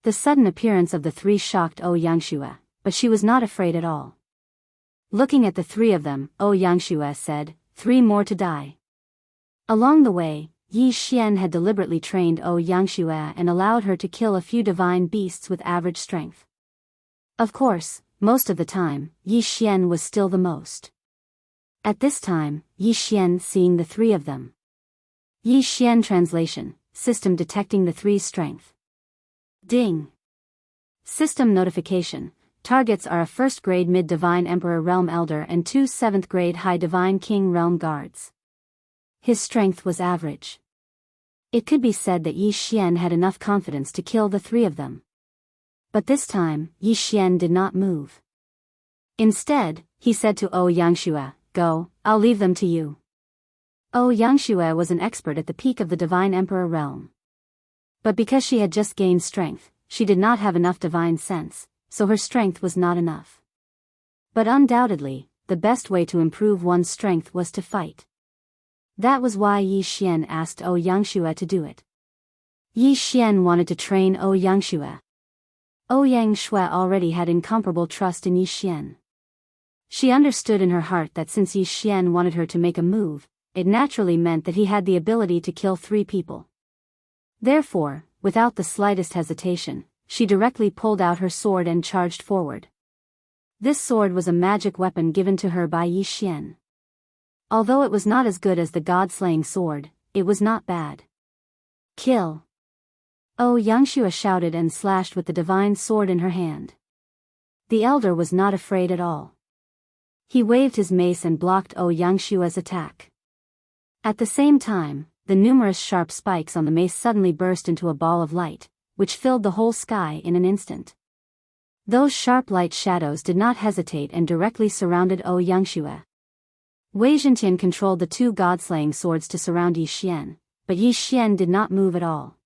The sudden appearance of the 3 shocked Yangshue, but she was not afraid at all. Looking at the 3 of them, Yangshue said, "3 more to die." Along the way, Yi Xian had deliberately trained Yangshue and allowed her to kill a few divine beasts with average strength. Of course, most of the time, Yi Xian was still the most. At this time, Yi Xian seeing the 3 of them. Yi Xian translation, system detecting the 3's strength. Ding. System notification. Targets are a 1st grade mid-divine emperor realm elder and 2 7th grade high divine king realm guards. His strength was average. It could be said that Yi Xian had enough confidence to kill the 3 of them. But this time, Yi Xian did not move. Instead, he said to Yangshue, "Go, I'll leave them to you." Yangshue was an expert at the peak of the divine emperor realm. But because she had just gained strength, she did not have enough divine sense, so her strength was not enough. But undoubtedly, the best way to improve one's strength was to fight. That was why Yi Xian asked Yangshue to do it. Yi Xian wanted to train Yangshue. Yangshue already had incomparable trust in Yi Xian. She understood in her heart that since Yi Xian wanted her to make a move, it naturally meant that he had the ability to kill 3 people. Therefore, without the slightest hesitation, she directly pulled out her sword and charged forward. This sword was a magic weapon given to her by Yi Xian. Although it was not as good as the god-slaying sword, it was not bad. "Kill!" Yangshue shouted and slashed with the divine sword in her hand. The elder was not afraid at all. He waved his mace and blocked Yangshue's attack. At the same time, the numerous sharp spikes on the mace suddenly burst into a ball of light, which filled the whole sky in an instant. Those sharp light shadows did not hesitate and directly surrounded Yangshue. Wei Zhentian controlled the 2 god-slaying swords to surround Yi Xian, but Yi Xian did not move at all.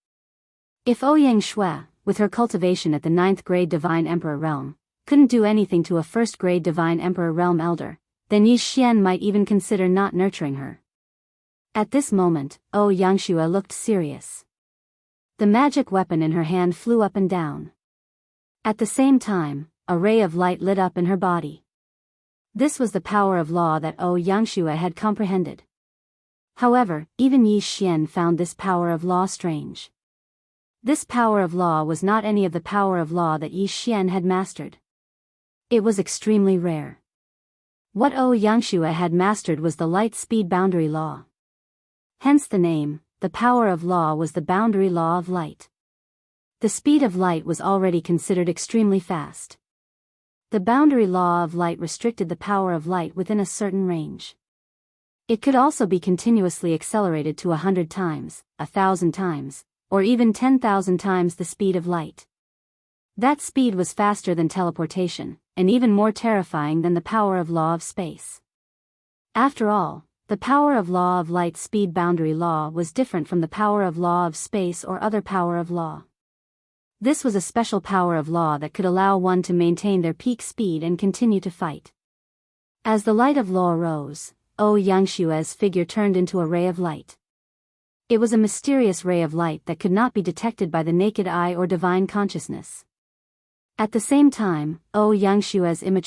If Yangshue, with her cultivation at the 9th grade divine emperor realm, couldn't do anything to a 1st grade divine emperor realm elder, then Yi Xian might even consider not nurturing her. At this moment, Yangshue looked serious. The magic weapon in her hand flew up and down. At the same time, a ray of light lit up in her body. This was the power of law that Yangshue had comprehended. However, even Yi Xian found this power of law strange. This power of law was not any of the power of law that Yi Xian had mastered. It was extremely rare. What Yangshue had mastered was the light-speed boundary law. Hence the name, the power of law was the boundary law of light. The speed of light was already considered extremely fast. The boundary law of light restricted the power of light within a certain range. It could also be continuously accelerated to 100 times, 1,000 times, or even 10,000 times the speed of light. That speed was faster than teleportation, and even more terrifying than the power of law of space. After all, the power of law of light speed boundary law was different from the power of law of space or other power of law. This was a special power of law that could allow one to maintain their peak speed and continue to fight. As the light of law rose, Yangshue's figure turned into a ray of light. It was a mysterious ray of light that could not be detected by the naked eye or divine consciousness. At the same time, Yangshue's image